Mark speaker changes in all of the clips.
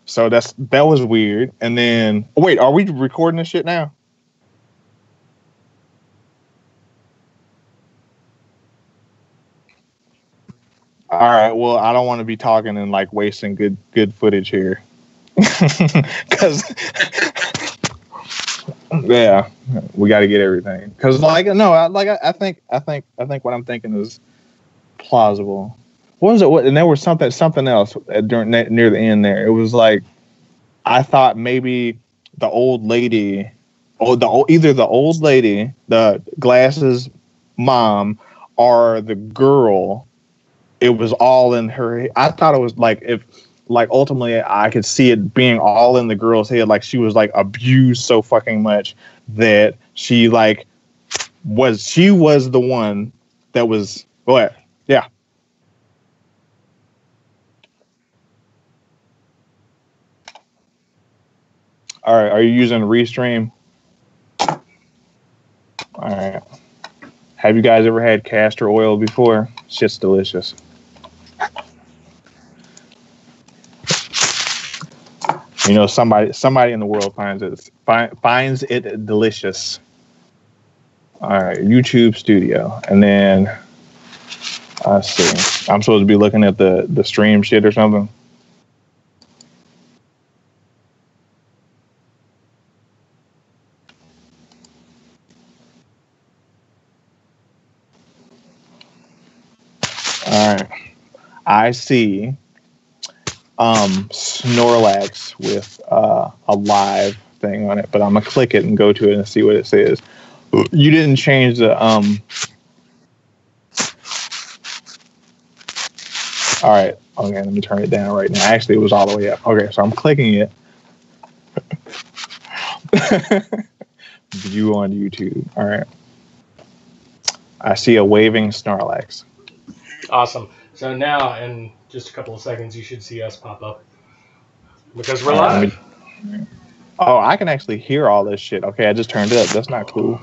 Speaker 1: So that was weird. And then, wait, are we recording this shit now? All right. Well, I don't want to be talking and like wasting good footage here, because yeah, we got to get everything. Because like no, I think what I'm thinking is plausible. What was it? And there was something else during near the end there. It was like I thought maybe the old lady, either the old lady, the glasses mom, or the girl. It was all in her. I thought it was like if, like ultimately, I could see it being all in the girl's head. Like she was like abused so fucking much that she like was the one that was what? Yeah. All right. Are you using Restream? All right. Have you guys ever had castor oil before? Shit's delicious. You know, somebody in the world finds it delicious. All right, YouTube Studio, and then let's see. I'm supposed to be looking at the stream shit or something. All right, I see Snorlax with a live thing on it, but I'm gonna click it and go to it and see what it says. You didn't change the All right, okay, let me turn it down right now. Actually, it was all the way up. Okay, so I'm clicking it. View on YouTube. All right, I see a waving Snorlax.
Speaker 2: Awesome. So now, in just a couple of seconds, you should see us pop up because we're live.
Speaker 1: Oh, I can actually hear all this shit. Okay, I just turned it up. That's not cool.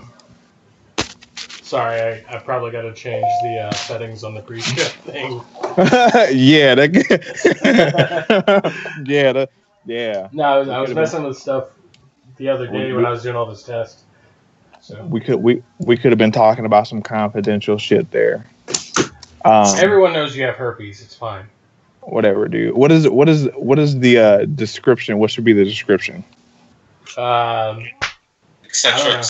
Speaker 2: Sorry, I probably got to change the settings on the pre-show thing.
Speaker 1: Yeah, yeah.
Speaker 2: No, I was messing with stuff the other day when I was doing all this tests. So
Speaker 1: we could have been talking about some confidential shit there.
Speaker 2: Everyone knows you have herpes. It's fine.
Speaker 1: Whatever, dude. What is the description? What should be the description?
Speaker 3: Etc.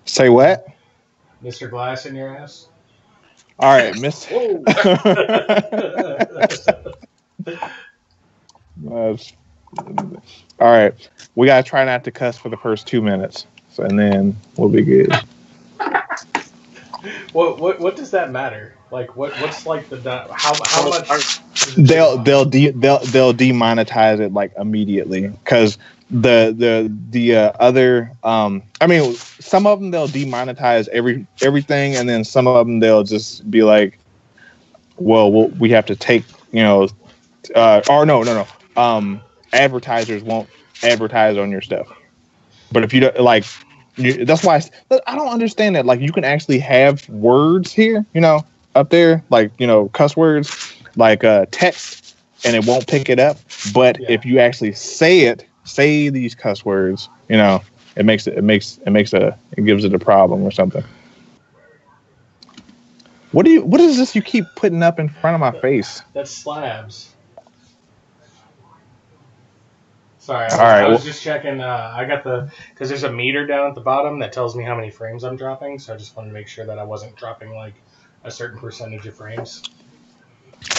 Speaker 1: Say what?
Speaker 2: Mr. Glass in your ass.
Speaker 1: All right, Miss. All right, we gotta try not to cuss for the first 2 minutes, and then we'll be good.
Speaker 2: What does that matter? Like what's like the how much?
Speaker 1: They'll demonetize it like immediately because the other I mean some of them they'll demonetize everything, and then some of them they'll just be like, well we have to take or no advertisers won't advertise on your stuff. But if you don't like, that's why I don't understand that. Like you can actually have words here, up there, like cuss words, like text, and it won't pick it up. But if you actually say these cuss words, it gives it a problem or something. What is this you keep putting up in front of my face?
Speaker 2: That's slabs. Sorry, I was just checking. I got because there's a meter down at the bottom that tells me how many frames I'm dropping. So I just wanted to make sure that I wasn't dropping like a certain percentage of frames.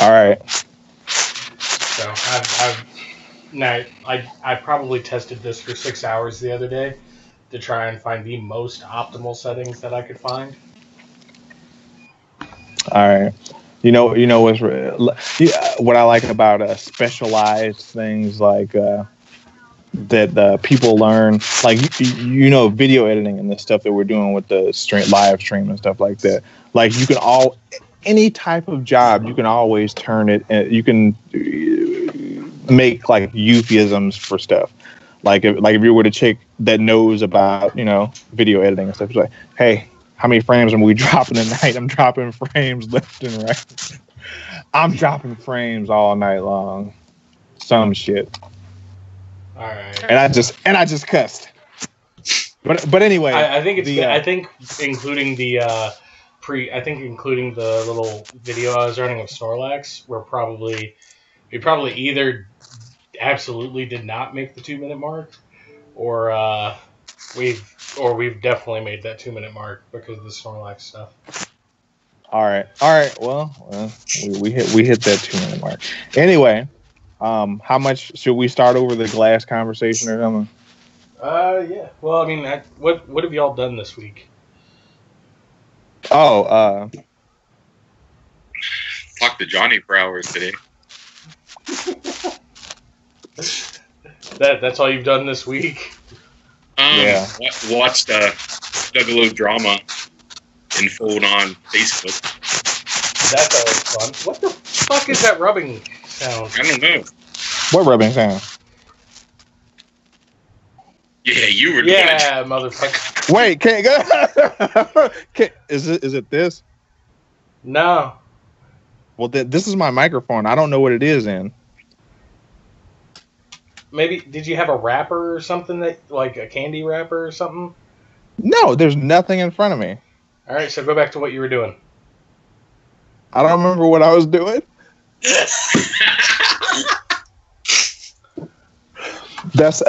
Speaker 1: All right.
Speaker 2: So I probably tested this for 6 hours the other day to try and find the most optimal settings that I could find.
Speaker 1: All right. What I like about specialized things like that people learn, like video editing and the stuff that we're doing with the live stream and stuff like that. Like you can any type of job you can always turn it, and you can make like euphemisms for stuff. Like if you were a chick that knows about video editing and stuff, it's like, hey, how many frames are we dropping tonight? I'm dropping frames left and right. I'm dropping frames all night long. Some shit.
Speaker 2: All right.
Speaker 1: And I just cussed. But anyway,
Speaker 2: I think it's. I think including the including the little video I was running of Snorlax, we probably either absolutely did not make the 2-minute mark, or we've definitely made that 2-minute mark because of the Snorlax stuff.
Speaker 1: All right. Well, we hit that 2-minute mark. Anyway, how much should we start over the glass conversation or something?
Speaker 2: Yeah. Well, I mean, what have y'all done this week?
Speaker 1: Oh,
Speaker 3: talked to Johnny for hours today.
Speaker 2: That's all you've done this week?
Speaker 1: Yeah.
Speaker 3: Watched Juggalo drama unfold on Facebook.
Speaker 2: That's always fun. What the fuck is that rubbing sound?
Speaker 3: I don't know.
Speaker 1: What rubbing sound?
Speaker 3: Yeah, you were doing it.
Speaker 2: Yeah, motherfucker.
Speaker 1: Wait, is it this?
Speaker 2: No.
Speaker 1: Well, this is my microphone. I don't know what it is in.
Speaker 2: Maybe, did you have a wrapper or something, like a candy wrapper or something?
Speaker 1: No, there's nothing in front of me.
Speaker 2: All right, so go back to what you were doing.
Speaker 1: I don't remember what I was doing.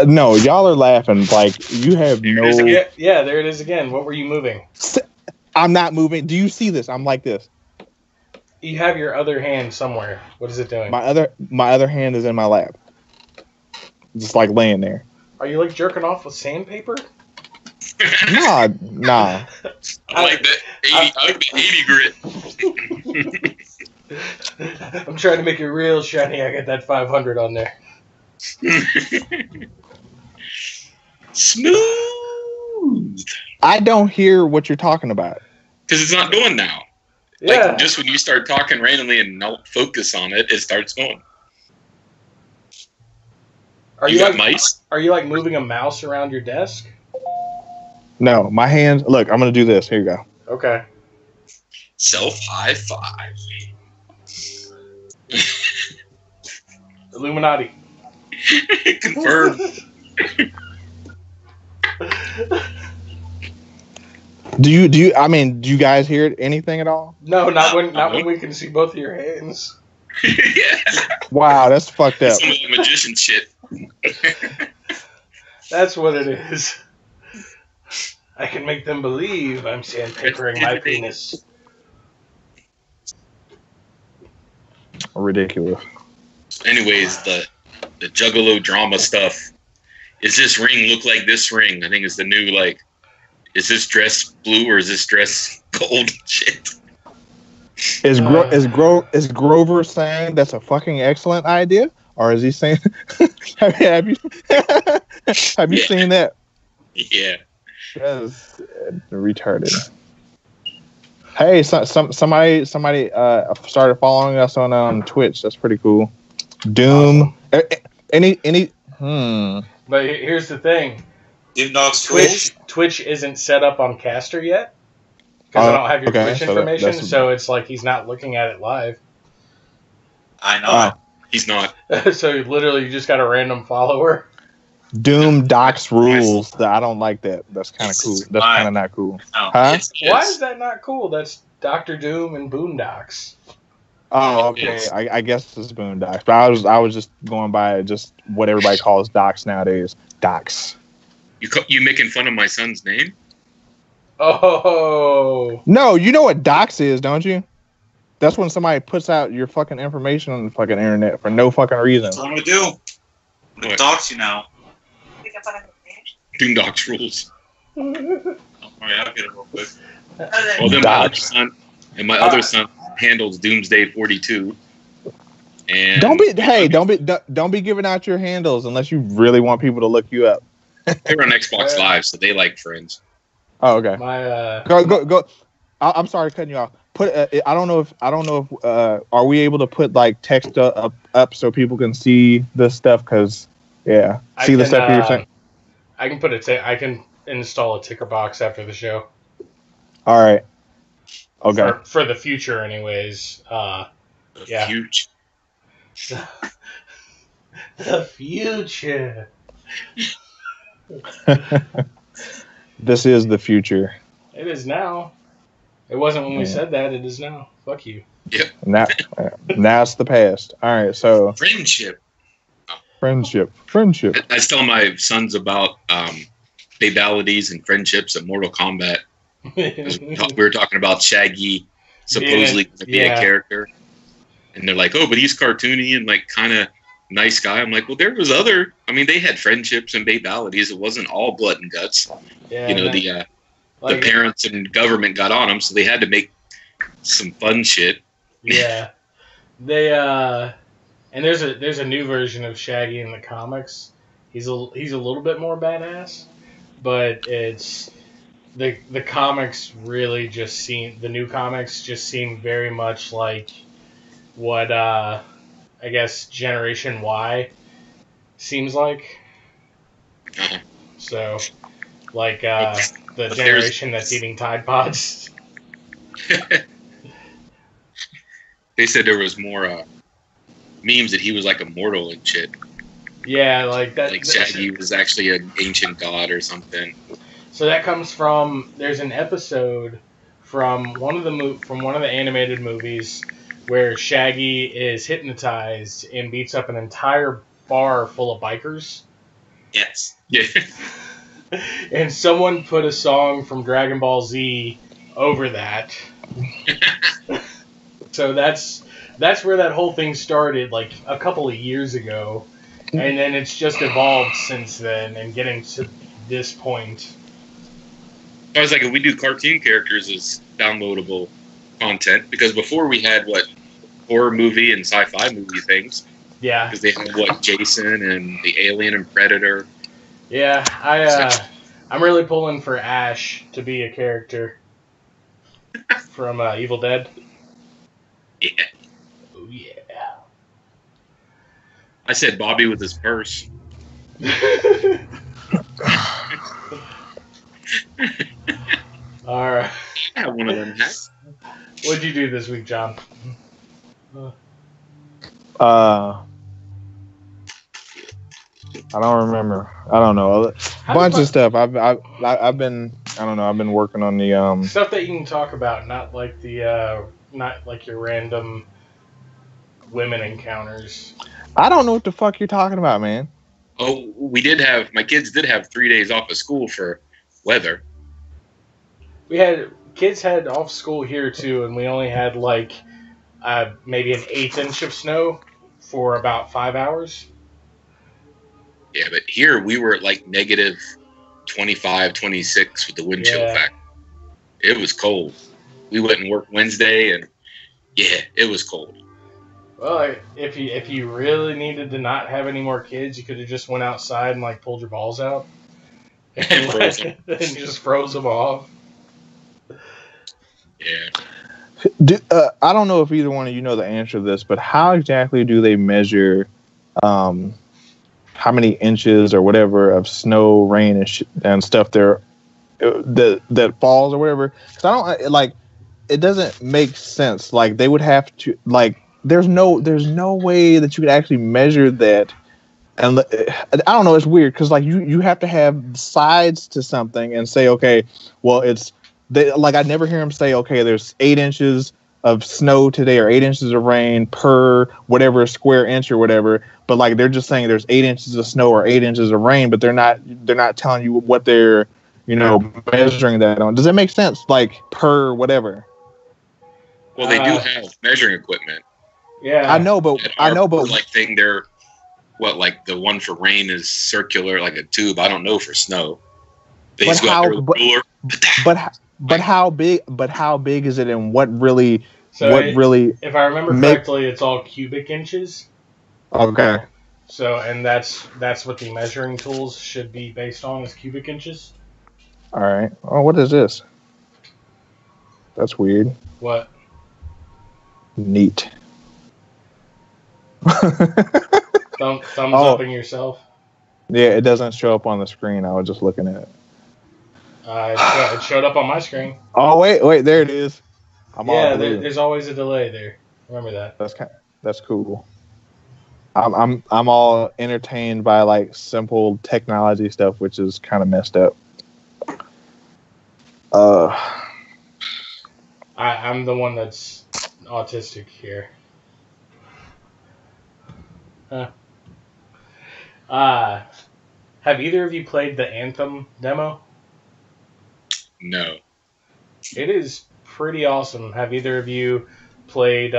Speaker 1: No, y'all are laughing like you have no.
Speaker 2: Yeah, there it is again. What were you moving?
Speaker 1: I'm not moving. Do you see this? I'm like this.
Speaker 2: You have your other hand somewhere. What is it doing?
Speaker 1: My other hand is in my lap, just like laying there.
Speaker 2: Are you like jerking off with sandpaper?
Speaker 1: Nah.
Speaker 3: I like that 80 grit.
Speaker 2: I'm trying to make it real shiny. I got that 500 on there.
Speaker 3: Smooth.
Speaker 1: I don't hear what you're talking about.
Speaker 3: Because it's not going now.
Speaker 2: Yeah.
Speaker 3: Like, just when you start talking randomly and don't focus on it, it starts going.
Speaker 2: Are
Speaker 3: you got mice?
Speaker 2: Are you like moving a mouse around your desk?
Speaker 1: No, my hands. Look, I'm gonna do this. Here you go.
Speaker 2: Okay.
Speaker 3: Self high five.
Speaker 2: Illuminati.
Speaker 3: Confirmed.
Speaker 1: Do you? I mean, do you guys hear anything at all?
Speaker 2: No, not when we can see both of your hands.
Speaker 3: Yeah.
Speaker 1: Wow, that's fucked up.
Speaker 3: Some of the magician shit.
Speaker 2: That's what it is. I can make them believe I'm sandpapering my penis.
Speaker 1: Ridiculous.
Speaker 3: Anyways, the Juggalo drama stuff. Is this ring look like this ring? I think it's the new, like, is this dress blue or is this dress gold? Shit.
Speaker 1: Is Grover saying that's a fucking excellent idea, or is he saying have you seen that?
Speaker 3: Yeah.
Speaker 1: That's retarded. Hey, somebody started following us on Twitch. That's pretty cool. Doom. Awesome.
Speaker 2: But here's the thing. Twitch isn't set up on Caster yet. Because I don't have your Twitch information, so it's like he's not looking at it live.
Speaker 3: I know. He's not.
Speaker 2: So literally you just got a random follower.
Speaker 1: Doom docs rules. I don't like that. That's kind of cool. That's kind of not cool.
Speaker 3: No,
Speaker 1: huh?
Speaker 2: Why is that not cool? That's Dr. Doom and Boondocks.
Speaker 1: Oh, okay. I guess it's Boondocks. But I was just going by just what everybody calls docs nowadays. Docs.
Speaker 3: You making fun of my son's name?
Speaker 2: Oh.
Speaker 1: No, you know what docs is, don't you? That's when somebody puts out your fucking information on the fucking internet for no fucking reason.
Speaker 4: That's what I'm gonna do. I'm gonna dox you now.
Speaker 3: Doom docs rules.
Speaker 4: Alright, I'll get it real quick.
Speaker 3: Well, then my other son handles Doomsday 42. And
Speaker 1: don't be giving out your handles unless you really want people to look you up.
Speaker 3: They're on Xbox Live, so they like friends.
Speaker 1: Oh, okay. Go. I'm sorry cutting you off. I don't know if are we able to put like text up so people can see this stuff? Because the stuff you're saying.
Speaker 2: I can I can install a ticker box after the show.
Speaker 1: All right. Okay.
Speaker 2: For the future, anyways. Yeah.
Speaker 3: Huge.
Speaker 2: The future.
Speaker 1: This is the future.
Speaker 2: It is now. It wasn't when we
Speaker 1: Yeah.
Speaker 2: said that. It is now. Fuck you.
Speaker 1: Now it's the past. All right, so
Speaker 3: Friendship.
Speaker 1: friendship.
Speaker 3: I was telling my sons about babalities and friendships and Mortal Kombat. We were talking about Shaggy supposedly going to be a character. And they're like, oh, but he's cartoony and like kind of nice guy. I'm like, well, there was other. I mean, they had friendships and babalities. It wasn't all blood and guts.
Speaker 2: Yeah,
Speaker 3: you know, the parents and government got on them, so they had to make some fun shit.
Speaker 2: Yeah, they and there's a new version of Shaggy in the comics. He's a little bit more badass, but it's the comics really just seem the new comics just seem very much like what I guess Generation Y seems like.
Speaker 3: Uh-huh.
Speaker 2: So, like the generation that's eating Tide Pods.
Speaker 3: They said there was more memes that he was like immortal and shit.
Speaker 2: Yeah, like that.
Speaker 3: Like Shaggy was actually an ancient god or something.
Speaker 2: So that comes from there's an episode from one of the animated movies where Shaggy is hypnotized and beats up an entire bar full of bikers.
Speaker 3: Yes. Yeah.
Speaker 2: And someone put a song from Dragon Ball Z over that. So that's where that whole thing started, like a couple of years ago, and then it's just evolved since then and getting to this point.
Speaker 3: I was like, if we do cartoon characters as downloadable content, because before we had horror movie and sci-fi movie things.
Speaker 2: Yeah.
Speaker 3: Because they had Jason and the Alien and Predator.
Speaker 2: Yeah, I'm really pulling for Ash to be a character from Evil Dead.
Speaker 3: Yeah.
Speaker 2: Oh yeah.
Speaker 3: I said Bobby with his purse.
Speaker 2: All right.
Speaker 3: I have one of them hats.
Speaker 2: What'd you do this week, John?
Speaker 1: I don't remember. I don't know. A bunch of stuff. I've been working on the
Speaker 2: stuff that you can talk about, not like your random women encounters.
Speaker 1: I don't know what the fuck you're talking about, man.
Speaker 3: Oh, my kids did have 3 days off of school for weather.
Speaker 2: Kids had off school here too, and we only had like maybe an 1/8 inch of snow for about 5 hours.
Speaker 3: Yeah, but here we were at like negative 25, 26 with the wind chill factor. It was cold. We went and worked Wednesday, and yeah, it was cold.
Speaker 2: Well, if you really needed to not have any more kids, you could have just went outside and like pulled your balls out and just froze them off.
Speaker 3: Yeah.
Speaker 1: I don't know if either one of you know the answer to this, but how exactly do they measure how many inches or whatever of snow, rain, and stuff there that falls or whatever? Because I don't like. It doesn't make sense. Like they would have to like. There's no way that you could actually measure that. And I don't know. It's weird because like you have to have sides to something and say, okay, well I never hear them say, okay, there's 8 inches of snow today or 8 inches of rain per whatever square inch or whatever. But like they're just saying there's 8 inches of snow or 8 inches of rain, but they're not telling you what they're measuring that on. Does that make sense? Like per whatever.
Speaker 3: Well, they do have measuring equipment.
Speaker 2: Yeah,
Speaker 1: I know, but
Speaker 3: like thing they're like the one for rain is circular like a tube. I don't know for snow. They just go out there with a ruler.
Speaker 1: But how big is it, and what really?
Speaker 2: If I remember correctly, it's all cubic inches.
Speaker 1: Okay.
Speaker 2: So, and that's what the measuring tools should be based on, is cubic inches.
Speaker 1: All right. Oh, what is this? That's weird.
Speaker 2: What?
Speaker 1: Neat.
Speaker 2: Thumbs upping yourself.
Speaker 1: Yeah, it doesn't show up on the screen. I was just looking at it.
Speaker 2: It showed up on my screen.
Speaker 1: Oh wait, there it is.
Speaker 2: There's always a delay there. Remember that.
Speaker 1: That's cool. I'm all entertained by like simple technology stuff, which is kind of messed up.
Speaker 2: I'm the one that's autistic here. Huh. Have either of you played the Anthem demo?
Speaker 3: No.
Speaker 2: It is pretty awesome. Have either of you played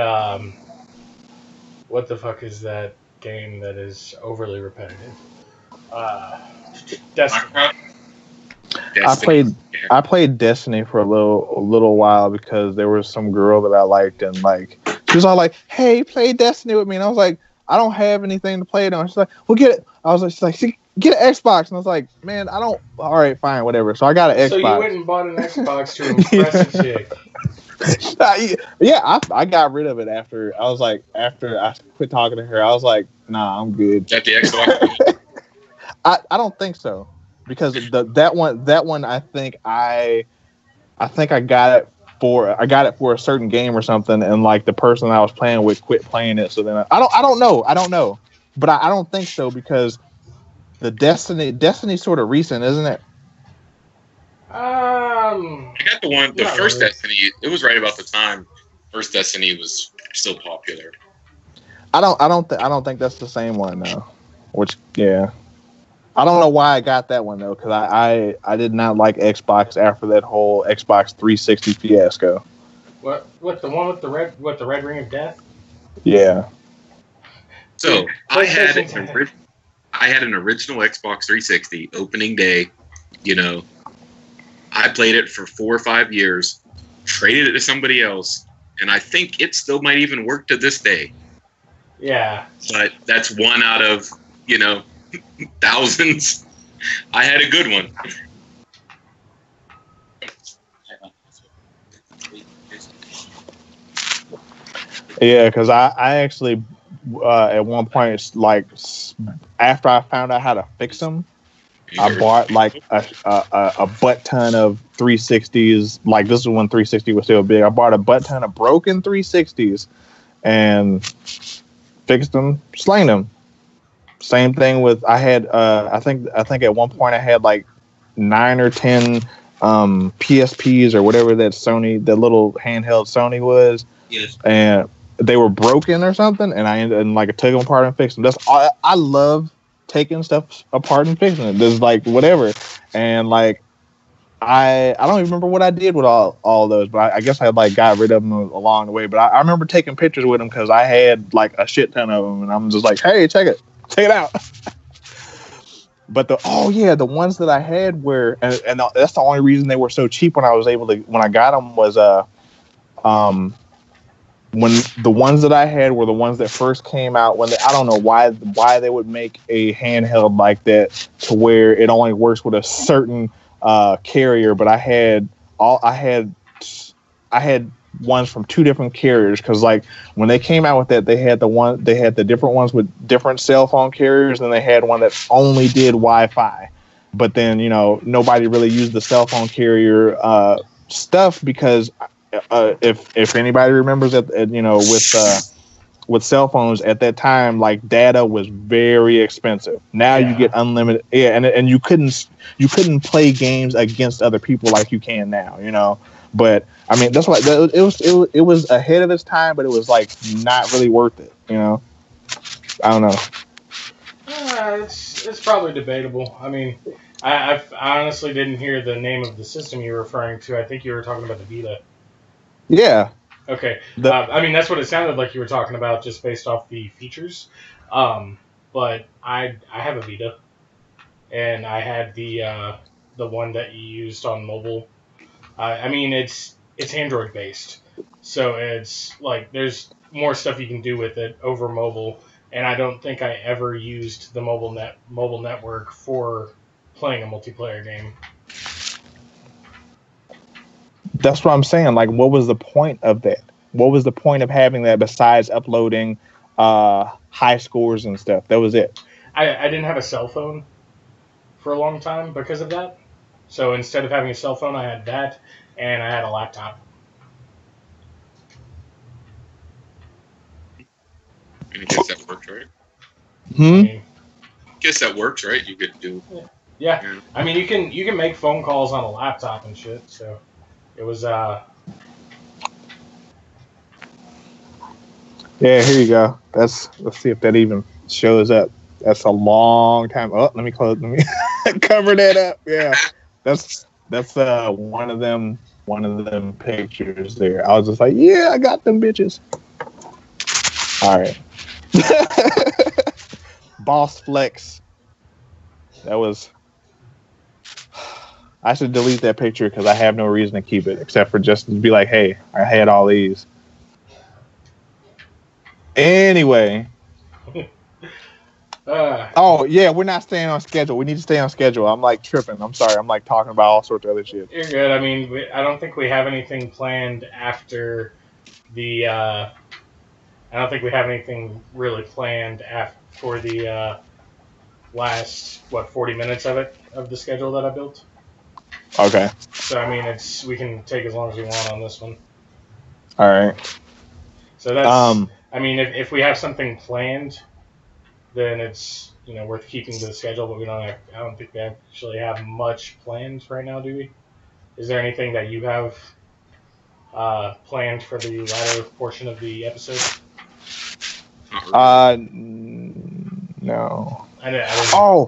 Speaker 2: what the fuck is that game that is overly repetitive? Destiny.
Speaker 3: Destiny.
Speaker 1: I played Destiny for a little while because there was some girl that I liked, and like she was all like, "Hey, play Destiny with me," and I was like, "I don't have anything to play it on." She's like, "Well, get it." I was like, "She's like, get an Xbox," and I was like, "Man, I don't." All right, fine, whatever. So I got an Xbox.
Speaker 2: So you went and bought an Xbox to impress a chick.
Speaker 1: Yeah, I got rid of it after I quit talking to her. I was like, "Nah, I'm good."
Speaker 3: Is that the Xbox?
Speaker 1: I don't think so, because that one I think I got it for a certain game or something, and like the person I was playing with quit playing it. So then I don't know, but I don't think so, because the Destiny's sort of recent, isn't it?
Speaker 3: I got the first
Speaker 2: really.
Speaker 3: Destiny. It was right about the time first Destiny was still popular.
Speaker 1: I don't think that's the same one though. Which, yeah, I don't know why I got that one though, because I did not like Xbox after that whole Xbox 360 fiasco.
Speaker 2: What the one with the red ring of death?
Speaker 1: Yeah.
Speaker 3: So I had
Speaker 2: PlayStation-
Speaker 3: an original Xbox 360 opening day. You know, I played it for 4 or 5 years, traded it to somebody else, and I think it still might even work to this day.
Speaker 2: Yeah.
Speaker 3: But that's one out of, thousands. I had a good one.
Speaker 1: Yeah, because I actually at one point, like after I found out how to fix them, I bought like a butt ton of 360s. Like, this is when 360 was still big. I bought a butt ton of broken 360s and fixed them, slain them. Same thing with I had I think at one point I had like 9 or 10 PSPs or whatever that little handheld Sony was.
Speaker 4: Yes.
Speaker 1: And they were broken or something, and I took them apart and fixed them. That's all. I love taking stuff apart and fixing it. There's like whatever, and like I don't even remember what I did with all those, but I guess I like got rid of them along the way. But I remember taking pictures with them because I had like a shit ton of them, and I'm just like, hey, check it out. But the ones that I had were, and that's the only reason they were so cheap when I got them was when the ones that I had were the ones that first came out I don't know why they would make a handheld like that to where it only works with a certain carrier, but I had ones from 2 different carriers, because like when they came out with that, they had the different ones with different cell phone carriers, and they had one that only did Wi-Fi. But then nobody really used the cell phone carrier stuff, because if anybody remembers that, with cell phones at that time, like data was very expensive. Now you get unlimited, and you couldn't play games against other people like you can now, But I mean, that's why it was ahead of its time, but it was like not really worth it, I don't know.
Speaker 2: It's probably debatable. I mean, I honestly didn't hear the name of the system you were referring to. I think you were talking about the Vita.
Speaker 1: Yeah.
Speaker 2: Okay. I mean, that's what it sounded like you were talking about, just based off the features. But I have a Vita, and I had the one that you used on mobile. I mean, it's Android based, so it's like there's more stuff you can do with it over mobile. And I don't think I ever used the mobile network for playing a multiplayer game.
Speaker 1: That's what I'm saying. Like, what was the point of that? What was the point of having that besides uploading high scores and stuff? That was it.
Speaker 2: I didn't have a cell phone for a long time because of that. So instead of having a cell phone, I had that, and I had a laptop.
Speaker 3: And I guess that worked, right?
Speaker 2: I
Speaker 3: guess that works, right? You could do.
Speaker 2: Yeah. I mean, you can make phone calls on a laptop and shit. So it was.
Speaker 1: Yeah, here you go. Let's see if that even shows up. That's a long time. Oh, let me cover that up. Yeah, that's one of them pictures there. I was just like, yeah, I got them bitches. All right. Boss flex. That was. I should delete that picture because I have no reason to keep it except for just to be like, hey, I had all these. Anyway. Oh, yeah, we're not staying on schedule. We need to stay on schedule. I'm like tripping. I'm sorry. I'm like talking about all sorts of other shit.
Speaker 2: You're good. I mean, I don't think we have anything planned after the. I don't think we have anything really planned for the last 40 minutes of the schedule that I built.
Speaker 1: Okay.
Speaker 2: So I mean, we can take as long as we want on this one.
Speaker 1: All right.
Speaker 2: So that's. I mean, if we have something planned, then it's worth keeping to the schedule. But I don't think we actually have much planned right now, do we? Is there anything that you have planned for the latter portion of the episode?
Speaker 1: No.
Speaker 2: Yeah.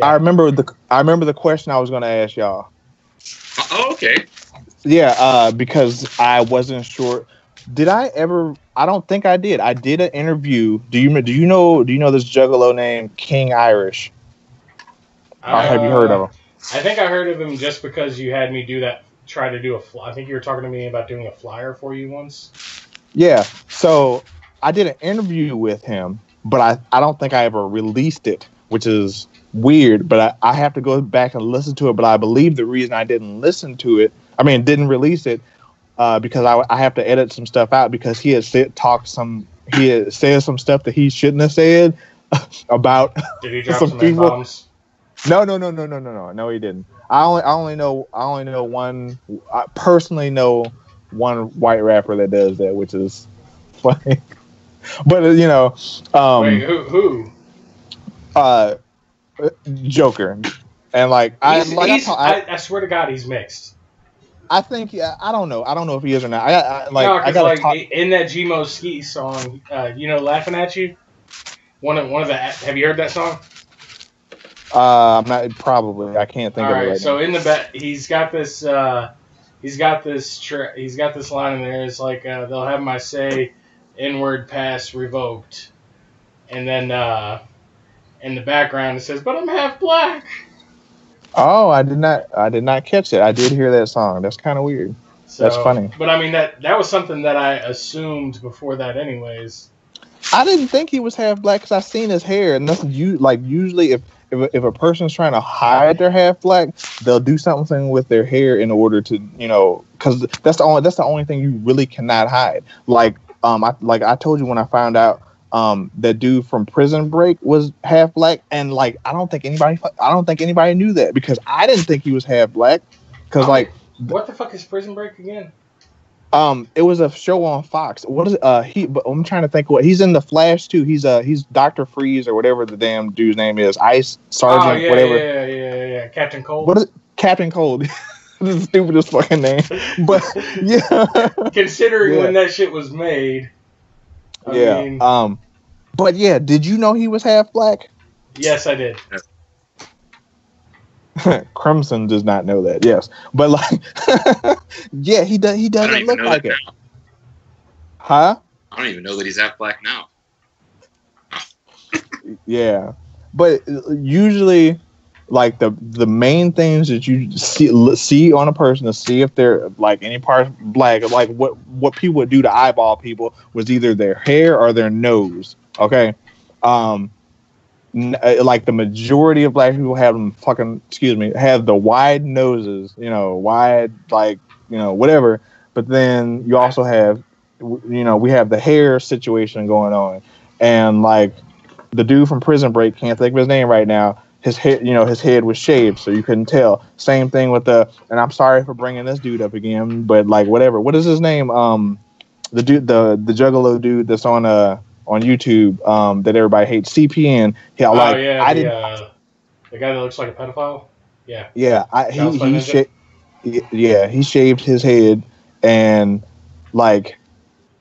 Speaker 1: I remember the question I was going to ask y'all.
Speaker 3: Oh, okay.
Speaker 1: Yeah, because I wasn't sure. Did I ever? I don't think I did. I did an interview. Do you know this Juggalo named King Irish? Have you heard of him?
Speaker 2: I think I heard of him just because you had me do that. Try to do I think you were talking to me about doing a flyer for you once.
Speaker 1: Yeah. So I did an interview with him, but I don't think I ever released it, which is weird. But I have to go back and listen to it. But I believe the reason I didn't didn't release it. Because I have to edit some stuff out because he had said some stuff that he shouldn't have said about.
Speaker 2: Did he drop some bombs?
Speaker 1: No, he didn't. I only know one. I personally know one white rapper that does that, which is funny. But
Speaker 2: wait, who?
Speaker 1: Joker, and
Speaker 2: I swear to God, he's mixed.
Speaker 1: I think I don't know. I don't know if he is or not. In
Speaker 2: that Gmo Ski song, "Laughing at You." One of the. Have you heard that song?
Speaker 1: I'm not probably. I can't think of it right
Speaker 2: so
Speaker 1: now.
Speaker 2: In the back, he's got this line in there. It's like they'll have my say, inward pass revoked, and then in the background it says, "But I'm half black."
Speaker 1: Oh, I did not catch it. I did hear that song. That's kind of weird. That's funny.
Speaker 2: But I mean that was something that I assumed before that, anyways.
Speaker 1: I didn't think he was half black because I seen his hair, and that's usually if a person's trying to hide their half black, they'll do something with their hair in order to because that's the only thing you really cannot hide. I told you when I found out. That dude from Prison Break was half black, and I don't think anybody knew that because I didn't think he was half black. Because
Speaker 2: what the fuck is Prison Break again?
Speaker 1: It was a show on Fox. What is it? But I'm trying to think what he's in the Flash too. He's Dr. Freeze or whatever the damn dude's name is. Ice Sergeant, whatever.
Speaker 2: Yeah. Captain Cold.
Speaker 1: What is it? Captain Cold. This is the stupidest fucking name. But yeah.
Speaker 2: Considering when that shit was made. I mean,
Speaker 1: but yeah, did you know he was half black?
Speaker 2: Yes, I did.
Speaker 1: Crimson does not know that. Yes, but yeah, he doesn't look like it.
Speaker 3: Now.
Speaker 1: Huh?
Speaker 3: I don't even know that he's half black now.
Speaker 1: Yeah, but usually, the main things that you see on a person to see if they're any part black, what people would do to eyeball people was either their hair or their nose. Okay, the majority of black people have have the wide noses, wide whatever. But then you also have, we have the hair situation going on, and the dude from Prison Break, can't think of his name right now. His head, his head was shaved, so you couldn't tell. Same thing with and I'm sorry for bringing this dude up again, but whatever. What is his name? The dude, the Juggalo dude that's on on YouTube that everybody hates. CPN. Yeah, like I didn't.
Speaker 2: The guy that looks like a pedophile. Yeah.
Speaker 1: Yeah, he shaved his head, and like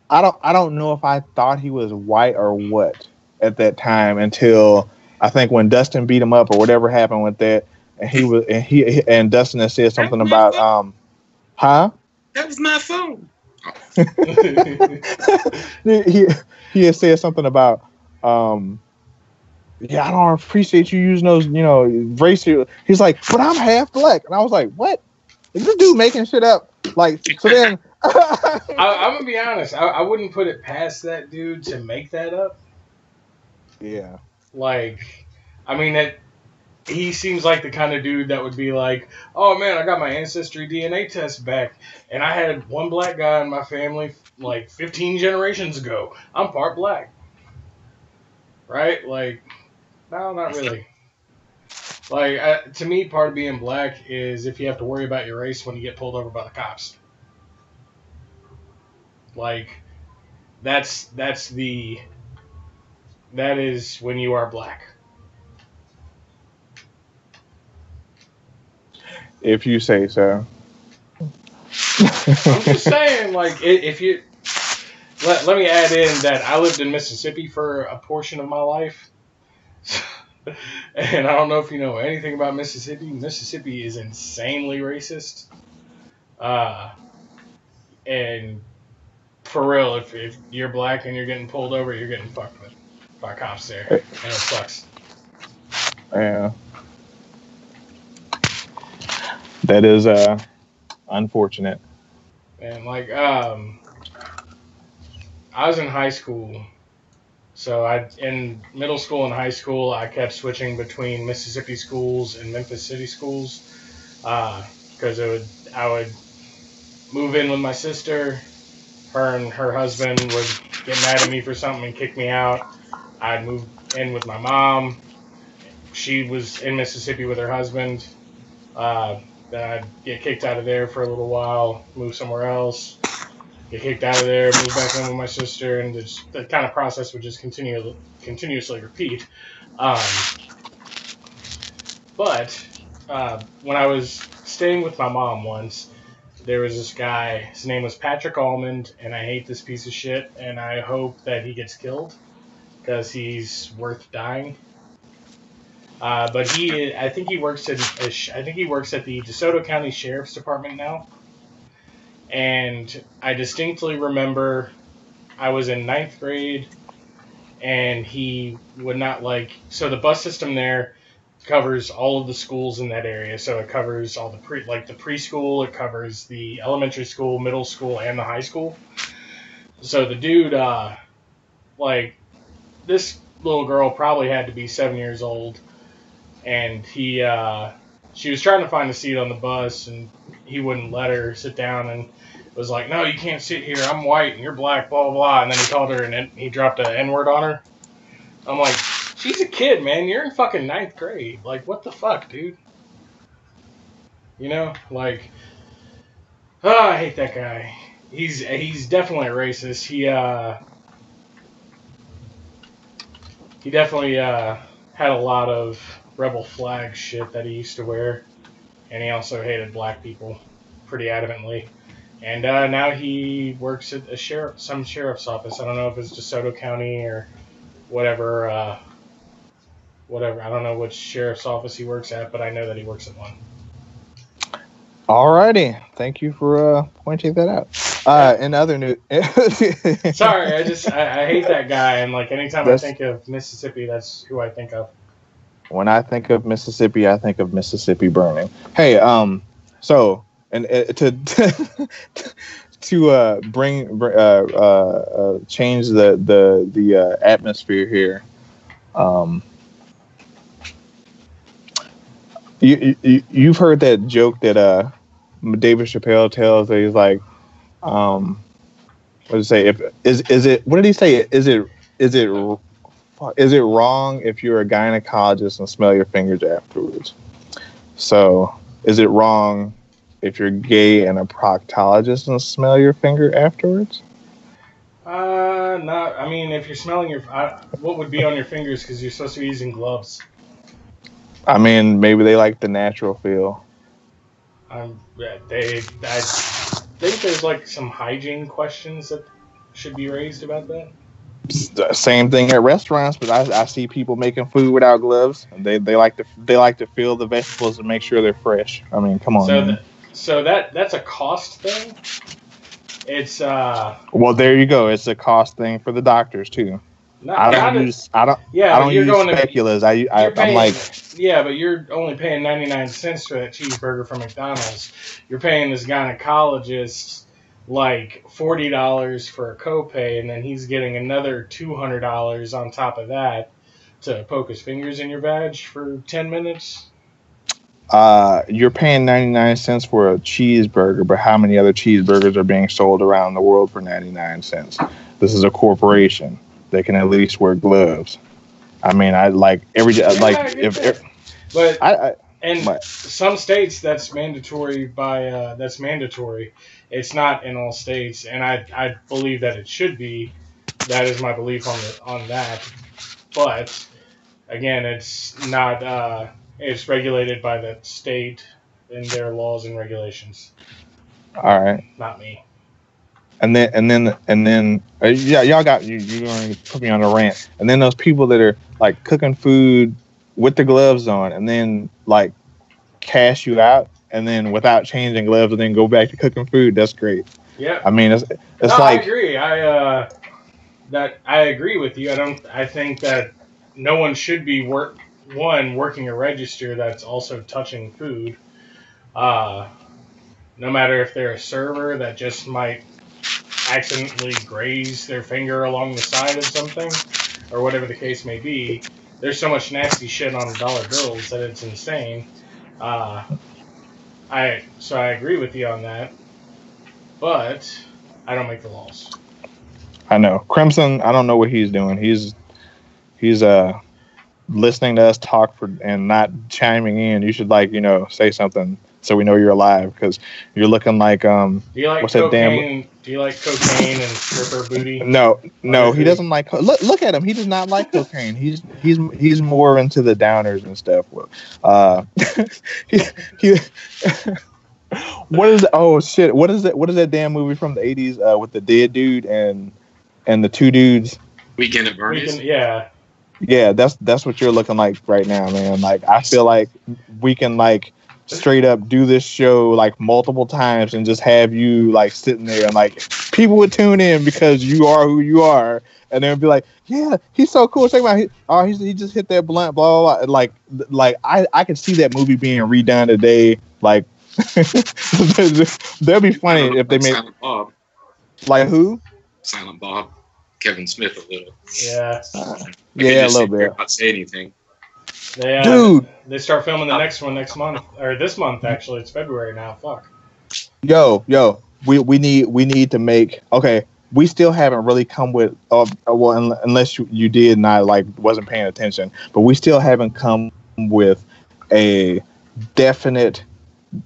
Speaker 1: I don't know if I thought he was white or what at that time until I think when Dustin beat him up or whatever happened with that, and Dustin had said something about huh?
Speaker 3: That was my phone.
Speaker 1: he had said something about yeah, I don't appreciate you using those, racial. He's like, but I'm half black, and I was like, what? Is this dude making shit up? Like, so then
Speaker 2: I'm gonna be honest. I wouldn't put it past that dude to make that up.
Speaker 1: Yeah.
Speaker 2: Like, I mean, he seems like the kind of dude that would be like, oh man, I got my ancestry DNA test back, and I had one black guy in my family like 15 generations ago. I'm part black. Right? Like, no, not really. Like, to me, part of being black is if you have to worry about your race when you get pulled over by the cops. Like, that is when you are black.
Speaker 1: If you say so.
Speaker 2: I'm just saying, like, if you let me add in that I lived in Mississippi for a portion of my life. And I don't know if you know anything about Mississippi. Mississippi is insanely racist. And for real, if you're black and you're getting pulled over, you're getting fucked with by cops there. And it sucks.
Speaker 1: Yeah. That is unfortunate.
Speaker 2: And like I was in high school. So in middle school and high school, I kept switching between Mississippi schools and Memphis City schools, because I would move in with my sister. Her and her husband would get mad at me for something and kick me out. I'd move in with my mom. She was in Mississippi with her husband. Then I'd get kicked out of there for a little while, move somewhere else. Get kicked out of there, move back in with my sister, and the kind of process would just continuously repeat. But when I was staying with my mom once, there was this guy. His name was Patrick Almond, and I hate this piece of shit, and I hope that he gets killed because he's worth dying. But I think he works at the DeSoto County Sheriff's Department now. And I distinctly remember I was in 9th grade, and he would not so the bus system there covers all of the schools in that area. So it covers all the preschool, it covers the elementary school, middle school, and the high school. So the dude, this little girl probably had to be 7 years old, and she was trying to find a seat on the bus, and he wouldn't let her sit down, and was like, no, you can't sit here. I'm white and you're black, blah, blah, blah. And then he called her and he dropped an N-word on her. I'm like, she's a kid, man. You're in fucking 9th grade. Like, what the fuck, dude? You know, like, I hate that guy. He's definitely a racist. He definitely had a lot of rebel flag shit that he used to wear. And he also hated black people pretty adamantly. And now he works at some sheriff's office. I don't know if it's DeSoto County or whatever. I don't know which sheriff's office he works at, but I know that he works at one.
Speaker 1: Alrighty, thank you for pointing that out. In other news,
Speaker 2: sorry, I hate that guy, and like anytime I think of Mississippi, that's who I think of.
Speaker 1: When I think of Mississippi, I think of Mississippi burning. Hey, so. And to change the atmosphere here, you've heard that joke that David Chappelle tells that he's like, what did he say? What did he say? Is it wrong if you're a gynecologist and smell your fingers afterwards? So is it wrong if you're gay and a proctologist and smell your finger afterwards?
Speaker 2: Not. I mean, if you're smelling what would be on your fingers because you're supposed to be using gloves.
Speaker 1: I mean, maybe they like the natural feel.
Speaker 2: I think there's like some hygiene questions that should be raised about that.
Speaker 1: Same thing at restaurants, but I see people making food without gloves. They like to feel the vegetables and make sure they're fresh. I mean, come on.
Speaker 2: So that's a cost thing. It's
Speaker 1: well, there you go. It's a cost thing for the doctors too. I don't use speculas. I'm like,
Speaker 2: yeah, but you're only paying 99 cents for that cheeseburger from McDonald's. You're paying this gynecologist like $40 for a copay, and then he's getting another $200 on top of that to poke his fingers in your vag for 10 minutes.
Speaker 1: You're paying 99 cents for a cheeseburger, but how many other cheeseburgers are being sold around the world for 99 cents? This is a corporation. They can at least wear gloves. I mean, I like every like if
Speaker 2: but some states that's mandatory that's mandatory. It's not in all states, and I believe that it should be. That is my belief on that. But again, it's not. It's regulated by the state and their laws and regulations.
Speaker 1: All right.
Speaker 2: Not me.
Speaker 1: And then, yeah, y'all got you're going to put me on a rant. And then those people that are like cooking food with the gloves on, and then like cash you out, and then without changing gloves, and then go back to cooking food. That's great.
Speaker 2: Yeah.
Speaker 1: I mean, it's
Speaker 2: no,
Speaker 1: like
Speaker 2: I agree. I agree with you. I think that no one should be working a register that's also touching food. No matter if they're a server that just might accidentally graze their finger along the side of something, or whatever the case may be. There's so much nasty shit on dollar bills that it's insane. I agree with you on that, but I don't make the laws.
Speaker 1: I know Crimson. I don't know what he's doing. He's listening to us talk and not chiming in. You should say something so we know you're alive, because you're looking like
Speaker 2: Do you like cocaine? Do you like cocaine and stripper booty?
Speaker 1: No, he doesn't like. Look at him. He does not like cocaine. He's more into the downers and stuff. What is? Oh shit! What is that? What is that damn movie from the 80s with the dead dude and the two dudes?
Speaker 3: Weekend at Bernie's.
Speaker 2: Yeah.
Speaker 1: Yeah, that's what you're looking like right now, man. Like, I feel like we can like straight up do this show like multiple times and just have you like sitting there, and like people would tune in because you are who you are, and they'd be like, yeah, he's so cool. Check him out. He just hit that blunt, blah blah blah. Like I could see that movie being redone today. Like that'd be funny if they made
Speaker 3: Silent Bob.
Speaker 1: Like who?
Speaker 3: Silent Bob. Kevin Smith a little.
Speaker 2: Yeah.
Speaker 1: Yeah, a little bit.
Speaker 3: Not say anything.
Speaker 1: Dude,
Speaker 2: they start filming the next one next month, or this month actually. It's February now. Fuck.
Speaker 1: Yo, we need to make. Okay, we still haven't really come with. Unless you did and I wasn't paying attention, but we still haven't come with a definite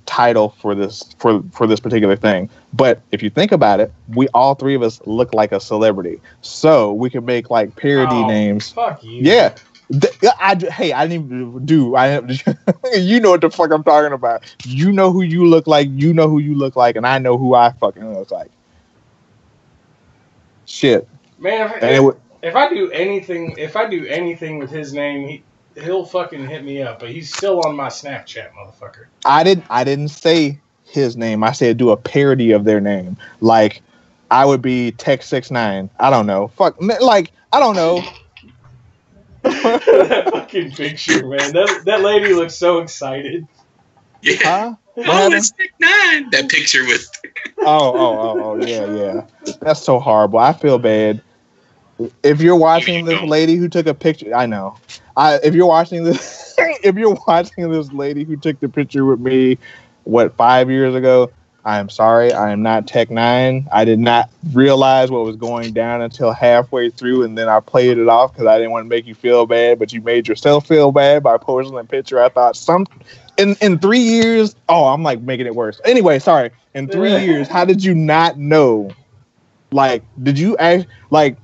Speaker 1: title for this particular thing. But if you think about it, we all three of us look like a celebrity, so we can make like parody names.
Speaker 2: Fuck you.
Speaker 1: Yeah. I didn't even do. You know what the fuck I'm talking about. You know who you look like. You know who you look like, and I know who I fucking look like. Shit,
Speaker 2: man. If I do anything with his name, he'll fucking hit me up. But he's still on my Snapchat, motherfucker. I
Speaker 1: didn't say his name. I said do a parody of their name. Like I would be Tech69. I don't know. Fuck. Like I don't know.
Speaker 2: That fucking picture, man. That lady looks so excited.
Speaker 3: Yeah.
Speaker 1: Huh?
Speaker 3: Oh, it's Tech9. That picture with.
Speaker 1: Oh, yeah. That's so horrible. I feel bad. If you're watching this lady who took a picture, I know. If you're watching this lady who took the picture with me, 5 years ago, I am sorry. I am not Tech9. I did not realize what was going down until halfway through, and then I played it off because I didn't want to make you feel bad, but you made yourself feel bad by posting a picture. I thought in 3 years, I'm like making it worse. Anyway, sorry. In 3 years, how did you not know? Like, did you act like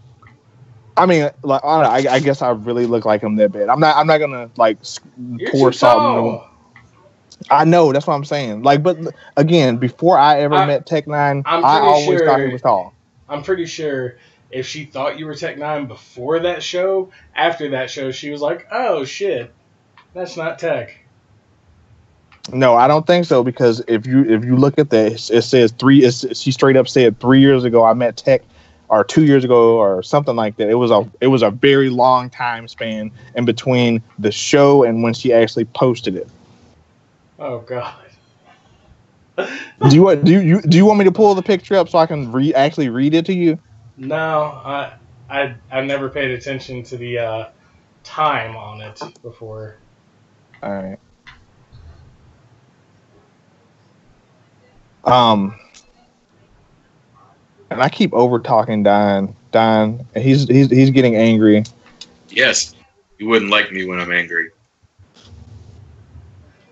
Speaker 1: I mean, like, I guess I really look like him that bad. I'm not gonna like
Speaker 2: You're
Speaker 1: pour
Speaker 2: too
Speaker 1: salt in
Speaker 2: tall.
Speaker 1: the. I know that's what I'm saying. Like, but again, before I ever met Tech Nine,
Speaker 2: I'm
Speaker 1: I
Speaker 2: pretty
Speaker 1: always thought he
Speaker 2: sure.
Speaker 1: was tall.
Speaker 2: I'm pretty sure if she thought you were Tech Nine before that show, after that show, she was like, "Oh shit, that's not Tech."
Speaker 1: No, I don't think so because if you look at that, it says she straight up said 3 years ago I met Tech, or 2 years ago or something like that. It was a very long time span in between the show and when she actually posted it.
Speaker 2: Oh god.
Speaker 1: Do you want me to pull the picture up so I can actually read it to you?
Speaker 2: No, I never paid attention to the time on it before.
Speaker 1: All right. And I keep over talking Don. And he's getting angry.
Speaker 3: Yes, you wouldn't like me when I'm angry.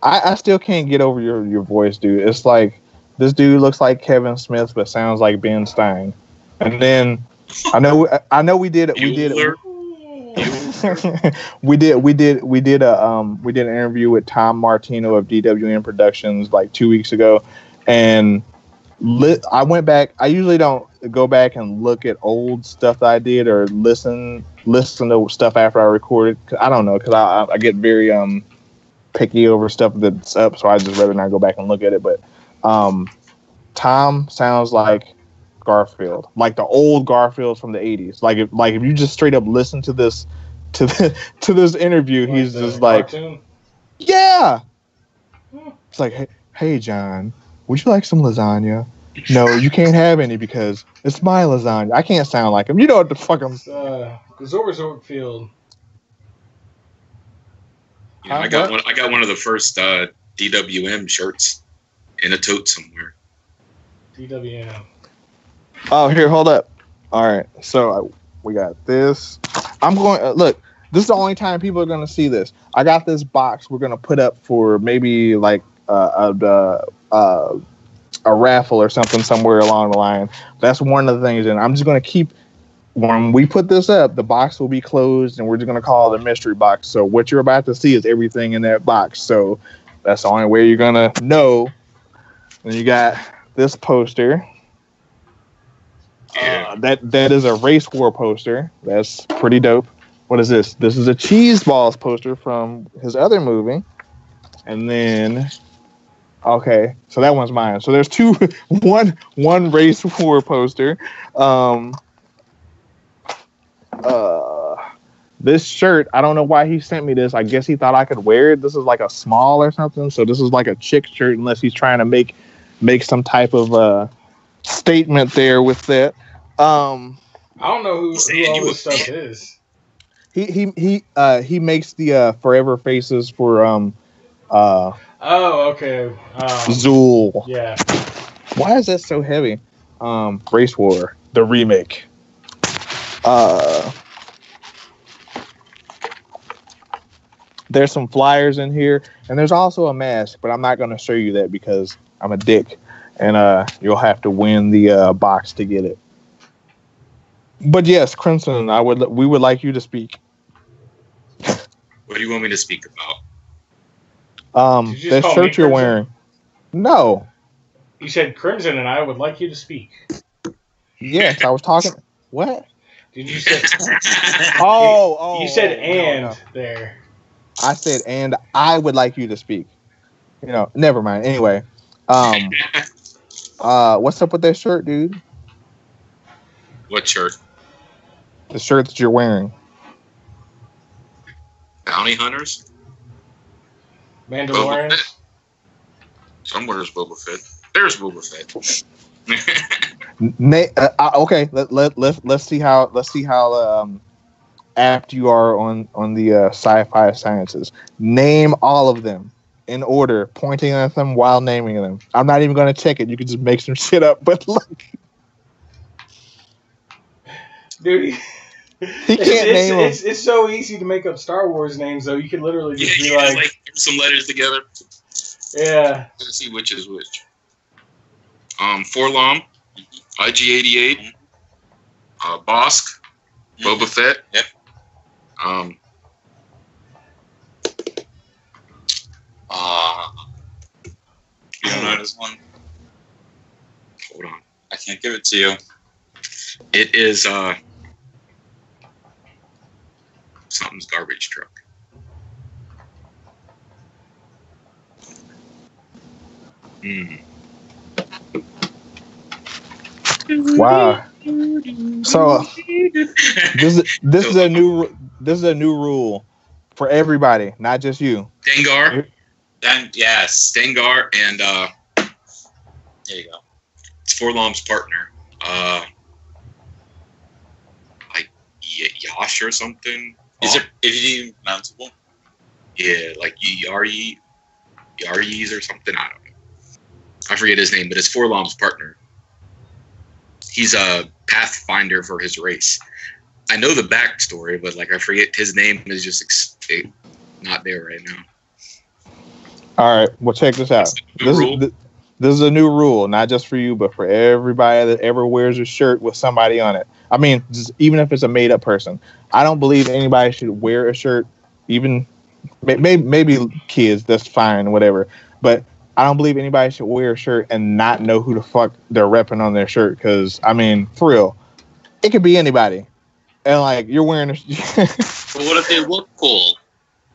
Speaker 1: I still can't get over your voice, dude. It's like this dude looks like Kevin Smith but sounds like Ben Stein. And then I know we did we did an interview with Tom Martino of DWN Productions like 2 weeks ago, and I went back. I usually don't go back and look at old stuff that I did or listen to stuff after I recorded. I don't know, because I get very picky over stuff that's up, so I just rather not go back and look at it. But Tom sounds like Garfield, like the old Garfield from the 80s. Like if you just straight up listen to this this interview,
Speaker 2: Like
Speaker 1: he's just like,
Speaker 2: cartoon?
Speaker 1: yeah. It's like, hey John, would you like some lasagna? No, you can't have any because it's my lasagna. I can't sound like him. You know what the fuck I'm.
Speaker 2: Zorfield.
Speaker 3: Yeah, I got one of the first DWM shirts in a tote somewhere.
Speaker 2: DWM.
Speaker 1: Oh, here, hold up. All right, so we got this. I'm going. Look, this is the only time people are going to see this. I got this box. We're going to put up for maybe like a raffle or something somewhere along the line. That's one of the things, and I'm just going to keep. When we put this up, the box will be closed, and we're just going to call it a mystery box. So what you're about to see is everything in that box. So that's the only way you're going to know. And you got this poster.
Speaker 3: Yeah.
Speaker 1: That is a race war poster. That's pretty dope. What is this? This is a Cheese Balls poster from his other movie. And then, okay, so that one's mine. So there's one race war poster. This shirt, I don't know why he sent me this. I guess he thought I could wear it. This is like a small or something. So this is like a chick shirt, unless he's trying to make some type of statement there with that.
Speaker 2: I don't know who all this stuff is.
Speaker 1: He makes the forever faces for
Speaker 2: Oh, okay.
Speaker 1: Zool.
Speaker 2: Yeah.
Speaker 1: Why is that so heavy? Race War, the remake. There's some flyers in here, and there's also a mask, but I'm not going to show you that because I'm a dick, and you'll have to win the box to get it. But yes, Crimson, we would like you to speak.
Speaker 3: What do you want me to speak about?
Speaker 1: That shirt you're wearing. No.
Speaker 2: You said Crimson, and I would like you to speak.
Speaker 1: Yes, I was talking. What?
Speaker 2: Did you say? You said no. There.
Speaker 1: I said, and I would like you to speak. You know, never mind. Anyway, what's up with that shirt, dude?
Speaker 3: What shirt?
Speaker 1: The shirt that you're wearing.
Speaker 3: Bounty Hunters?
Speaker 2: Mandalorians?
Speaker 3: Somewhere's Boba Fett. There's Boba Fett.
Speaker 1: Okay, let's see how apt you are on the sci-fi sciences. Name all of them in order, pointing at them while naming them. I'm not even going to check it. You can just make some shit up. But look,
Speaker 2: dude,
Speaker 1: he can't name them.
Speaker 2: It's so easy to make up Star Wars names, though. You could literally just be like
Speaker 3: some letters together.
Speaker 2: Yeah.
Speaker 3: Let's see which is which. Forlom, IG-88, Bosk, Boba Fett.
Speaker 4: Yep. You don't know this one?
Speaker 3: Hold on.
Speaker 4: I can't give it to you.
Speaker 3: It is something's garbage truck.
Speaker 1: Wow. So this is a new rule for everybody, not just you.
Speaker 3: Dengar.
Speaker 4: Yes.
Speaker 3: Dengar and
Speaker 4: there you go.
Speaker 3: it's Forlom's partner. Like Yash or something.
Speaker 4: Is it even pronounceable?
Speaker 3: Yeah, like Yaris or something. I don't know. I forget his name, but it's Forlom's partner. He's a pathfinder for his race. I know the backstory, but like I forget his name is just not there right now.
Speaker 1: All right, well, check this out. This is a new rule, not just for you, but for everybody that ever wears a shirt with somebody on it. I mean, even if it's a made-up person. I don't believe anybody should wear a shirt, even maybe kids, that's fine, whatever. But I don't believe anybody should wear a shirt and not know who the fuck they're repping on their shirt. Because, I mean, for real, it could be anybody. And, like, you're wearing a
Speaker 4: But what if they look cool?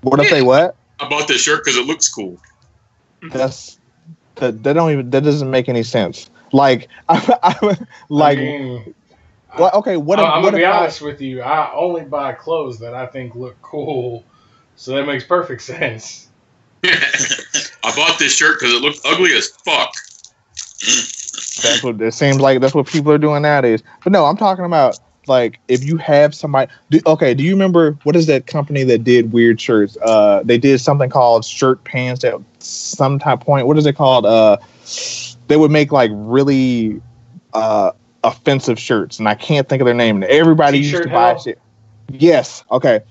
Speaker 1: What if they what?
Speaker 3: I bought this shirt because it looks cool.
Speaker 1: That doesn't make any sense. Like, okay, what
Speaker 2: I'm gonna be honest with you. I only buy clothes that I think look cool, so that makes perfect sense.
Speaker 3: I bought this shirt because it looked ugly as fuck.
Speaker 1: That's what it seems like. That's what people are doing nowadays. But no, I'm talking about like if you have somebody. Do you remember what is that company that did weird shirts? They did something called shirt pants at some type point. What is it called? They would make like really offensive shirts, and I can't think of their name. And everybody used to buy shit. Yes. Okay.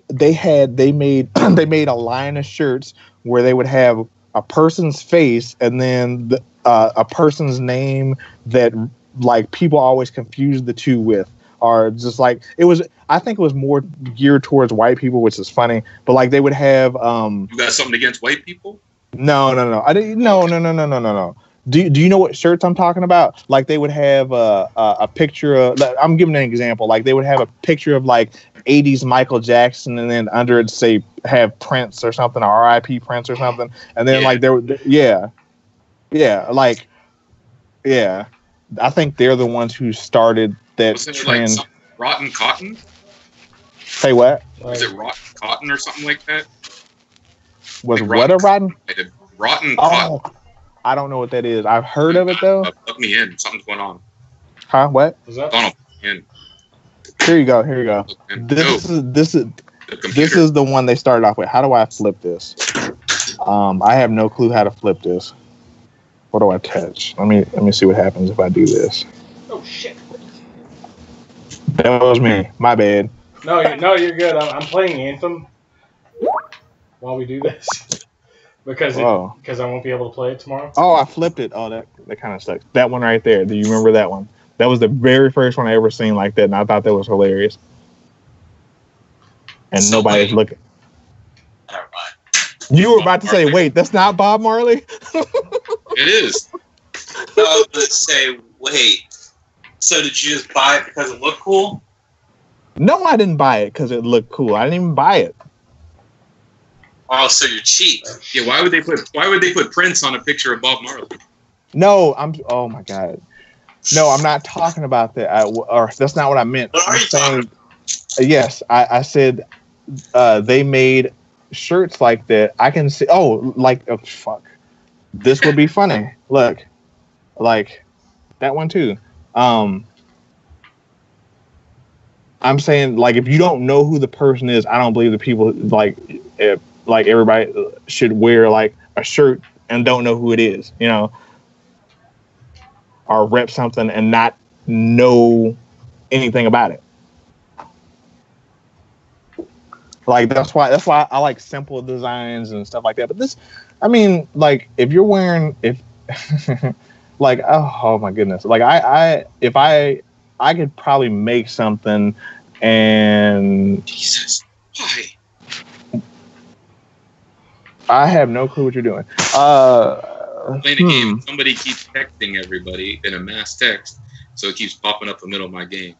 Speaker 1: They made a line of shirts where they would have a person's face and then a person's name that like people always confuse the two with, or just like it was. I think it was more geared towards white people, which is funny. But like they would have.
Speaker 3: You got something against white people?
Speaker 1: No. I didn't. No. Do you know what shirts I'm talking about? Like they would have a picture of. I'm giving an example. Like they would have a picture of like 80s Michael Jackson, and then under it say have Prince or something, or R.I.P. Prince or something, and then like there, I think they're the ones who started that
Speaker 3: Wasn't
Speaker 1: trend.
Speaker 3: It like rotten cotton?
Speaker 1: Say what?
Speaker 3: Was it rotten cotton or something like that?
Speaker 1: Was
Speaker 3: like
Speaker 1: what a rotten?
Speaker 3: Rotten cotton.
Speaker 1: I don't know what that is. I've heard of it though.
Speaker 3: Plug me in. Something's going on.
Speaker 1: Huh? What?
Speaker 2: Was that?
Speaker 3: Donald, in.
Speaker 1: Here you go. This is the one they started off with. How do I flip this? I have no clue how to flip this. What do I touch? Let me see what happens if I do this.
Speaker 2: Oh shit!
Speaker 1: That was me. My bad.
Speaker 2: No, you're good. I'm playing Anthem while we do this because I won't be able to play it tomorrow.
Speaker 1: Oh, I flipped it. Oh, that kind of sucks. That one right there. Do you remember that one? That was the very first one I ever seen like that, and I thought that was hilarious. And nobody's looking.
Speaker 4: Never mind.
Speaker 1: You were about to say, wait, that's not Bob Marley?
Speaker 3: It is.
Speaker 4: No, I was going to say, wait. So did you just buy it because it looked cool?
Speaker 1: No, I didn't buy it because it looked cool. I didn't even buy it.
Speaker 4: Oh, so you're cheap.
Speaker 3: Yeah, why would they put Prince on a picture of Bob Marley?
Speaker 1: No, oh my God. No, I'm not talking about that. Or that's not what I meant.
Speaker 4: What are you talking about?
Speaker 1: Yes, I said they made shirts like that. I can see. Oh, fuck. This would be funny. Look, like that one too. I'm saying like if you don't know who the person is, I don't believe the people like everybody should wear like a shirt and don't know who it is, you know, or rep something and not know anything about it. Like that's why I like simple designs and stuff like that. But this, I mean, like if you're wearing like oh my goodness, like I could probably make something And
Speaker 3: Jesus, why?
Speaker 1: I have no clue what you're doing.
Speaker 3: Playing a game, somebody keeps texting everybody in a mass text, so it keeps popping up in the middle of my game.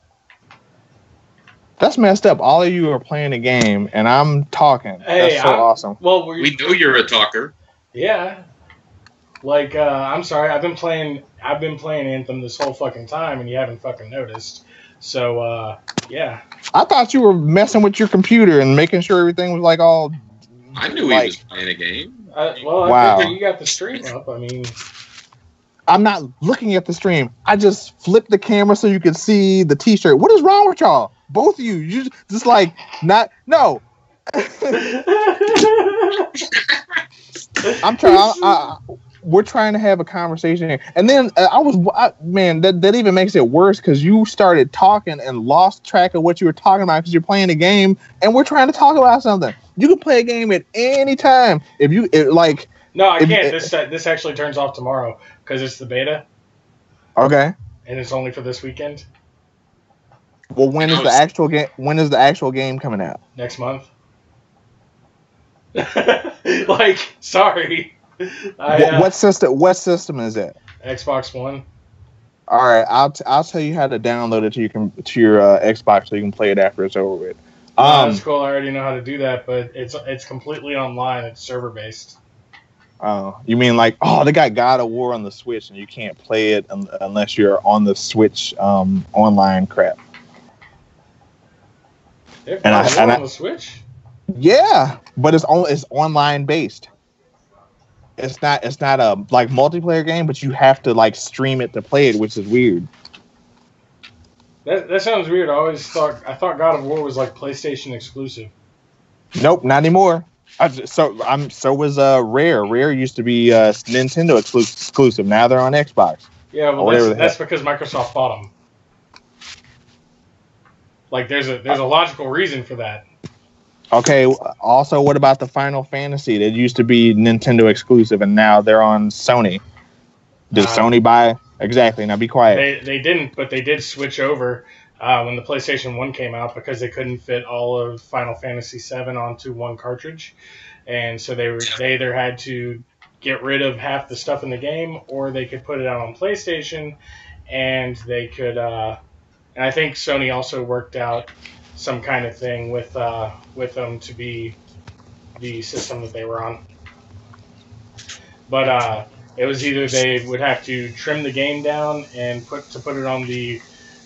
Speaker 1: That's messed up. All of you are playing a game, and I'm talking.
Speaker 2: Hey,
Speaker 1: that's so awesome.
Speaker 2: Well,
Speaker 3: we know you're a talker.
Speaker 2: Yeah. Like, I'm sorry, I've been playing Anthem this whole fucking time, and you haven't fucking noticed. So, yeah.
Speaker 1: I thought you were messing with your computer and making sure everything was like all.
Speaker 3: I knew he was playing a game.
Speaker 2: Well,
Speaker 1: wow.
Speaker 2: I figured you got the stream up. I mean,
Speaker 1: I'm not looking at the stream. I just flipped the camera so you could see the T-shirt. What is wrong with y'all? Both of you. You just like not. No. I'm trying. We're trying to have a conversation here. And then man, that even makes it worse because you started talking and lost track of what you were talking about because you're playing a game and we're trying to talk about something. You can play a game at any time if you like.
Speaker 2: No, I can't. This actually turns off tomorrow because it's the beta.
Speaker 1: Okay.
Speaker 2: And it's only for this weekend.
Speaker 1: Well, when is the actual game? When is the actual game coming out?
Speaker 2: Next month. Like, sorry.
Speaker 1: What system is it?
Speaker 2: Xbox One.
Speaker 1: All right, I'll tell you how to download it to your Xbox so you can play it after it's over with.
Speaker 2: That's cool. I already know how to do that, but it's completely online. It's server based.
Speaker 1: Oh, you mean like they got God of War on the Switch and you can't play it unless you're on the Switch online crap.
Speaker 2: They have God of War on the Switch?
Speaker 1: Yeah, but it's online based. It's not a like multiplayer game, but you have to like stream it to play it, which is weird.
Speaker 2: That sounds weird. I thought God of War was like PlayStation exclusive.
Speaker 1: Nope, not anymore. So was Rare. Rare used to be Nintendo exclusive. Now they're on Xbox.
Speaker 2: Yeah, well that's because Microsoft bought them. Like there's a logical reason for that.
Speaker 1: Okay. Also, what about the Final Fantasy? That used to be Nintendo exclusive, and now they're on Sony. Did Sony buy? Exactly. Now be quiet.
Speaker 2: They didn't, but they did switch over when the PlayStation 1 came out because they couldn't fit all of Final Fantasy 7 onto one cartridge, and so they either had to get rid of half the stuff in the game, or they could put it out on PlayStation, and they could. And I think Sony also worked out some kind of thing with them to be the system that they were on. But it was either they would have to trim the game down and put it on the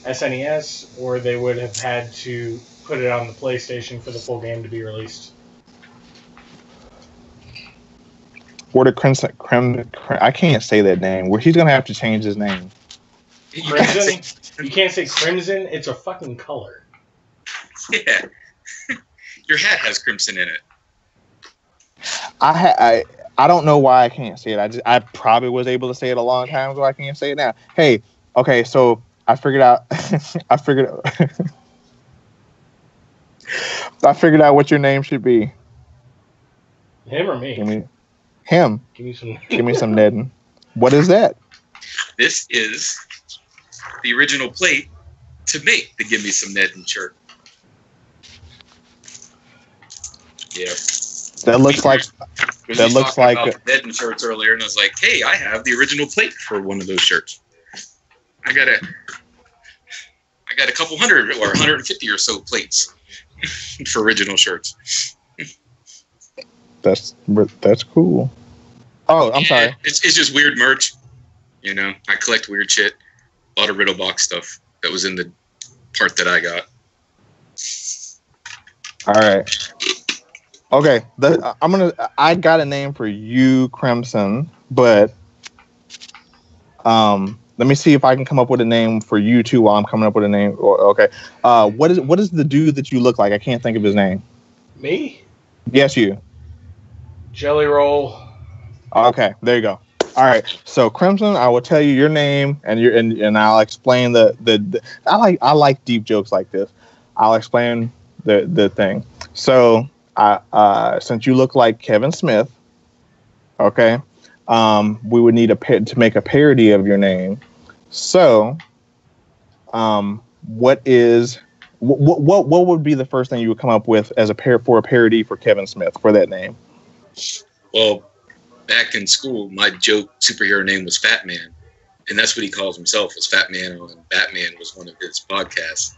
Speaker 2: SNES, or they would have had to put it on the PlayStation for the full game to be released.
Speaker 1: Where the Crimson, I can't say that name. He's gonna have to change his name.
Speaker 2: Crimson? You can't say Crimson. It's a fucking color.
Speaker 3: Yeah, your hat has crimson in it.
Speaker 1: I don't know why I can't say it. I probably was able to say it a long time ago. I can't say it now. Hey, okay, so I figured out. I figured out what your name should be.
Speaker 2: Him or me?
Speaker 1: Him.
Speaker 2: Give me some.
Speaker 1: Give me some Nedden. What is that?
Speaker 3: This is the original plate to make the Give Me Some Nedden shirt. Yeah.
Speaker 1: That looks like
Speaker 3: Nedden shirts earlier, and I was like, "Hey, I have the original plate for one of those shirts. I got a couple hundred or 150 or so plates for original shirts."
Speaker 1: That's cool. Oh, I'm sorry.
Speaker 3: It's just weird merch. You know, I collect weird shit. A lot of Riddle Box stuff that was in the part that I got.
Speaker 1: All right. Okay, I got a name for you, Crimson, but let me see if I can come up with a name for you too while I'm coming up with a name. Okay, what is the dude that you look like? I can't think of his name.
Speaker 2: Me?
Speaker 1: Yes, you. Jelly
Speaker 2: Roll.
Speaker 1: Okay, there you go. All right, so Crimson, I will tell you your name and I'll explain the I like deep jokes like this. I'll explain the thing. So. Since you look like Kevin Smith, okay, we would need to make a parody of your name. So, what is what would be the first thing you would come up with as a parody for Kevin Smith for that name?
Speaker 3: Well, back in school, my joke superhero name was Fat Man, and that's what he calls himself, was Fat Man, and Batman was one of his podcasts.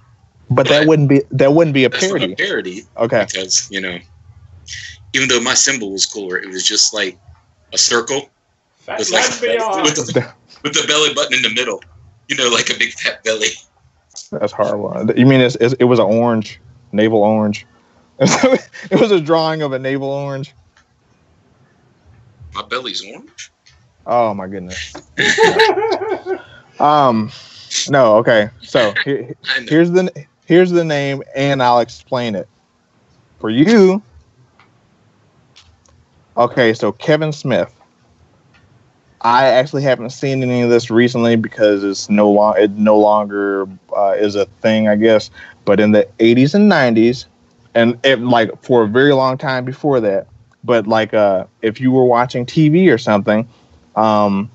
Speaker 1: But that wouldn't be a
Speaker 3: that's
Speaker 1: parody.
Speaker 3: Not a parody,
Speaker 1: okay?
Speaker 3: Because even though my symbol was cooler, it was just like a circle with the belly button in the middle. Like a big fat belly.
Speaker 1: That's horrible. You mean it was an orange, navel orange? It was a drawing of a navel orange.
Speaker 3: My belly's orange.
Speaker 1: Oh my goodness. No. Okay. So here's the name, and I'll explain it for you. Okay. So Kevin Smith. I actually haven't seen any of this recently because it no longer is a thing, I guess. But in the 80s and 90s, and for a very long time before that, but if you were watching TV or something, the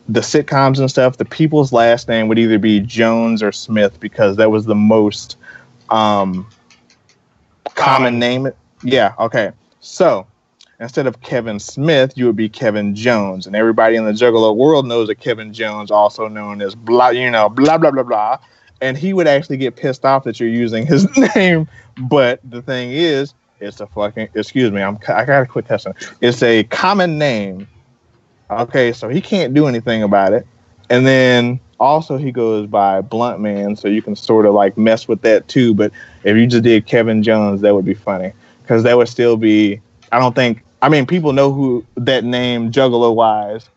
Speaker 1: sitcoms and stuff, the people's last name would either be Jones or Smith because that was the most common name. Yeah. Okay. So instead of Kevin Smith, you would be Kevin Jones, and everybody in the Juggalo world knows that Kevin Jones, also known as blah blah blah blah, and he would actually get pissed off that you're using his name. But the thing is, it's a fucking I gotta quit cussing. It's a common name. Okay, so he can't do anything about it, and then also he goes by Blunt Man, so you can sort of mess with that too. But if you just did Kevin Jones, that would be funny because that would still be. People know who that name Juggalo wise.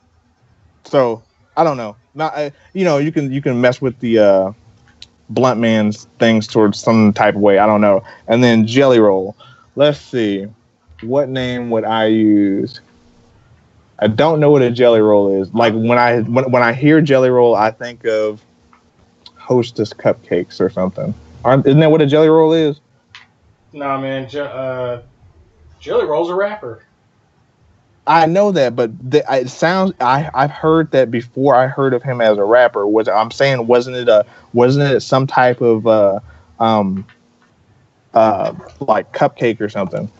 Speaker 1: So I don't know. Not you can mess with the Blunt Man's things towards some type of way. I don't know. And then Jelly Roll. Let's see. What name would I use? I don't know what a Jelly Roll is. When I hear Jelly Roll, I think of Hostess cupcakes or something. Isn't that what a Jelly Roll is?
Speaker 2: Nah, man. Jelly Roll's a rapper.
Speaker 1: I know that, but it sounds. I've heard that before. I heard of him as a rapper. Wasn't it some type of cupcake or something?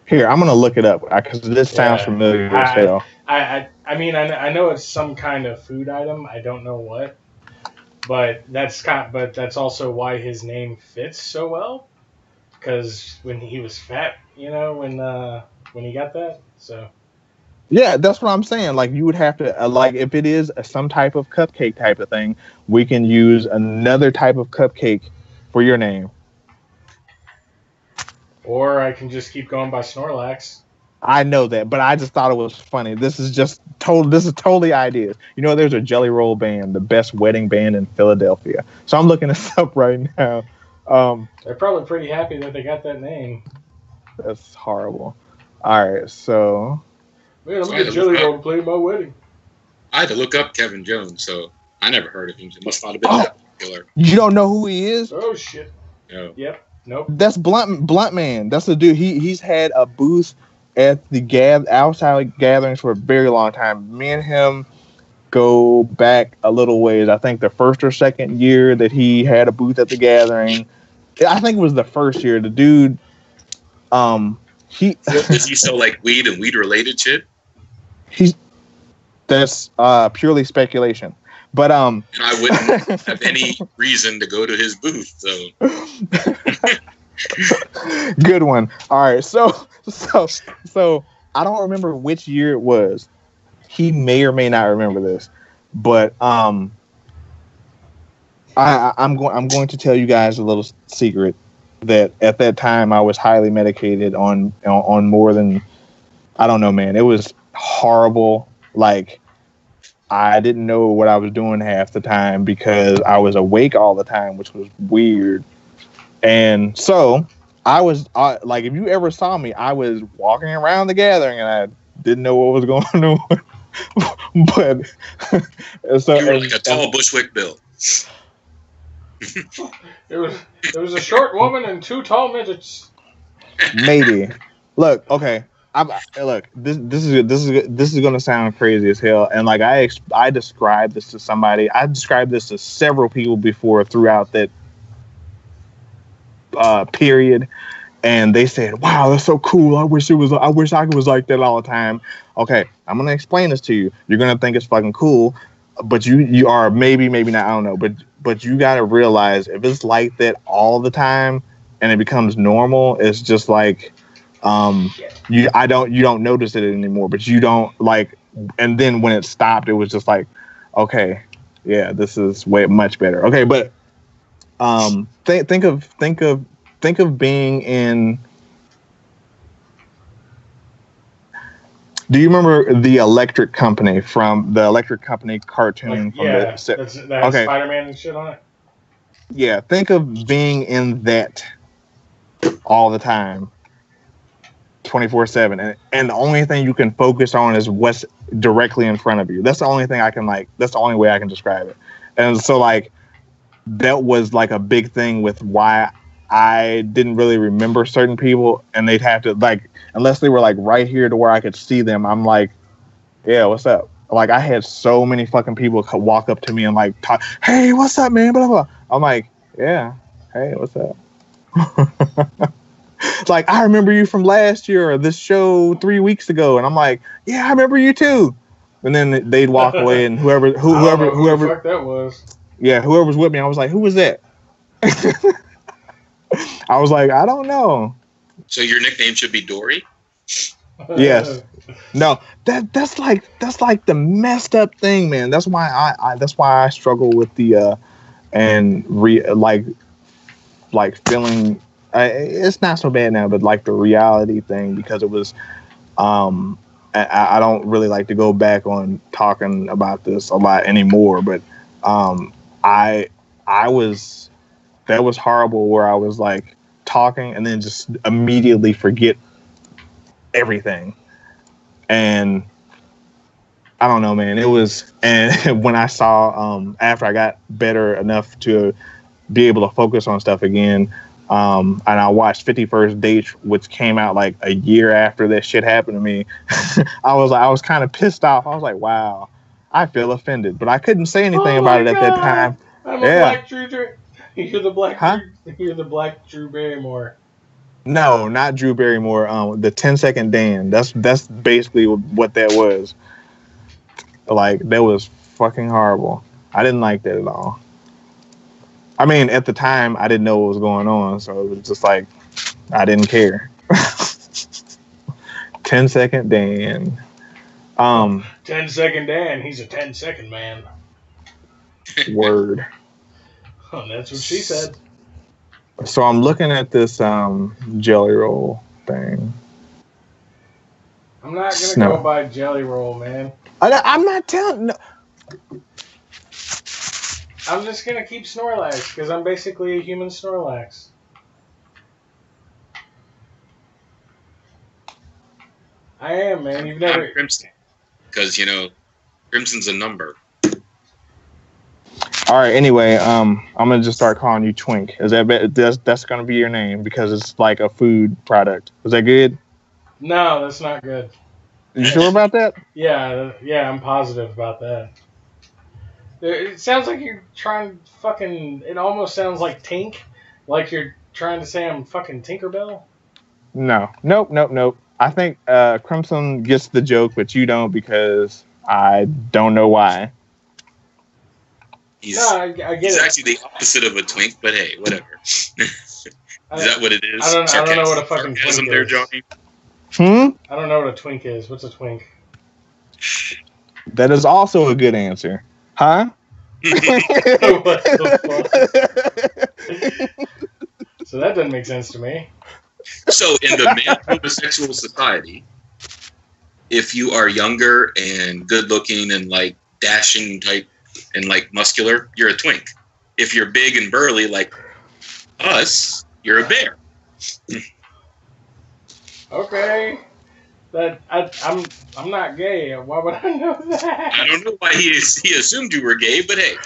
Speaker 1: Here, I'm gonna look it up because this sounds familiar as hell.
Speaker 2: I know it's some kind of food item. I don't know what, but that's also why his name fits so well. Because when he was fat, when he got that, so.
Speaker 1: Yeah, that's what I'm saying. You would have to, if it is some type of cupcake type of thing, we can use another type of cupcake for your name.
Speaker 2: Or I can just keep going by Snorlax.
Speaker 1: I know that, but I just thought it was funny. This is totally ideas. There's a Jelly Roll band, the best wedding band in Philadelphia. So I'm looking this up right now.
Speaker 2: They're probably pretty happy that they got that name.
Speaker 1: That's horrible. All right, so.
Speaker 2: Man, I'm going to get Jelly Roll to play my wedding.
Speaker 3: I had to look up Kevin Jones, so I never heard of him. It must not have been that popular.
Speaker 1: You don't know who he is?
Speaker 2: Oh, shit.
Speaker 3: No.
Speaker 2: Yep. Nope.
Speaker 1: That's Blunt Man. That's the dude. He's had a booth at the outside gatherings for a very long time. Me and him go back a little ways. I think the first or second year that he had a booth at the gathering. I think it was the first year. The dude,
Speaker 3: does he sell weed and weed related shit?
Speaker 1: That's purely speculation. But
Speaker 3: and I wouldn't have any reason to go to his booth. So
Speaker 1: good one. All right, so I don't remember which year it was. He may or may not remember this, but I'm going to tell you guys a little secret that at that time I was highly medicated on more than, I don't know, man. It was horrible. I didn't know what I was doing half the time because I was awake all the time, which was weird. And so I was if you ever saw me, I was walking around the gathering and I didn't know what was going on. But so
Speaker 3: you were like a tall Bushwick Bill.
Speaker 2: There was a short woman and two tall midgets.
Speaker 1: Maybe. Look, okay. Look, this is gonna sound crazy as hell, and like I described this to somebody. I described this to several people before throughout that period, and they said, "Wow, that's so cool. I wish I was like that all the time." Okay, I'm gonna explain this to you. You're gonna think it's fucking cool, but you are maybe not. I don't know, but you gotta realize if it's like that all the time and it becomes normal, it's just like you don't notice it anymore, but you don't like. And then when it stopped, it was just like, okay, yeah, this is way much better. Okay, but think of being in. Do you remember the Electric Company from the Electric Company cartoon?
Speaker 2: That has Spider-Man and shit on it.
Speaker 1: Yeah, think of being in that all the time, 24/7, and the only thing you can focus on is what's directly in front of you. That's the only thing I can That's the only way I can describe it. And so like that was like a big thing with why I didn't really remember certain people, and they'd have to like, unless they were like right here to where I could see them. I'm like, yeah, what's up? Like I had so many fucking people walk up to me and like talk, hey, what's up, man? Blah blah. I'm like, yeah, hey, what's up? It's like, I remember you from last year or this show 3 weeks ago, and I'm like, yeah, I remember you too. And then they'd walk away, and whoever
Speaker 2: who the fuck that was.
Speaker 1: Yeah, whoever's with me, I was like, who was that? I was like, I don't know.
Speaker 3: So your nickname should be Dory?
Speaker 1: Yes. No, that's like the messed up thing, man. That's why I struggle with the like feeling. It's not so bad now, but like the reality thing, because it was. I don't really like to go back on talking about this a lot anymore, but that was horrible, where I was like talking and then just immediately forget everything. And I don't know, man, it was, and when I saw, after I got better enough to be able to focus on stuff again, and I watched 50 Dates, which came out like a year after that shit happened to me. I was kind of pissed off. I was like, wow, I feel offended, but I couldn't say anything about it at that time.
Speaker 2: I'm a black Drew. You're the black. Huh? You're the black Drew Barrymore.
Speaker 1: No, not Drew Barrymore. The 10-second Dan. That's basically what that was. Like, that was fucking horrible. I didn't like that at all. I mean, at the time, I didn't know what was going on, so it was just like, I didn't care. 10-second Dan.
Speaker 2: 10-second Dan. He's a 10-second man.
Speaker 1: Word.
Speaker 2: Oh, that's what she said.
Speaker 1: So I'm looking at this jelly roll thing.
Speaker 2: I'm not gonna go buy jelly roll, man.
Speaker 1: I'm not telling. No.
Speaker 2: I'm just gonna keep Snorlax because I'm basically a human Snorlax. I am, man. You've never
Speaker 3: Crimson, because Crimson's a number.
Speaker 1: All right. Anyway, I'm gonna just start calling you Twink. Is that's gonna be your name because it's like a food product? Is that good?
Speaker 2: No, that's not good.
Speaker 1: You sure about that?
Speaker 2: Yeah, I'm positive about that. It sounds like you're trying to fucking. It almost sounds like Tink, like you're trying to say I'm fucking Tinkerbell.
Speaker 1: No, nope. I think Crimson gets the joke, but you don't, because I don't know why.
Speaker 2: I get it.
Speaker 3: He's actually the opposite of a twink, but hey, whatever. Is that what it is?
Speaker 2: I don't know what a fucking twink
Speaker 3: there,
Speaker 2: is.
Speaker 3: Johnny?
Speaker 2: I don't know what a twink is. What's a twink?
Speaker 1: That is also a good answer. Huh?
Speaker 2: What the fuck? So that doesn't make sense to me.
Speaker 3: So in the male homosexual society, if you are younger and good looking and like dashing type and like muscular, you're a twink. If you're big and burly like us, you're a bear.
Speaker 2: Okay. I'm not gay. Why would I know that?
Speaker 3: I don't know why he assumed you were gay, but hey.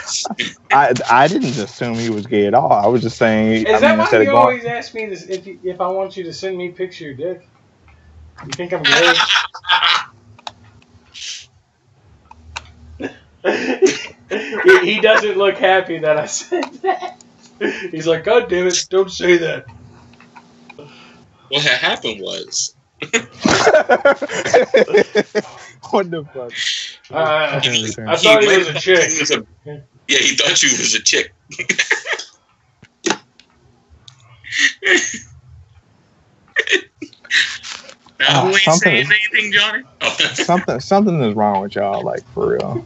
Speaker 1: I didn't assume he was gay at all. I was just saying.
Speaker 2: Is that why you always ask me this, if I want you to send me a picture of your dick? You think I'm gay? he doesn't look happy that I said that. He's like, God damn it, don't say that.
Speaker 3: What had happened was...
Speaker 1: What the fuck?
Speaker 2: I thought he was a chick.
Speaker 3: Yeah, he thought you was a chick. Now, who ain't saying anything, Johnny? Oh.
Speaker 1: Something is wrong with y'all, like, for real.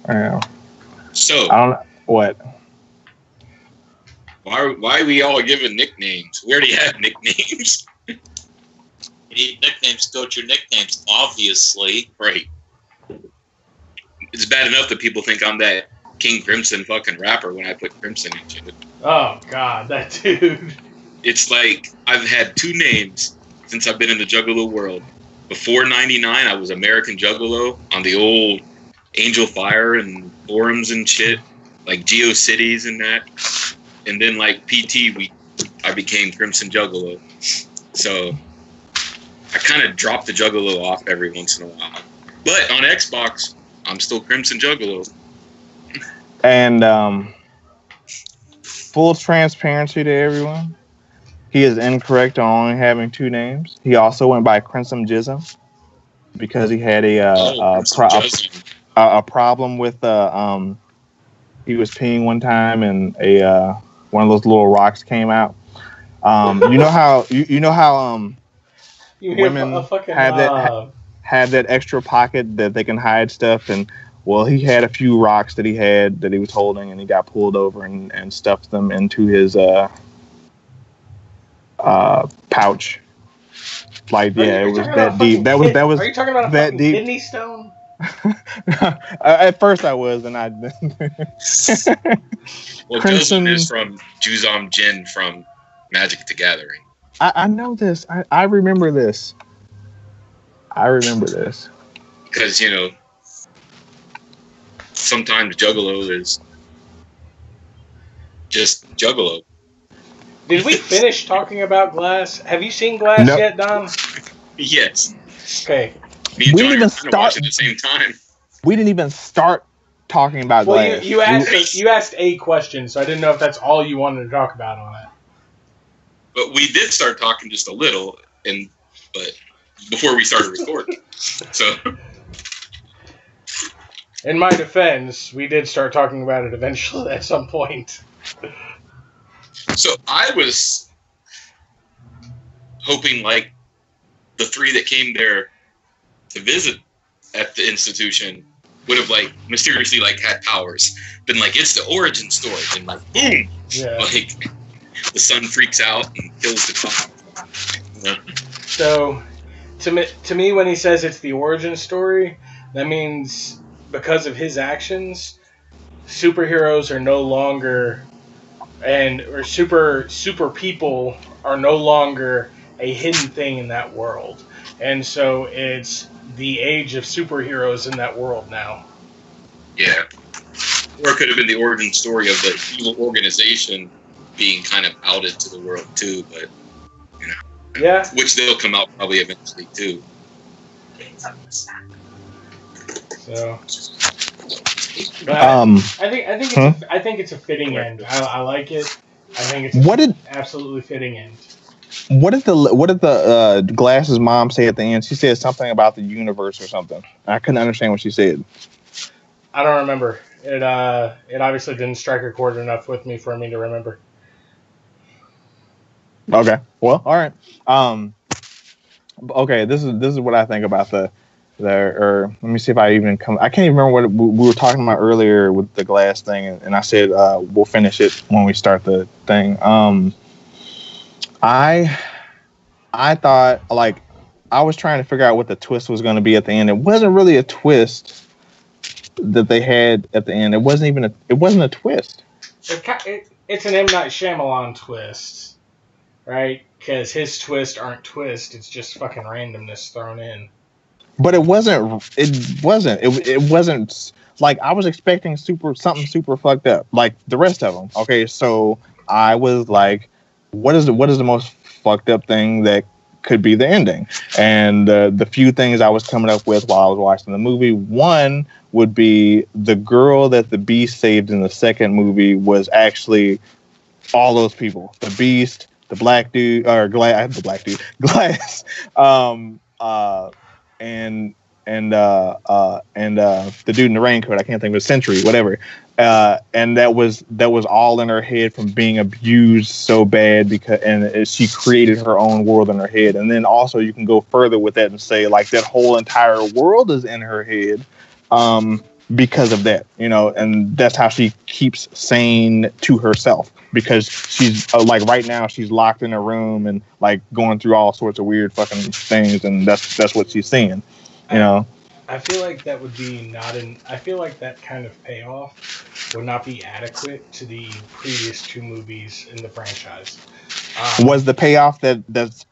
Speaker 1: Yeah.
Speaker 3: So,
Speaker 1: I don't know. What?
Speaker 3: Why are we all giving nicknames? We already have nicknames.
Speaker 4: You need nicknames to go with your nicknames, obviously.
Speaker 3: Right. It's bad enough that people think I'm that King Crimson fucking rapper when I put Crimson into it.
Speaker 2: Oh, God, that dude.
Speaker 3: It's like, I've had 2 names since I've been in the Juggalo world. Before 99, I was American Juggalo on the old Angel Fire and forums and shit, like GeoCities and that. And then, like, PT, I became Crimson Juggalo. So, I kind of dropped the Juggalo off every once in a while. But on Xbox, I'm still Crimson Juggalo.
Speaker 1: And full transparency to everyone, he is incorrect on only having 2 names. He also went by Crimson Jism because he had a problem with he was peeing one time and one of those little rocks came out. You know how women have that extra pocket that they can hide stuff, and well, he had a few rocks that he was holding, and he got pulled over and stuffed them into his pouch. Like, yeah, it was that deep. That was.
Speaker 2: Are you talking about a
Speaker 1: that
Speaker 2: fucking
Speaker 1: deep.
Speaker 2: kidney stone?
Speaker 1: At first I was, and I.
Speaker 3: Well,
Speaker 1: Crimson
Speaker 3: is from Juzam Jin from Magic the Gathering.
Speaker 1: I know this. I remember this.
Speaker 3: Because, you know, sometimes Juggalo is just Juggalo.
Speaker 2: Did we finish talking about Glass? Have you seen Glass yet, Dom?
Speaker 3: Yes.
Speaker 2: Okay.
Speaker 3: Me and Johnny were trying to watch it at the same time.
Speaker 1: We didn't even start talking about Glass.
Speaker 2: You asked a question, so I didn't know if that's all you wanted to talk about on it.
Speaker 3: But we did start talking just a little, but before we started recording. So,
Speaker 2: in my defense, we did start talking about it eventually at some point.
Speaker 3: So I was hoping, like, the 3 that came there to visit at the institution would have, like, mysteriously, like, had powers. Been like, it's the origin story. And, like, boom!
Speaker 2: Yeah.
Speaker 3: Like, the sun freaks out and kills the cop. You know?
Speaker 2: So, to me, when he says it's the origin story, that means because of his actions, superheroes are no longer, or super people are no longer a hidden thing in that world. And so it's the age of superheroes in that world now.
Speaker 3: Yeah. Or it could have been the origin story of the evil organization being kind of outed to the world too, but, you know.
Speaker 2: Yeah.
Speaker 3: Which they'll come out probably eventually too.
Speaker 2: So, I think it's a fitting end. I like it. I think it's absolutely fitting end.
Speaker 1: What did the Glass's mom say at the end? She said something about the universe or something. I couldn't understand what she said.
Speaker 2: I don't remember. It obviously didn't strike a chord enough with me for me to remember.
Speaker 1: Okay. Well, all right. Okay. This is what I think about or let me see if I even come. I can't even remember what we were talking about earlier with the Glass thing, and I said we'll finish it when we start the thing. I thought, like, I was trying to figure out what the twist was going to be at the end. It wasn't really a twist that they had at the end. It wasn't a twist.
Speaker 2: It's an M. Night Shyamalan twist, right? Because his twists aren't twists. It's just fucking randomness thrown in.
Speaker 1: but it wasn't. It wasn't like I was expecting something super fucked up like the rest of them. Okay, so I was like, what is the most fucked up thing that could be the ending? And the few things I was coming up with while I was watching the movie, one would be the girl that the Beast saved in the second movie was actually all those people: the Beast, the black dude, or the black dude, Glass, and the dude in the raincoat. I can't think of a Century, whatever. And that was all in her head from being abused so bad and she created her own world in her head. And then also you can go further with that and say like that whole entire world is in her head. Because of that, and that's how she keeps sane to herself, because she's like right now she's locked in a room and like going through all sorts of weird fucking things, and that's what she's seeing,
Speaker 2: I feel like that would be I feel like that kind of payoff would not be adequate to the previous two movies in the franchise.
Speaker 1: Was the payoff that's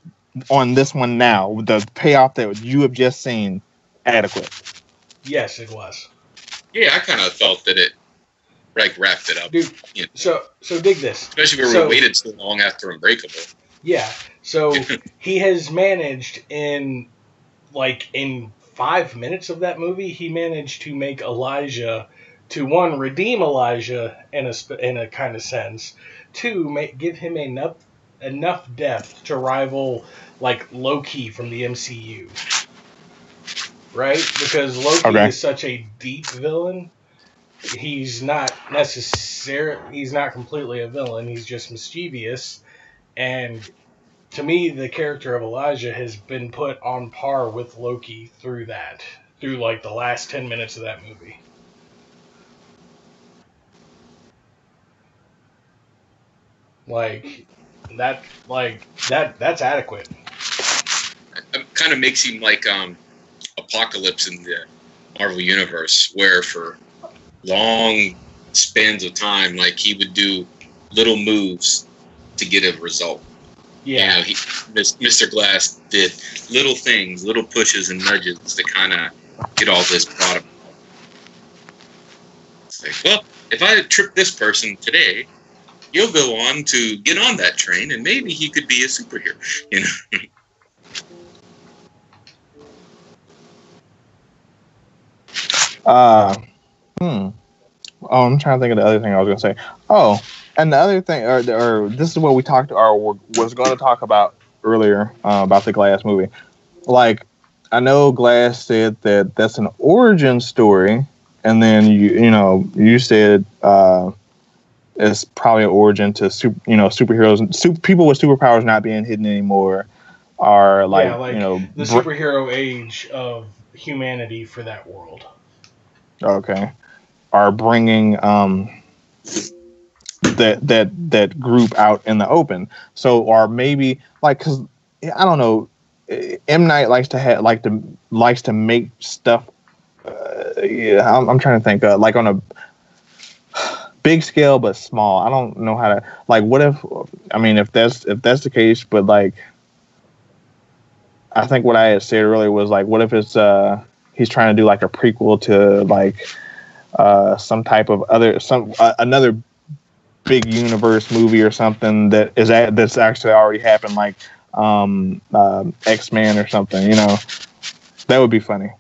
Speaker 1: on this one now, the payoff that you have just seen, adequate?
Speaker 2: Yes, it was.
Speaker 3: Yeah, I kind of felt that it wrapped it up.
Speaker 2: Dude, so dig this.
Speaker 3: Especially where we waited so long after Unbreakable.
Speaker 2: Yeah, so he has managed in 5 minutes of that movie, he managed to make Elijah, to one, redeem Elijah in a kind of sense, two, give him enough depth to rival like Loki from the MCU. Right? Because Loki is such a deep villain. He's not completely a villain. He's just mischievous. And to me, the character of Elijah has been put on par with Loki through like the last 10 minutes of that movie. That's adequate.
Speaker 3: It kind of makes him like Apocalypse in the Marvel Universe, where for long spans of time, like he would do little moves to get a result.
Speaker 2: Yeah,
Speaker 3: Mr. Glass did little things, little pushes and nudges to kind of get all this brought about. It's like, well, if I trip this person today, he'll go on to get on that train, and maybe he could be a superhero.
Speaker 1: Oh, I'm trying to think of the other thing I was going to say. Oh, and the other thing, or this is what we talked, or was going to talk about earlier about the Glass movie. Like, I know Glass said that that's an origin story, and then you said it's probably an origin to superheroes, people with superpowers not being hidden anymore, are
Speaker 2: the superhero age of humanity for that world.
Speaker 1: Okay. Are bringing that group out in the open. So, or maybe because I don't know, M. Night likes to make stuff. I'm trying to think like on a big scale but small. I don't know how to what if that's the case, but I think what I had said earlier was what if it's he's trying to do a prequel to some type of another big universe movie or something that's actually already happened, X-Men or something. That would be funny.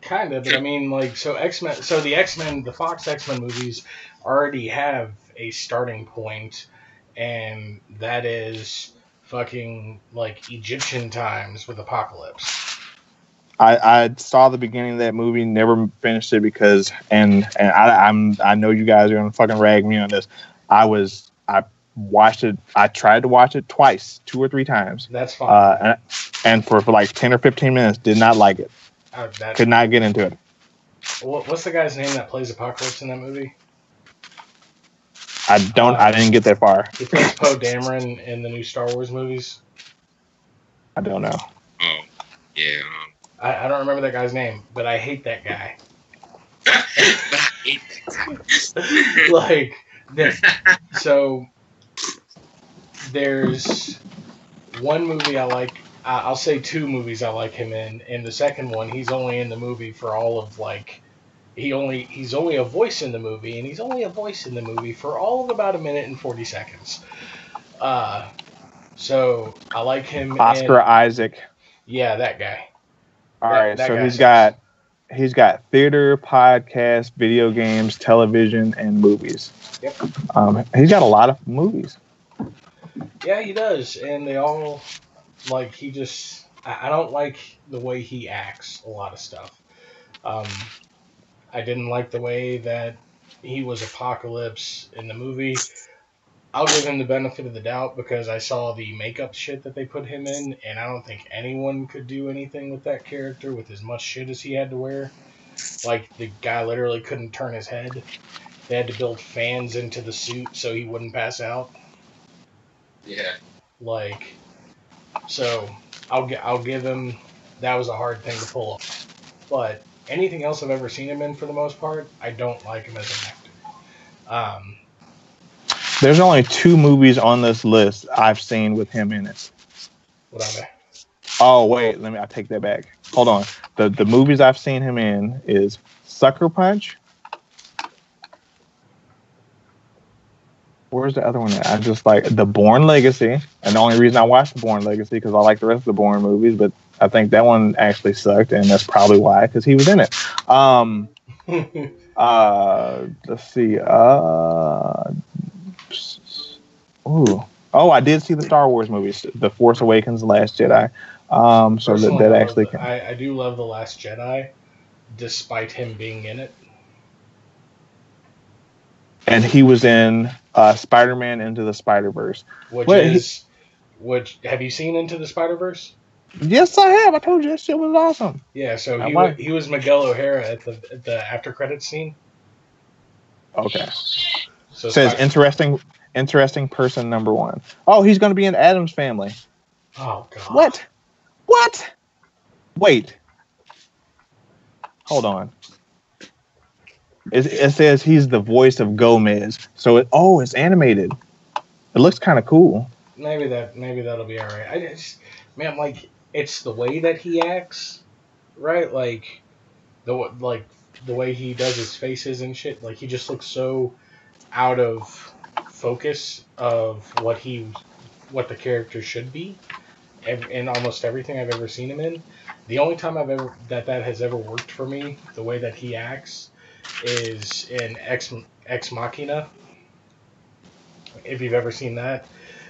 Speaker 2: Kind of, but X-Men. So the Fox X-Men movies already have a starting point, and that is fucking Egyptian times with Apocalypse.
Speaker 1: I saw the beginning of that movie, never finished it because, and I know you guys are gonna fucking rag me on this. I watched it. I tried to watch it twice, 2 or 3 times.
Speaker 2: That's fine.
Speaker 1: And for 10 or 15 minutes, did not like it. Could not get into it.
Speaker 2: What's the guy's name that plays Apocalypse in that movie?
Speaker 1: I didn't get that far.
Speaker 2: He plays Poe Dameron in the new Star Wars movies.
Speaker 1: I don't know.
Speaker 3: Oh, yeah.
Speaker 2: I don't remember that guy's name, but I hate that guy. So there's one movie I like I'll say 2 movies I like him in. In the second one, he's only in the movie for all of like he's only a voice in the movie, and he's only a voice in the movie for all of about 1 minute and 40 seconds. So I like him
Speaker 1: Oscar
Speaker 2: in
Speaker 1: Isaac.
Speaker 2: yeah, that guy.
Speaker 1: All
Speaker 2: That
Speaker 1: right, so
Speaker 2: guy
Speaker 1: he's
Speaker 2: sucks.
Speaker 1: got theater, podcast, video games, television, and movies.
Speaker 2: Yep.
Speaker 1: He's got a lot of movies.
Speaker 2: Yeah, he does, and they all like he just. I don't like the way he acts a lot of stuff. I didn't like the way that he was Apocalypse in the movie. I'll give him the benefit of the doubt because I saw the makeup shit that they put him in, and I don't think anyone could do anything with that character with as much shit as he had to wear. Like, the guy literally couldn't turn his head. They had to build fans into the suit so he wouldn't pass out.
Speaker 3: Yeah.
Speaker 2: Like, so I'll give him that was a hard thing to pull off. But anything else I've ever seen him in, for the most part, I don't like him as an actor.
Speaker 1: There's only 2 movies on this list I've seen with him in it.
Speaker 2: What are they?
Speaker 1: Oh wait, I take that back. Hold on. The movies I've seen him in is Sucker Punch. Where's the other one? I just like The Bourne Legacy, and the only reason I watched The Bourne Legacy because I like the rest of the Bourne movies, but I think that one actually sucked, and that's probably why, because he was in it. Let's see. I did see the Star Wars movies, The Force Awakens, The Last Jedi. So that actually
Speaker 2: I do love The Last Jedi, despite him being in it.
Speaker 1: And he was in Spider-Man Into the Spider-Verse.
Speaker 2: Which have you seen Into the Spider-Verse?
Speaker 1: Yes, I have. I told you that shit was awesome.
Speaker 2: Yeah, so he was Miguel O'Hara at the after credits scene.
Speaker 1: Okay.
Speaker 2: So
Speaker 1: it says interesting person number 1. Oh, he's going to be in Addams Family.
Speaker 2: Oh God.
Speaker 1: What? Wait. Hold on. It says he's the voice of Gomez. So it's animated. It looks kind of cool.
Speaker 2: Maybe that'll be all right. Like it's the way that he acts, right? Like the way he does his faces and shit. Like he just looks so out of focus of what the character should be. In almost everything I've ever seen him in, the only time that has ever worked for me, the way that he acts, is in Ex Machina. If you've ever seen that,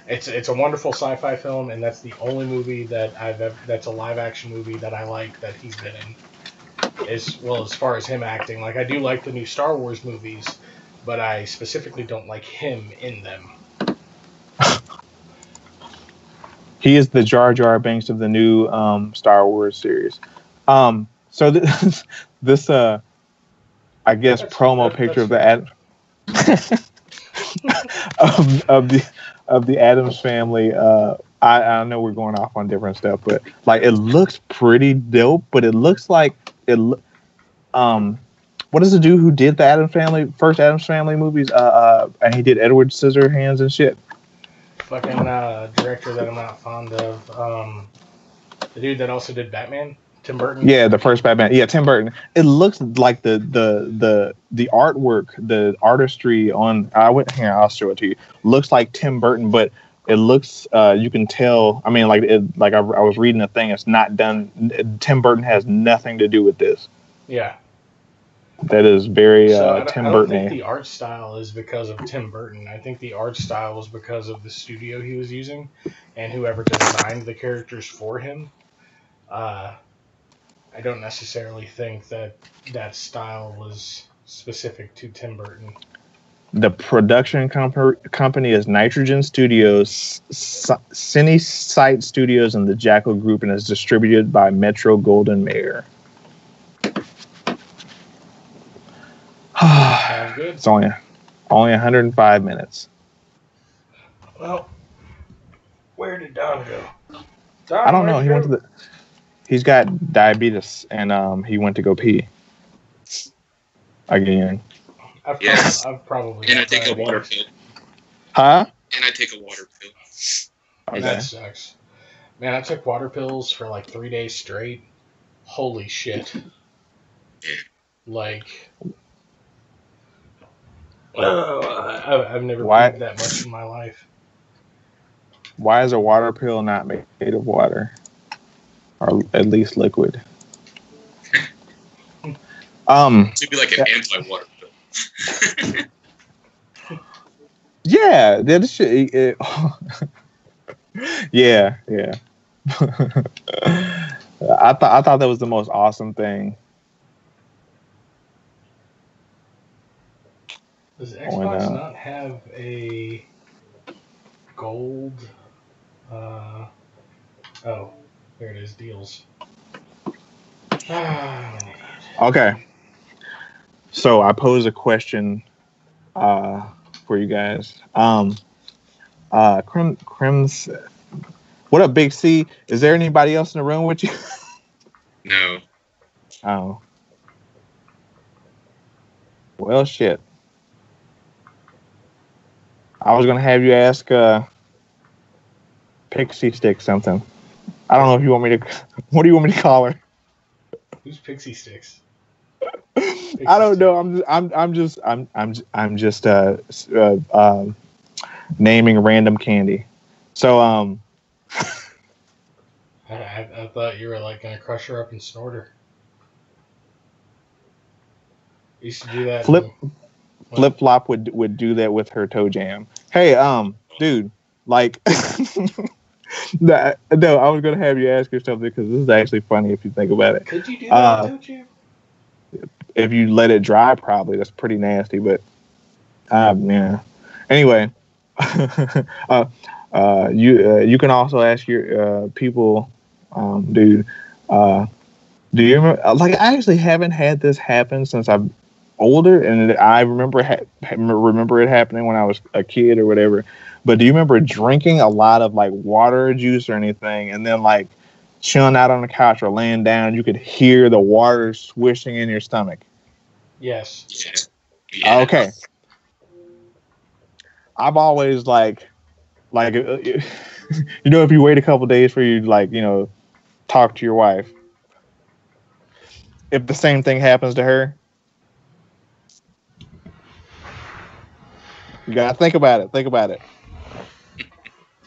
Speaker 2: it's a wonderful sci-fi film, and that's the only movie that that's a live action movie that I like that he's been in. As well as far as him acting, like I do like the new Star Wars movies, but I specifically don't like him in them.
Speaker 1: He is the Jar Jar Binks of the new Star Wars series. So this I guess promo picture of the of the Addams Family. I know we're going off on different stuff, but like it looks pretty dope. But it looks like what is the dude who did the first Addams Family movies? And he did Edward Scissorhands and shit.
Speaker 2: Fucking director that I'm not fond of. The dude that also did Batman, Tim Burton.
Speaker 1: Yeah, the first Batman. Yeah, Tim Burton. It looks like the artwork, the artistry on. I'll show it to you. Looks like Tim Burton, but it looks. You can tell. I mean, I was reading a thing. It's not done. Tim Burton has nothing to do with this.
Speaker 2: Yeah.
Speaker 1: That is very
Speaker 2: I
Speaker 1: Tim Burton.
Speaker 2: don't think the art style is because of Tim Burton. I think the art style was because of the studio he was using and whoever designed the characters for him. I don't necessarily think that style was specific to Tim Burton.
Speaker 1: The production company is Nitrogen Studios, Cine Studios, and the Jackal Group, and is distributed by Metro Goldwyn Mayer.
Speaker 2: Sounds good.
Speaker 1: It's only 105 minutes.
Speaker 2: Well, where did Don go?
Speaker 1: I don't know. He's got diabetes, and he went to go pee again.
Speaker 2: I've probably.
Speaker 3: And I take a water pill.
Speaker 1: Huh?
Speaker 3: And I take a water pill.
Speaker 1: Okay.
Speaker 2: That sucks. Man, I took water pills for like 3 days straight. Holy shit. Like, I've never peed that much in my life.
Speaker 1: Why is a water pill not made of water? Or at least liquid?
Speaker 3: It should be like an anti-water pill.
Speaker 1: Yeah, that shit. Yeah. I thought that was the most awesome thing.
Speaker 2: Does Xbox not have a gold? Oh, there it is. Deals. I'm an idiot. Okay.
Speaker 1: So I pose a question for you guys. Crims, what up, Big C? Is there anybody else in the room with you?
Speaker 3: No.
Speaker 1: Oh. Well, shit. I was gonna have you ask Pixie Stick something. I don't know if you want me to. What do you want me to call her?
Speaker 2: Who's Pixie Sticks?
Speaker 1: I don't know. I'm just naming random candy. So
Speaker 2: I thought you were like gonna crush her up and snort her. I used to do that.
Speaker 1: Flip Flop would do that with her toe jam. Hey, dude, like, no, I was gonna have you ask her something because this is actually funny if you think about it.
Speaker 2: Could you do that with toe jam?
Speaker 1: If you let it dry, probably. That's pretty nasty, but yeah. Anyway, you can also ask your people, dude. Do you remember? Like, I actually haven't had this happen since I'm older, and I remember it happening when I was a kid or whatever. But do you remember drinking a lot of like water or juice or anything, and then like chilling out on the couch or laying down, you could hear the water swishing in your stomach?
Speaker 2: Yes.
Speaker 3: Yeah.
Speaker 1: Okay. I've always like you know, if you wait a couple days for you like, you know, talk to your wife, if the same thing happens to her, you gotta think about it.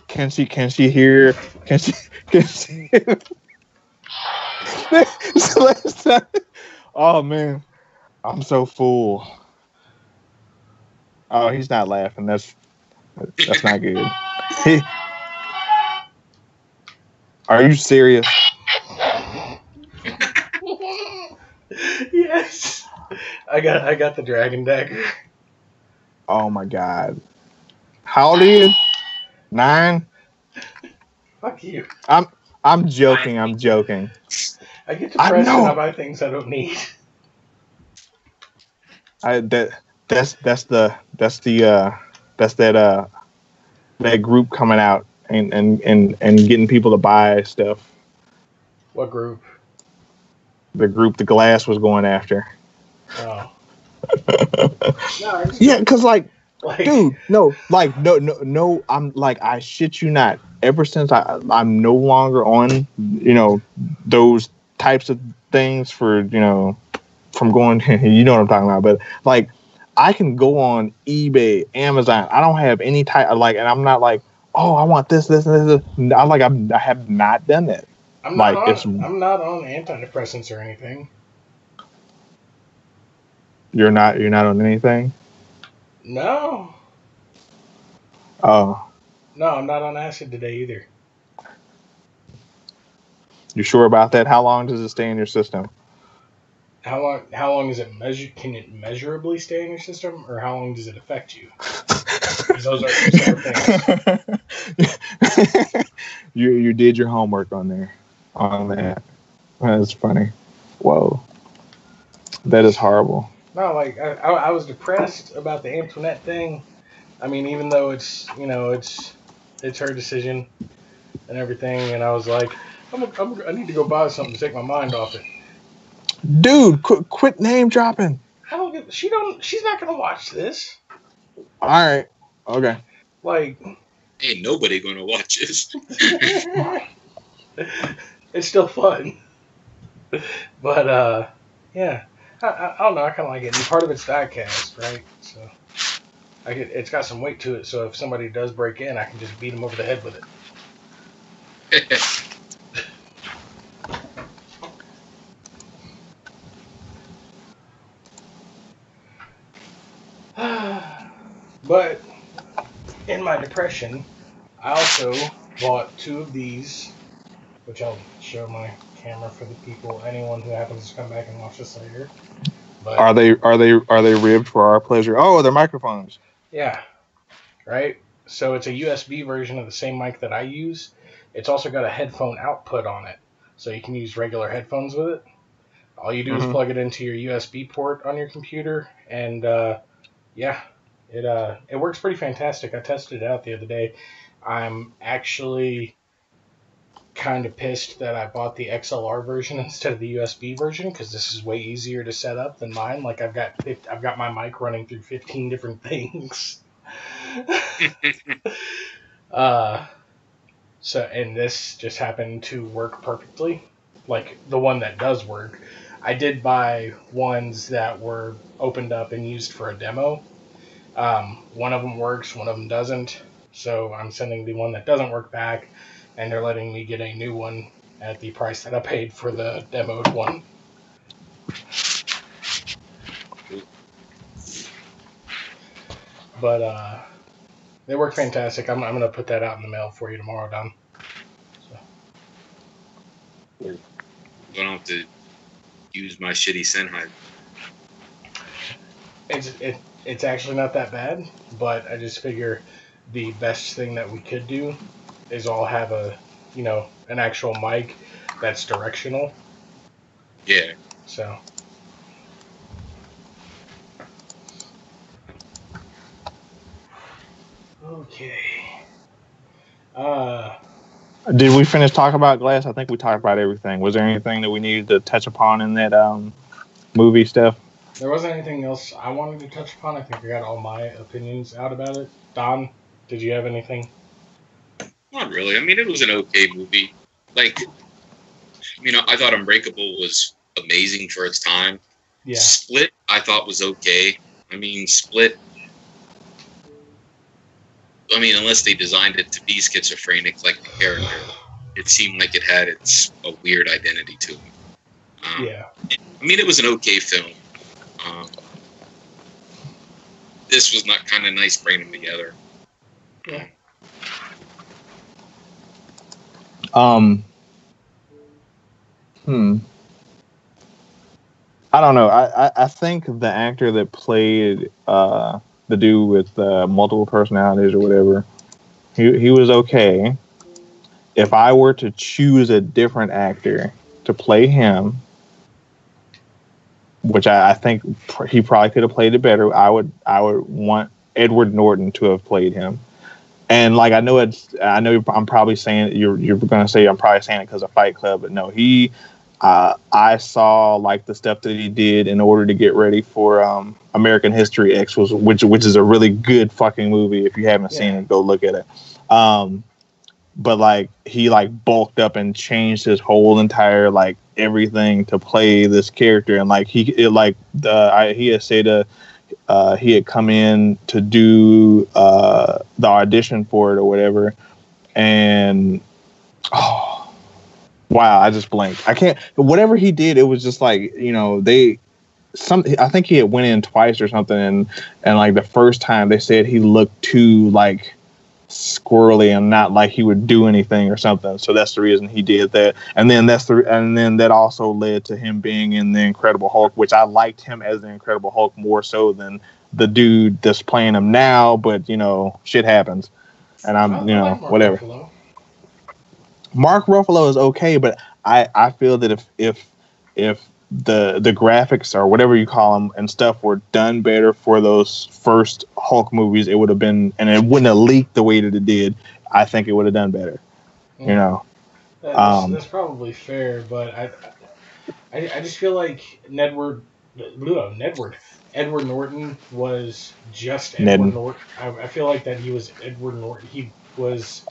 Speaker 1: Can she hear? Can she? Oh man, I'm so full. Oh, he's not laughing. That's not good. Are you serious?
Speaker 2: Yes. I got the dragon dagger.
Speaker 1: Oh my god. How old are you? 9?
Speaker 2: Fuck you.
Speaker 1: I'm joking.
Speaker 2: I get depressed and I buy things I don't need.
Speaker 1: That's that group coming out and getting people to buy stuff.
Speaker 2: What group?
Speaker 1: The group the glass was going after.
Speaker 2: Oh.
Speaker 1: Yeah, because like, dude, no. I'm like, I shit you not. Ever since I'm no longer on, you know, those types of things for, you know, from going, you know what I'm talking about. But like, I can go on eBay, Amazon. I don't have any type of like, and I'm not like, oh, I want this. I have not done that.
Speaker 2: I'm not on antidepressants or anything.
Speaker 1: You're not on anything?
Speaker 2: No.
Speaker 1: Oh.
Speaker 2: No, I'm not on acid today either.
Speaker 1: You sure about that? How long does it stay in your system?
Speaker 2: How long is it measured? Can it measurably stay in your system, or how long does it affect you? Because those are two separate things.
Speaker 1: You did your homework on that. That's funny. Whoa. That is horrible.
Speaker 2: No, like I was depressed about the Antoinette thing. I mean, even though it's, you know, it's her decision and everything, and I was like, I need to go buy something to take my mind off it.
Speaker 1: Dude, quit name dropping.
Speaker 2: She's not gonna watch this.
Speaker 1: All right. Okay.
Speaker 2: Like,
Speaker 3: ain't nobody gonna watch this.
Speaker 2: It's still fun. But yeah, I don't know. I kind of like it. And part of it's diecast, right? So it's got some weight to it. So if somebody does break in, I can just beat them over the head with it. But in my depression, I also bought 2 of these, which I'll show my camera for the people, anyone who happens to come back and watch this later. But
Speaker 1: are they ribbed for our pleasure? Oh, they're microphones.
Speaker 2: Yeah, right. So it's a USB version of the same mic that I use. It's also got a headphone output on it, so you can use regular headphones with it. All you do is plug it into your USB port on your computer, and yeah, it works pretty fantastic. I tested it out the other day. I'm actually kind of pissed that I bought the XLR version instead of the USB version, because this is way easier to set up than mine. Like I've got my mic running through 15 different things. So and this just happened to work perfectly. Like the one that does work. I did buy ones that were opened up and used for a demo. One of them works, one of them doesn't. So I'm sending the one that doesn't work back, and they're letting me get a new one at the price that I paid for the demoed one. But they work fantastic. I'm going to put that out in the mail for you tomorrow, Don. So.
Speaker 3: I don't have to use my shitty Sennheiser.
Speaker 2: It's actually not that bad, but I just figure the best thing that we could do is all have an actual mic that's directional.
Speaker 3: Yeah.
Speaker 2: So. Okay.
Speaker 1: Did we finish talking about Glass? I think we talked about everything. Was there anything that we needed to touch upon in that movie stuff?
Speaker 2: There wasn't anything else I wanted to touch upon. I think I got all my opinions out about it. Don, did you have anything?
Speaker 3: Not really. I mean, it was an okay movie. Like, I thought Unbreakable was amazing for its time.
Speaker 2: Yeah.
Speaker 3: Split, I thought was okay. I mean, Split. I mean, unless they designed it to be schizophrenic, like the character, it seemed like it had a weird identity to it.
Speaker 2: Yeah.
Speaker 3: I mean, it was an okay film. This was not kind of nice bringing them together.
Speaker 2: Yeah.
Speaker 1: I don't know. I think the actor that played the dude with multiple personalities or whatever, he was okay. If I were to choose a different actor to play him, which I think he probably could have played it better, I would want Edward Norton to have played him. And like I know I'm probably saying you're going to say I'm probably saying it because of Fight Club, but no, I saw like the stuff that he did in order to get ready for American History X, which is a really good fucking movie. If you haven't seen it, go look at it. But like he like bulked up and changed his whole entire like everything to play this character, and like he had said he had come in to do the audition for it or whatever, and wow, I just blanked. I can't. Whatever he did, it was just like I think he had went in twice or something, and like the first time they said he looked too like squirrely and not like he would do anything or something. So that's the reason he did that. And then that also led to him being in the Incredible Hulk, which I liked him as the Incredible Hulk more so than the dude that's playing him now. But shit happens, and I'm like whatever.
Speaker 2: Ruffalo.
Speaker 1: Mark Ruffalo is okay, but I feel that if the graphics or whatever you call them and stuff were done better for those first Hulk movies, it would have been, and it wouldn't have leaked the way that it did. I think it would have done better.
Speaker 2: That's probably fair, but I just feel like Edward Norton was just Edward Norton. I feel like that he was Edward Norton. He was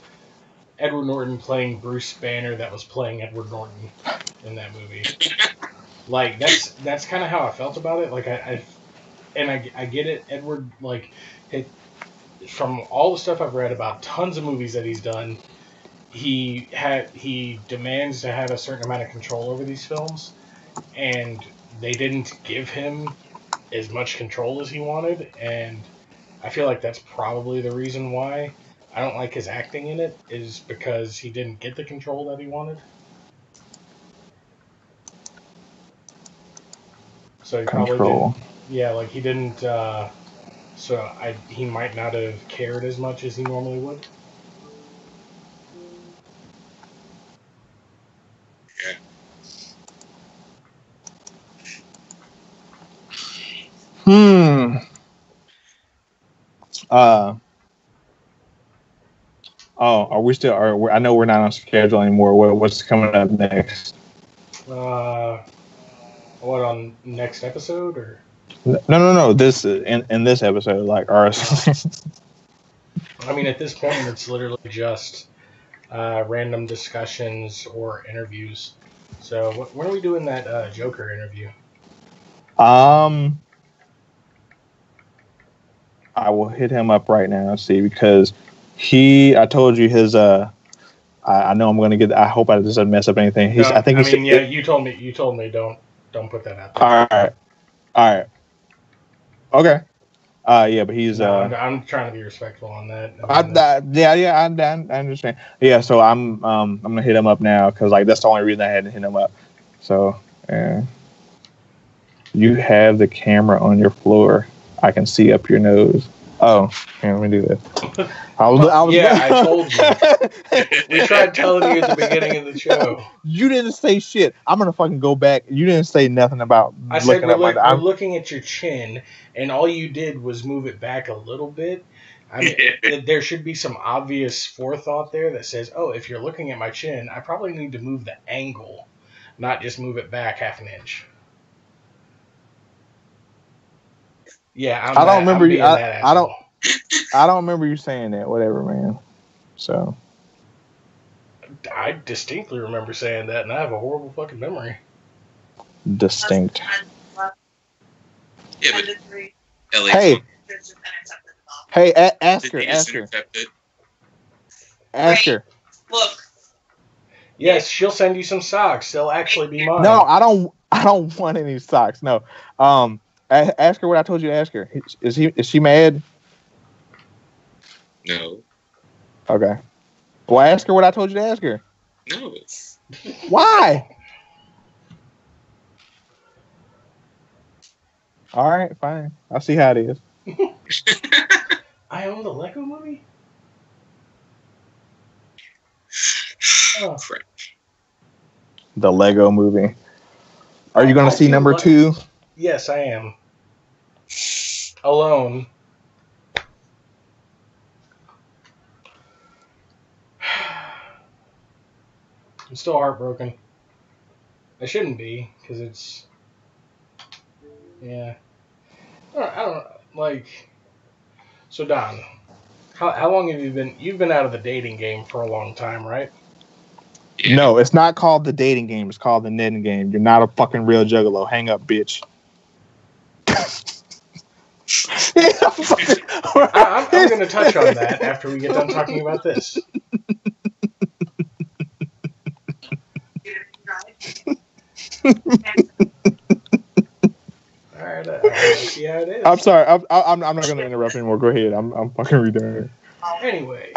Speaker 2: Edward Norton playing Bruce Banner that was playing Edward Norton in that movie. Like that's kind of how I felt about it. Like I get it. Edward, like from all the stuff I've read about tons of movies that he's done, he demands to have a certain amount of control over these films, and they didn't give him as much control as he wanted, and I feel like that's probably the reason why I don't like his acting in it, is because he didn't get the control that he wanted. So he probably didn't. Yeah, like he didn't. He might not have cared as much as he normally would.
Speaker 3: Yeah.
Speaker 1: Are we still? I know we're not on schedule anymore. What's coming up next?
Speaker 2: What, on next episode or?
Speaker 1: No. This in this episode, like ours.
Speaker 2: I mean, at this point, it's literally just random discussions or interviews. So when are we doing that Joker interview?
Speaker 1: I will hit him up right now and see, because I told you his I know I'm gonna get. I hope I doesn't mess up anything. You
Speaker 2: told me don't put that out there.
Speaker 1: All right. Okay. Yeah, but he's.
Speaker 2: I'm trying to be respectful on that.
Speaker 1: I understand. Yeah, so I'm gonna hit him up now, because like that's the only reason I had to hit him up. So, you have the camera on your floor. I can see up your nose. Oh, let me do this.
Speaker 2: I told you. We tried telling you at the beginning of the show.
Speaker 1: You didn't say shit. I'm gonna fucking go back. You didn't say nothing about.
Speaker 2: I said we're looking at your chin, and all you did was move it back a little bit. I mean, there should be some obvious forethought there that says, "Oh, if you're looking at my chin, I probably need to move the angle, not just move it back half an inch." Yeah, I don't remember you.
Speaker 1: I don't remember you saying that. Whatever, man. So.
Speaker 2: I distinctly remember saying that, and I have a horrible fucking memory.
Speaker 1: Distinct.
Speaker 3: Yeah, but
Speaker 1: Hey, ask her. Ask her.
Speaker 4: Look.
Speaker 2: Yes, she'll send you some socks. They'll actually be mine.
Speaker 1: No, I don't want any socks. No. Ask her what I told you to ask her. Is she mad?
Speaker 3: No.
Speaker 1: Okay. Well, ask her what I told you to ask her.
Speaker 3: No.
Speaker 1: Why? All right, fine. I'll see how it is.
Speaker 2: I own the Lego Movie? Oh.
Speaker 3: Crap.
Speaker 1: The Lego Movie. Are you going to see number 2?
Speaker 2: Yes, I am. Alone. I'm still heartbroken. I shouldn't be, because it's... Yeah. I don't like... So, Don, how long have you been... You've been out of the dating game for a long time, right?
Speaker 3: Yeah.
Speaker 1: No, it's not called the dating game. It's called the netting game. You're not a fucking real juggalo. Hang up, bitch.
Speaker 2: I'm going to touch on that after we get done talking about this. All right, see how it is.
Speaker 1: I'm sorry. I'm not going to interrupt anymore. Go ahead. I'm fucking redone.
Speaker 2: Anyway,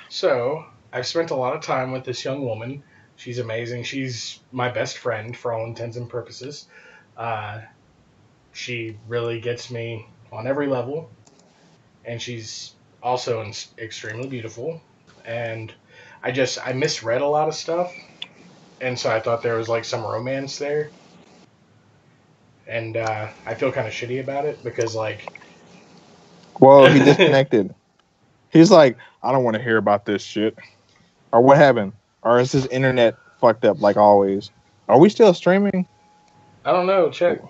Speaker 2: so I've spent a lot of time with this young woman. She's amazing. She's my best friend for all intents and purposes. She really gets me on every level, and she's also extremely beautiful. And I misread a lot of stuff, and so I thought there was like some romance there. And I feel kind of shitty about it because like...
Speaker 1: Well, he disconnected. He's like, I don't want to hear about this shit. Or what happened? Or is his internet fucked up like always? Are we still streaming?
Speaker 2: I don't know. Check.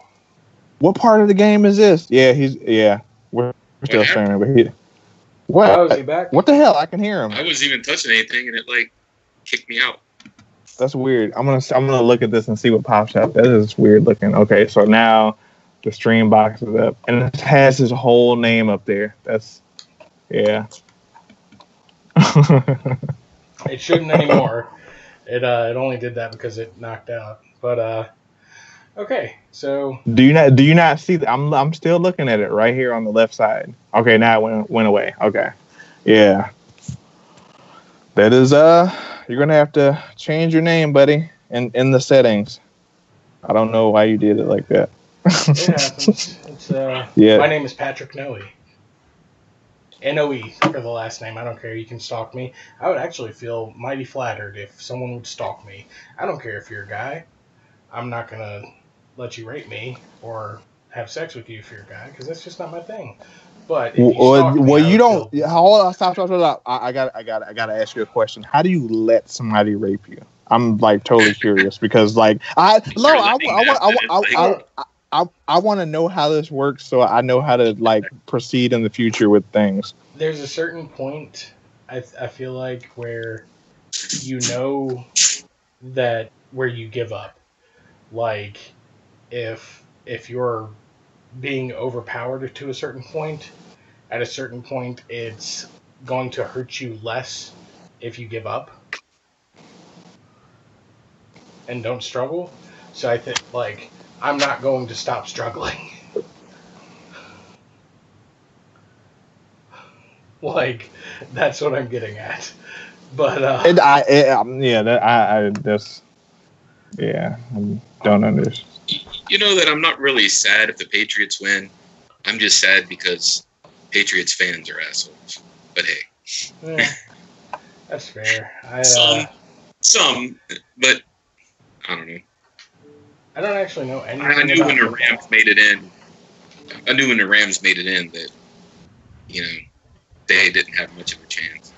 Speaker 1: What part of the game is this? Yeah, we're still streaming, but What?
Speaker 2: Oh, is he back?
Speaker 1: What the hell? I can hear him.
Speaker 3: I wasn't even touching anything, and it like kicked me out.
Speaker 1: That's weird. I'm gonna look at this and see what pops up. That is weird looking. Okay, so now the stream box is up, and it has his whole name up there. That's yeah.
Speaker 2: It shouldn't anymore. It only did that because it knocked out. But okay, so
Speaker 1: do you not see that? I'm still looking at it right here on the left side. Okay, now it went away. Okay, yeah. That is you're gonna have to change your name, buddy, in the settings. I don't know why you did it like that.
Speaker 2: it happens. It's
Speaker 1: yeah.
Speaker 2: My name is Patrick Noe. Noe for the last name. I don't care. You can stalk me. I would actually feel mighty flattered if someone would stalk me. I don't care if you're a guy. I'm not gonna let you rape me or have sex with you if you're a guy because that's just not my thing. But if you stalk me,
Speaker 1: you don't. Hold on, stop. I gotta ask you a question. How do you let somebody rape you? I'm like totally curious because like I want to know how this works so I know how to like proceed in the future with things.
Speaker 2: There's a certain point I feel like where you know that where you give up. Like if you're being overpowered to a certain point, at a certain point it's going to hurt you less if you give up and don't struggle. So I think like I'm not going to stop struggling. Like that's what I'm getting at. But
Speaker 1: I don't understand.
Speaker 3: You know that I'm not really sad if the Patriots win. I'm just sad because Patriots fans are assholes. But hey,
Speaker 2: yeah, that's fair.
Speaker 3: Some, but I don't know.
Speaker 2: I don't actually know anything.
Speaker 3: I knew when the Rams made it in. I knew when the Rams made it in that they didn't have much of a chance.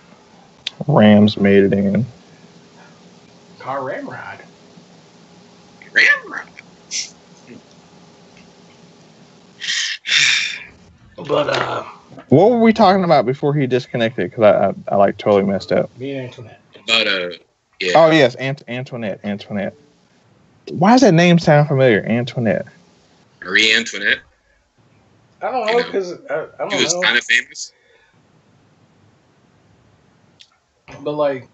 Speaker 1: Rams made it in.
Speaker 2: Car Ramrod.
Speaker 3: Ramrod.
Speaker 2: But
Speaker 1: what were we talking about before he disconnected? Because I like totally messed up.
Speaker 2: Me and Antoinette.
Speaker 3: But yeah.
Speaker 1: Oh yes, Antoinette. Why does that name sound familiar? Antoinette.
Speaker 3: Marie Antoinette.
Speaker 2: I don't know because I don't know.
Speaker 3: She was kind of famous.
Speaker 2: But like,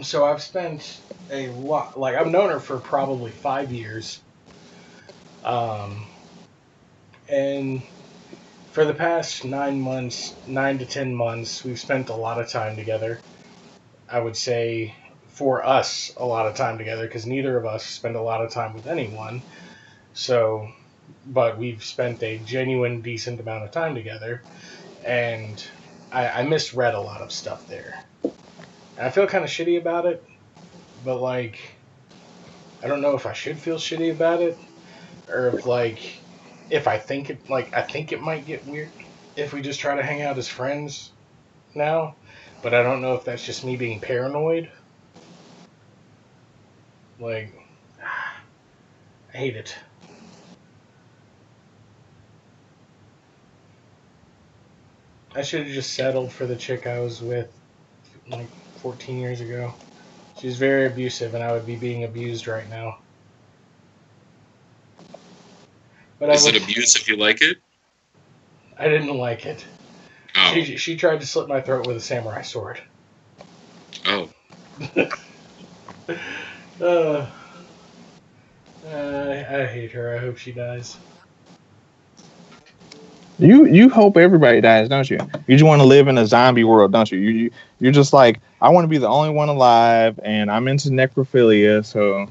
Speaker 2: so I've spent a lot. Like I've known her for probably 5 years. And for the past 9 to 10 months, we've spent a lot of time together. I would say for us, a lot of time together because neither of us spend a lot of time with anyone. So, but we've spent a genuine, decent amount of time together. And I misread a lot of stuff there. And I feel kind of shitty about it. But like, I don't know if I should feel shitty about it. Or if like, if I think it, like, I think it might get weird if we just try to hang out as friends now. But I don't know if that's just me being paranoid. Like, I hate it. I should have just settled for the chick I was with like 14 years ago. She's very abusive and I would be being abused right now. But
Speaker 3: Is it abuse if you like it?
Speaker 2: I didn't like it.
Speaker 3: Oh.
Speaker 2: She tried to slit my throat with a samurai sword.
Speaker 3: Oh.
Speaker 2: I hate her. I hope she dies.
Speaker 1: You hope everybody dies, don't you? You just want to live in a zombie world, don't you? You're just like, I want to be the only one alive, and I'm into necrophilia, so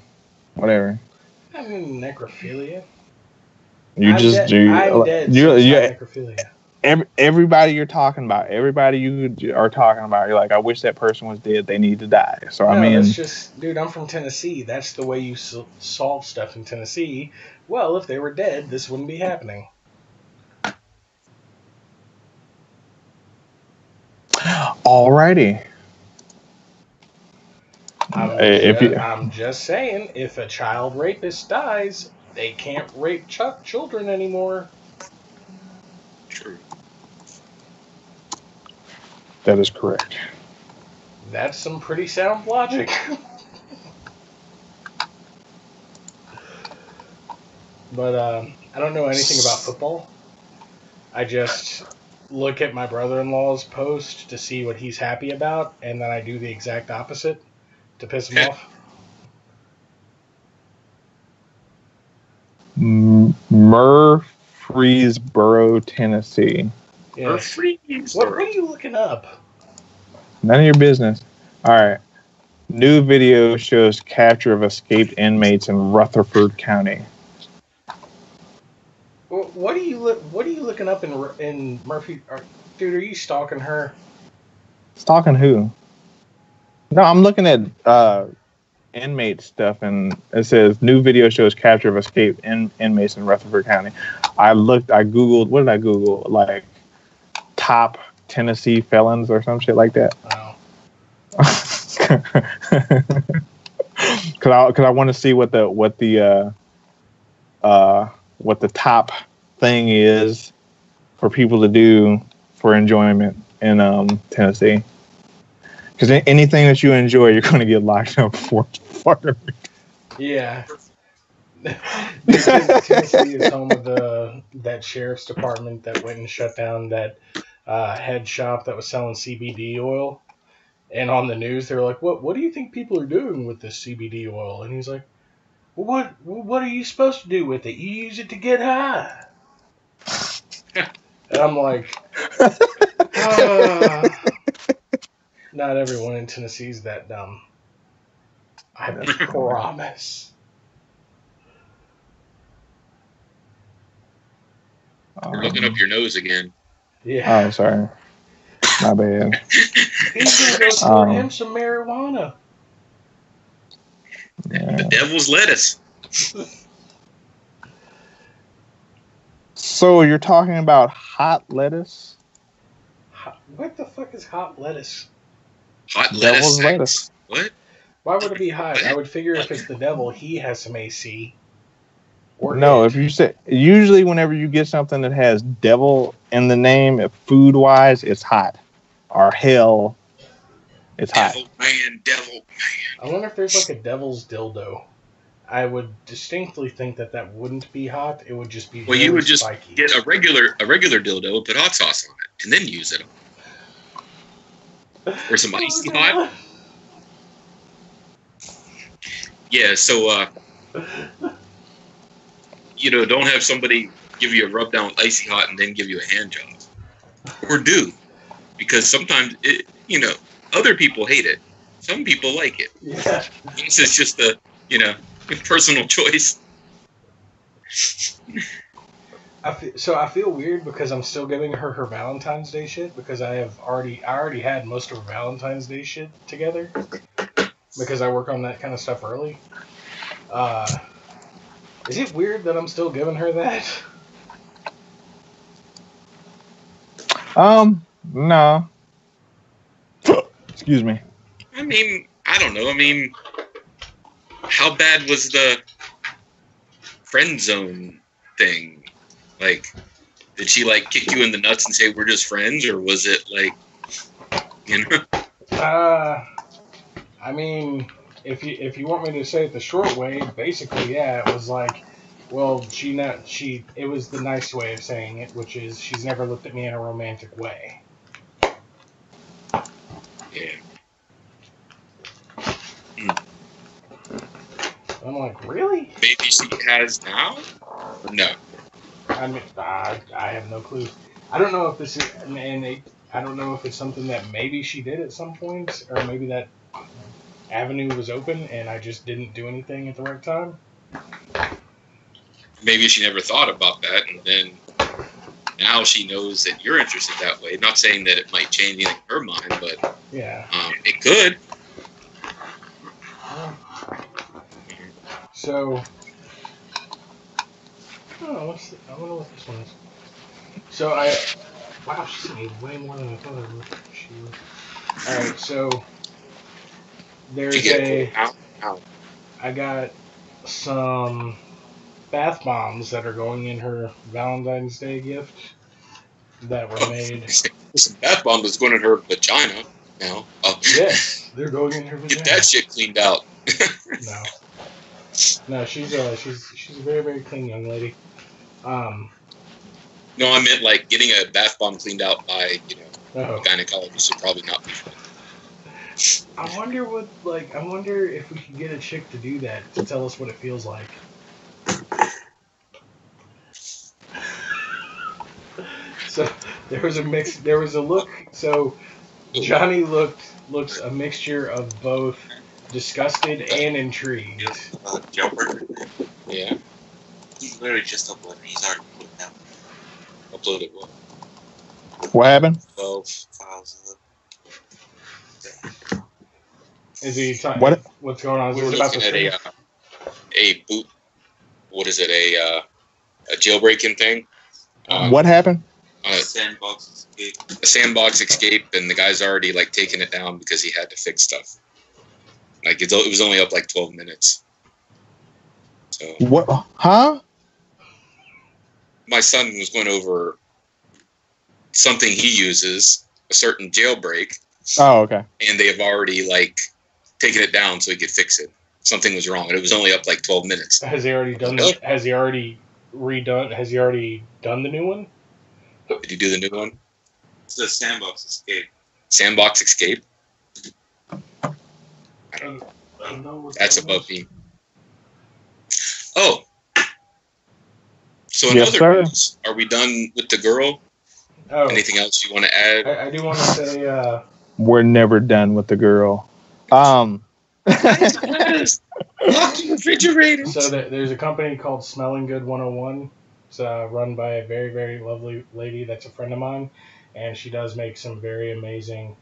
Speaker 1: whatever.
Speaker 2: I'm into necrophilia.
Speaker 1: I'm dead. You're
Speaker 2: necrophilia.
Speaker 1: Everybody you're talking about, everybody you are talking about, you're like, I wish that person was dead. They need to die. So I mean,
Speaker 2: it's just, dude, I'm from Tennessee. That's the way you solve stuff in Tennessee. Well, if they were dead, this wouldn't be happening.
Speaker 1: Alrighty.
Speaker 2: I'm just saying, if a child rapist dies, they can't rape children anymore.
Speaker 3: True.
Speaker 1: That is correct.
Speaker 2: That's some pretty sound logic. But I don't know anything about football. I just look at my brother-in-law's post to see what he's happy about, and then I do the exact opposite to piss him off.
Speaker 1: Murfreesboro, Tennessee.
Speaker 2: Yes. What are you looking up?
Speaker 1: None of your business. All right. New video shows capture of escaped inmates in Rutherford County.
Speaker 2: What are you looking up in Murphy? Dude, are you stalking her?
Speaker 1: Stalking who? No, I'm looking at inmate stuff, and it says new video shows capture of escaped inmates in Rutherford County. I Googled, what did I Google? Like top Tennessee felons or some shit like that.
Speaker 2: Wow.
Speaker 1: Cause I want to see what the top thing is for people to do for enjoyment in Tennessee. Because anything that you enjoy, you're going to get locked up for.
Speaker 2: Yeah. Tennessee is home of that sheriff's department that went and shut down that head shop that was selling CBD oil. And on the news, they were like, "What do you think people are doing with this CBD oil?" And he's like, "Well, what are you supposed to do with it? You use it to get high." And I'm like, not everyone in Tennessee is that dumb. I promise.
Speaker 3: You're looking up your nose again.
Speaker 2: Yeah.
Speaker 1: Oh, sorry. My bad.
Speaker 2: He's gonna go score him some marijuana.
Speaker 3: Yeah. The devil's lettuce.
Speaker 1: So you're talking about hot lettuce?
Speaker 2: What the fuck is hot lettuce?
Speaker 3: Hot
Speaker 1: Devil's
Speaker 3: lettuce. What?
Speaker 2: Why would it be hot? I would figure if it's the devil, he has some AC.
Speaker 1: No, if you say usually whenever you get something that has devil in the name, food wise, it's hot. Or hell, it's hot.
Speaker 3: Devil man.
Speaker 2: I wonder if there's like a devil's dildo. I would distinctly think that wouldn't be hot. It would just be
Speaker 3: well. You would just
Speaker 2: spiky.
Speaker 3: Get a regular dildo and put hot sauce on it, and then use it. Or some icy hot. Yeah. So, don't have somebody give you a rub down with icy hot and then give you a hand job, or do, because sometimes other people hate it. Some people like it.
Speaker 2: Yeah.
Speaker 3: This is just a personal choice.
Speaker 2: I feel weird because I'm still giving her Valentine's Day shit because I already had most of her Valentine's Day shit together because I work on that kind of stuff early. Is it weird that I'm still giving her that?
Speaker 1: No. Excuse me.
Speaker 3: I mean, I don't know. I mean, how bad was the friend zone thing? Like, did she kick you in the nuts and say we're just friends, or was it
Speaker 2: I mean, if you want me to say it the short way, basically, yeah, it was like, well, it was the nice way of saying it, which is she's never looked at me in a romantic way.
Speaker 3: Yeah.
Speaker 2: I'm like, really?
Speaker 3: Maybe she has now? No.
Speaker 2: I mean, I have no clue. I don't know if this is, I don't know if it's something that maybe she did at some point, or maybe that avenue was open and I just didn't do anything at the right time.
Speaker 3: Maybe she never thought about that, and then now she knows that you're interested that way. Not saying that it might change anything in her mind, but
Speaker 2: yeah,
Speaker 3: it could.
Speaker 2: So, I wonder what this one is. So wow, she sent me way more than I thought she would. Alright, so, there's I got some bath bombs that are going in her Valentine's Day gift that were made
Speaker 3: Listen, bath bomb is going in her vagina now.
Speaker 2: Yes, they're going in her vagina.
Speaker 3: Get that shit cleaned out.
Speaker 2: No, she's a very, very clean young lady.
Speaker 3: No, I meant like getting a bath bomb cleaned out by, a gynecologist would probably not be fun.
Speaker 2: I wonder if we could get a chick to do that, to tell us what it feels like. So there was a look, so Johnny looks a mixture of both disgusted and intrigued.
Speaker 4: Jailbreaker.
Speaker 3: Yeah.
Speaker 4: He's literally just uploaded. He's already put it down.
Speaker 3: Uploaded what?
Speaker 1: What happened?
Speaker 4: 12 files.
Speaker 2: Is he talking?
Speaker 1: What?
Speaker 2: What's going on? Is
Speaker 3: We were
Speaker 2: it about
Speaker 3: looking
Speaker 2: the
Speaker 3: at a boot. What is it? A jailbreaking thing.
Speaker 1: What happened?
Speaker 4: Sandbox escape.
Speaker 3: A sandbox escape, and the guy's already like taking it down because he had to fix stuff. Like it was only up like 12 minutes. So
Speaker 1: What? Huh?
Speaker 3: my son was going over something he uses, a certain jailbreak,
Speaker 1: Oh, okay.
Speaker 3: and they have already like taken it down so he could fix it. Something was wrong, and it was only up like 12 minutes.
Speaker 2: Has he already done? Has he already redone? Has he already done the new one?
Speaker 3: Did you do the new one?
Speaker 4: It's the Sandbox Escape.
Speaker 3: Sandbox Escape?
Speaker 2: I don't know what
Speaker 3: That's
Speaker 2: that
Speaker 3: above
Speaker 2: was.
Speaker 3: me. Oh. So
Speaker 1: Yes,
Speaker 3: another
Speaker 1: sir.
Speaker 3: news. Are we done with the girl?
Speaker 2: Oh,
Speaker 3: Anything else you want to add?
Speaker 2: I do want to say.
Speaker 1: We're never done with the girl.
Speaker 3: Lock the refrigerator.
Speaker 2: So there's a company called Smelling Good 101. It's run by a very, very lovely lady that's a friend of mine, and she does make some very amazing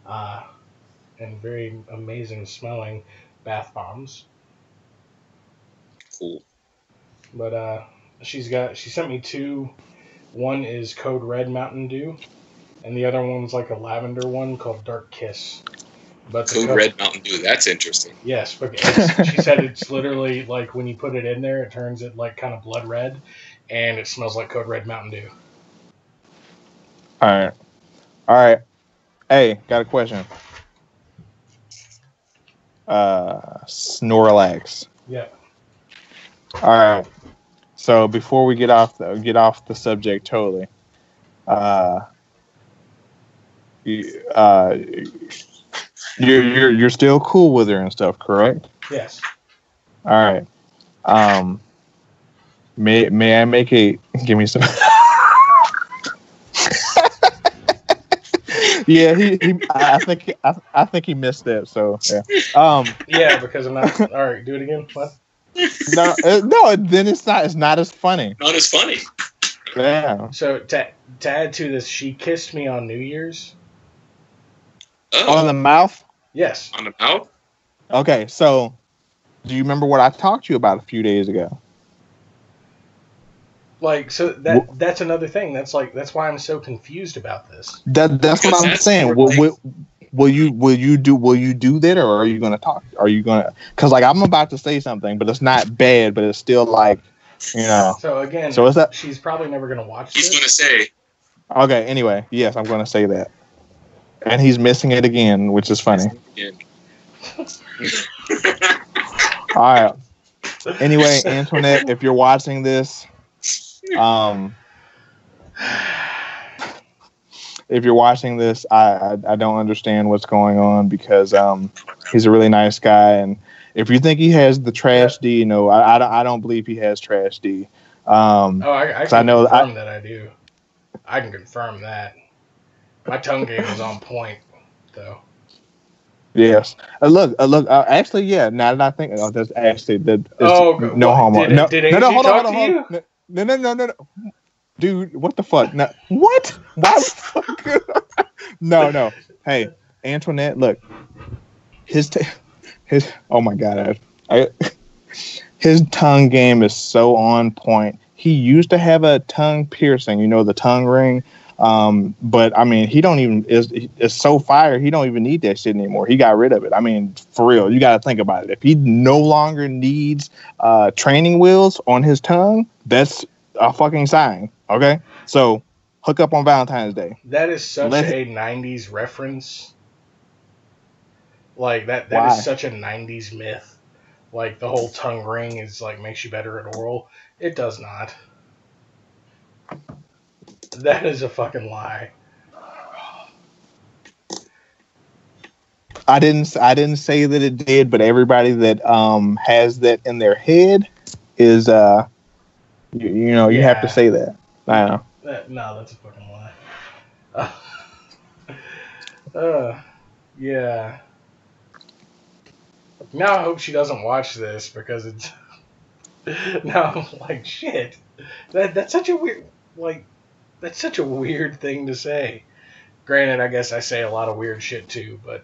Speaker 2: and very amazing smelling bath bombs.
Speaker 3: Cool.
Speaker 2: But she sent me two. One is Code Red Mountain Dew, and the other one's like a lavender one called Dark Kiss. But
Speaker 3: Code Red Mountain Dew. That's interesting.
Speaker 2: Yes, but she said it's literally like when you put it in there, it turns it like kind of blood red, and it smells like Code Red Mountain Dew.
Speaker 1: All right. Hey, got a question. Snorlax.
Speaker 2: Yeah.
Speaker 1: All right. So before we get off the subject totally, you're still cool with her and stuff, correct?
Speaker 2: Yes.
Speaker 1: All right. May I make a give me some? Yeah, I think he missed that. So yeah.
Speaker 2: Yeah, because I'm not. All right, do it again. What?
Speaker 1: No. Then it's not as funny.
Speaker 3: Not as funny.
Speaker 1: Yeah.
Speaker 2: So to add to this, she kissed me on New Year's.
Speaker 3: Oh,
Speaker 1: On the mouth.
Speaker 2: Yes.
Speaker 3: on the mouth?
Speaker 1: Okay. So, do you remember what I talked to you about a few days ago?
Speaker 2: Like so that's another thing. That's why I'm so confused about this.
Speaker 1: That's
Speaker 3: Because
Speaker 1: what I'm
Speaker 3: that's
Speaker 1: saying.
Speaker 3: more things.
Speaker 1: Will you do that, or are you gonna talk? Are you gonna? Because like I'm about to say something, but it's not bad, but it's still like,
Speaker 2: So again,
Speaker 1: So is that
Speaker 2: she's probably never gonna watch
Speaker 3: He's
Speaker 2: this.
Speaker 3: going to say,
Speaker 1: okay? Anyway, yes, I'm gonna say that, and he's missing it again, which is funny.
Speaker 3: yeah.
Speaker 1: All right. Anyway, Antoinette, if you're watching this, if you're watching this, I don't understand what's going on because he's a really nice guy, and if you think he has the trash D, no, I don't believe he has trash D.
Speaker 2: I can
Speaker 1: know
Speaker 2: confirm that I do. I can confirm that. My tongue game is on point, though.
Speaker 1: Yes. Look. Actually, yeah. Now that I think, that's actually no
Speaker 2: what?
Speaker 1: homo.
Speaker 2: Did Angie
Speaker 1: hold
Speaker 2: talk
Speaker 1: on.
Speaker 2: to you?
Speaker 1: No. Dude, what the fuck? No, what? Why the fuck? No. Hey, Antoinette, look. His oh my god, his tongue game is so on point. He used to have a tongue piercing, the tongue ring. But I mean, he don't even it's so fire. He don't even need that shit anymore. He got rid of it. I mean, for real, you got to think about it. If he no longer needs training wheels on his tongue, that's a fucking sign. Okay, so Hook up on Valentine's Day.
Speaker 2: That is such a 90s reference. Like, that
Speaker 1: Why?
Speaker 2: is such a 90s myth. Like, the whole tongue ring is, like, makes you better at oral. It does not. That is a fucking lie.
Speaker 1: I didn't say that it did, but everybody that has that in their head is you know, you have to say that. I know.
Speaker 2: No, that's a fucking lie. Yeah. Now I hope she doesn't watch this because it's now I'm like, shit. That's such a weird, like, that's such a weird thing to say. Granted, I guess I say a lot of weird shit too, but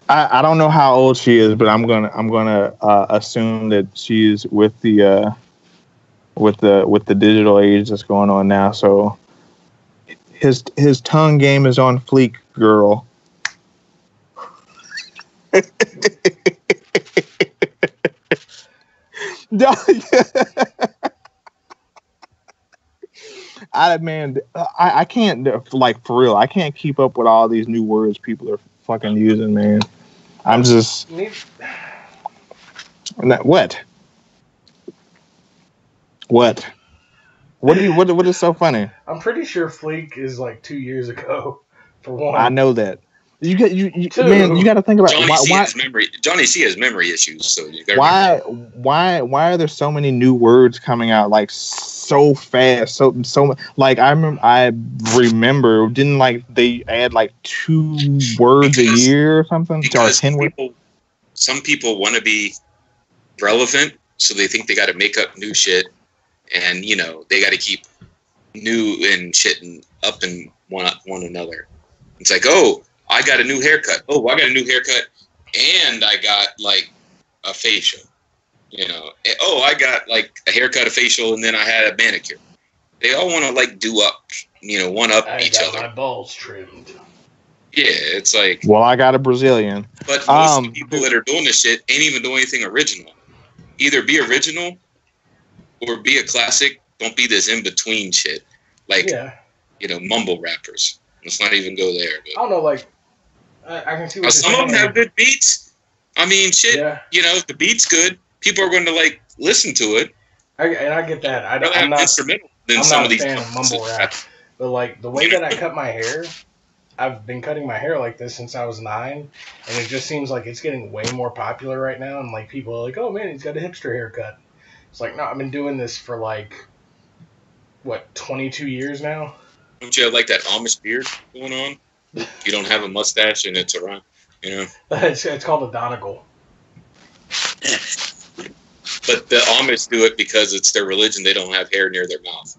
Speaker 1: I don't know how old she is, but I'm gonna assume that she's with the digital age that's going on now. So his tongue game is on fleek, girl. I can't, like, for real. I can't keep up with all these new words people are fucking using, man. I'm just what? What is so funny?
Speaker 2: I'm pretty sure fleek is like 2 years ago. For one,
Speaker 1: I know that. You man, you got to think about
Speaker 3: Johnny C has memory issues, so you
Speaker 1: why are there so many new words coming out like so fast? So like I remember didn't like they add like 2 words a year or something?
Speaker 3: Because some people want to be relevant, so they think they got to make up new shit, and you know they got to keep new and shit and up and one another. It's like, oh, I got a new haircut. Oh, I got a new haircut, and I got like a facial. You know, oh, I got like a haircut, a facial, and then I had a manicure. They all want to like do up, you know, one up each other.
Speaker 2: My balls trimmed.
Speaker 3: Yeah, it's like.
Speaker 1: Well, I got a Brazilian.
Speaker 3: But most of the people that are doing this shit ain't even doing anything original. Either be original or be a classic. Don't be this in between shit, like you know, mumble rappers. Let's not even go there. But.
Speaker 2: I don't know, like. I can see what
Speaker 3: some of them have good beats. I mean, shit. Yeah. You know, if the beat's good, people are going to like listen to it.
Speaker 2: And I get that. I'm not instrumental than some of these fan of mumble rap. But like the way that I cut my hair, I've been cutting my hair like this since I was 9, and it just seems like it's getting way more popular right now. And like people are like, "Oh man, he's got a hipster haircut." It's like, no, I've been doing this for like 22 years now.
Speaker 3: Don't you have like that Amish beard going on? You don't have a mustache and it's around, you know.
Speaker 2: It's called a donegal.
Speaker 3: But the Amish do it because it's their religion. They don't have hair near their mouth.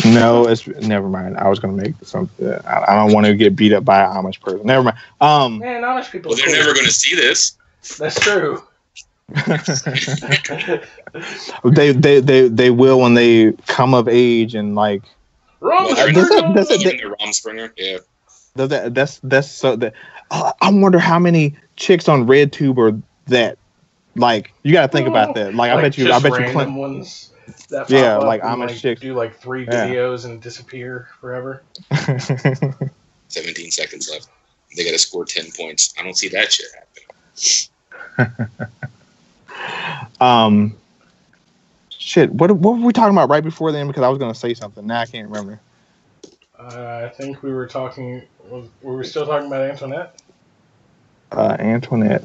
Speaker 1: No, it's never mind. I was gonna make something. I don't want to get beat up by an Amish person. Never mind.
Speaker 2: Man, Amish people.
Speaker 3: Well, they're never gonna see this.
Speaker 2: That's true.
Speaker 1: they will when they come of age and like.
Speaker 3: Rumspringer, yeah.
Speaker 1: That's so that I wonder how many chicks on RedTube are that. Like you got to think about that. Like I bet you
Speaker 2: random ones. That pop up
Speaker 1: like
Speaker 2: and,
Speaker 1: Amish chicks
Speaker 2: do like 3 videos and disappear forever.
Speaker 3: 17 seconds left. They got to score 10 points. I don't see that shit happening.
Speaker 1: Shit, what were we talking about right before then? Because I was going to say something. Now I can't remember.
Speaker 2: I think we were talking. Were we still talking about Antoinette?
Speaker 1: Antoinette.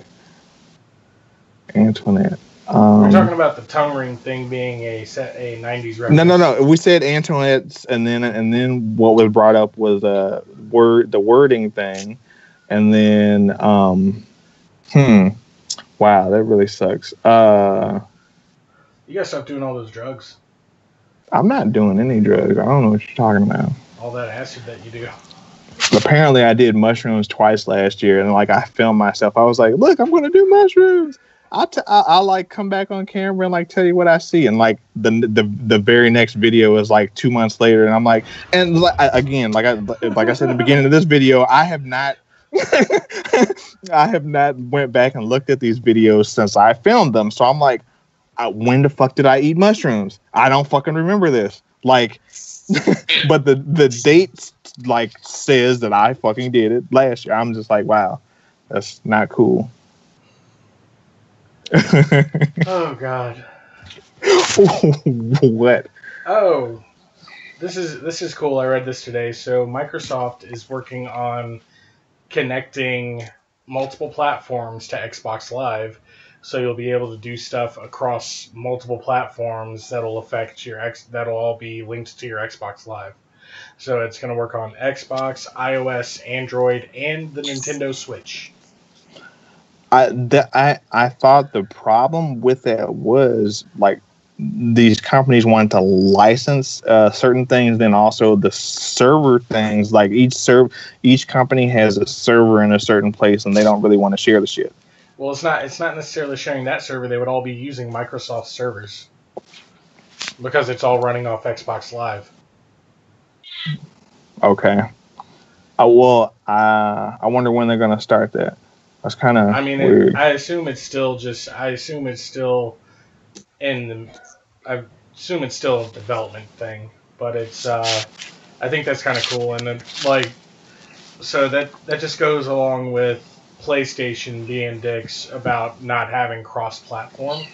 Speaker 2: We were talking about the tongue ring thing being a 90s reference.
Speaker 1: No. We said Antoinette's, and then what was brought up was the wording thing, and then wow, that really sucks.
Speaker 2: You gotta stop doing all those drugs.
Speaker 1: I'm not doing any drugs. I don't know what you're talking about.
Speaker 2: All that acid that you do.
Speaker 1: Apparently, I did mushrooms twice last year, and like I filmed myself. I was like, "Look, I'm gonna do mushrooms." I like come back on camera and like tell you what I see, and like the very next video is like 2 months later, and I'm like, and again, like I said in the beginning of this video, I have not went back and looked at these videos since I filmed them. So I'm like, when the fuck did I eat mushrooms? I don't fucking remember this. Like, but the date like says that I fucking did it last year. I'm just like, wow, that's not cool.
Speaker 2: Oh God.
Speaker 1: What?
Speaker 2: Oh, this is cool. I read this today. So Microsoft is working on connecting multiple platforms to Xbox Live, so you'll be able to do stuff across multiple platforms that'll affect that'll all be linked to your Xbox Live. So it's going to work on Xbox, iOS, Android, and the Nintendo Switch.
Speaker 1: I thought the problem with that was like these companies wanted to license certain things, then also the server things. Like each company has a server in a certain place, and they don't really want to share the shit.
Speaker 2: Well, it's not necessarily sharing that server. They would all be using Microsoft servers because it's all running off Xbox Live.
Speaker 1: Okay. I wonder when they're gonna start that. That's kind of.
Speaker 2: I mean,
Speaker 1: weird.
Speaker 2: I assume it's still in I assume it's still a development thing, but it's I think that's kind of cool, and then so that just goes along with PlayStation being dicks about not having cross-platform,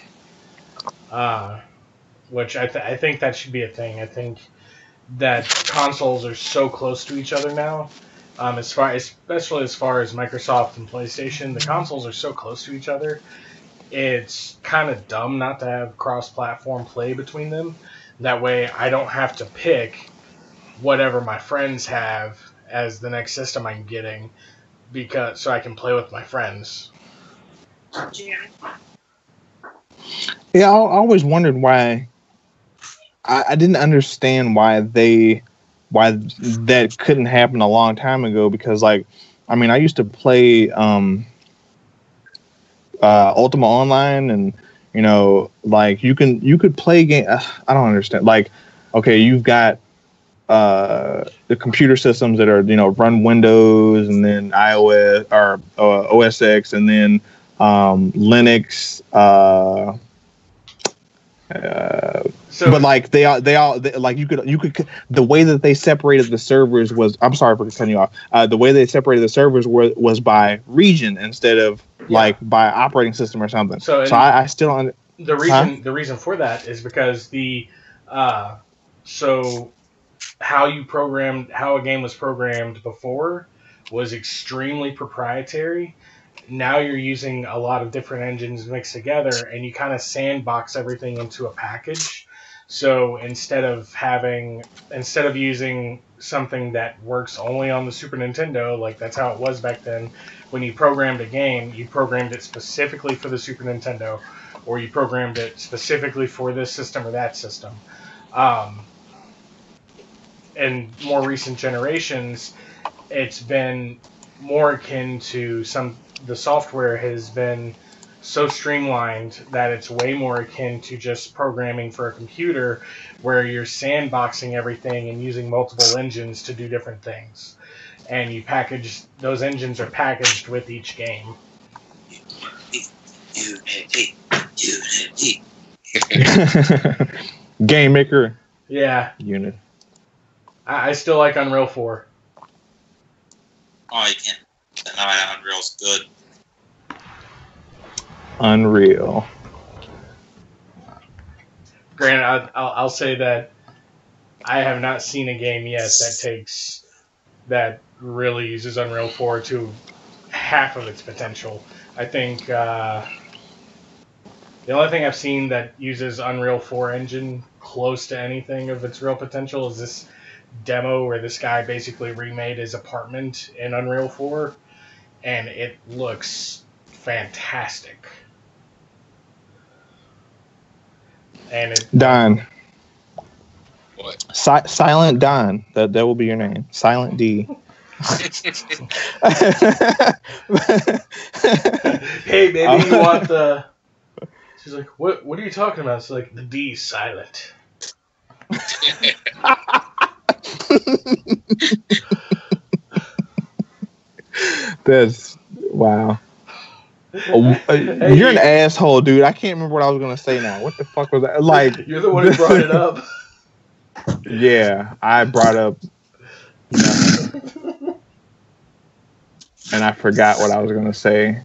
Speaker 2: which I think that should be a thing. I think that consoles are so close to each other now, especially as far as Microsoft and PlayStation, the consoles are so close to each other. It's kind of dumb not to have cross-platform play between them. That way, I don't have to pick whatever my friends have as the next system I'm getting, so I can play with my friends.
Speaker 1: Yeah, I always wondered why. I didn't understand why that couldn't happen a long time ago. Because, like, I mean, I used to play Ultima Online, and like you could play game. I don't understand. Like, okay, you've got the computer systems that are run Windows, and then iOS or OS X, and then Linux. But like they all like you could the way that they separated the servers was, I'm sorry for cutting you off. The way they separated the servers was by region instead of like by operating system or something. So I still
Speaker 2: the reason for that is because so how a game was programmed before was extremely proprietary. Now you're using a lot of different engines mixed together, and you kind of sandbox everything into a package. So instead of using something that works only on the Super Nintendo, like that's how it was back then, when you programmed a game, you programmed it specifically for the Super Nintendo, or you programmed it specifically for this system or that system. In more recent generations, it's been more akin to the software has been so streamlined that it's way more akin to just programming for a computer, where you're sandboxing everything and using multiple engines to do different things. And those engines are packaged with each game.
Speaker 1: Game Maker.
Speaker 2: Yeah.
Speaker 1: Unit.
Speaker 2: I still like Unreal 4.
Speaker 4: Oh, you can't deny Unreal's good.
Speaker 1: Unreal.
Speaker 2: Granted, I'll say that I have not seen a game yet that really uses Unreal 4 to half of its potential. I think the only thing I've seen that uses Unreal 4 engine close to anything of its real potential is this demo where this guy basically remade his apartment in Unreal 4, and it looks fantastic. And
Speaker 1: Don.
Speaker 3: What?
Speaker 1: Silent Don. That will be your name. Silent D.
Speaker 2: Hey, baby, you want the... She's like, what are you talking about? It's like, the D's silent.
Speaker 1: That's wow. You're an asshole, dude. I can't remember what I was gonna say now. What the fuck was that? Like,
Speaker 2: you're the one who brought it up.
Speaker 1: Yeah, I brought up nothing. And I forgot what I was gonna say.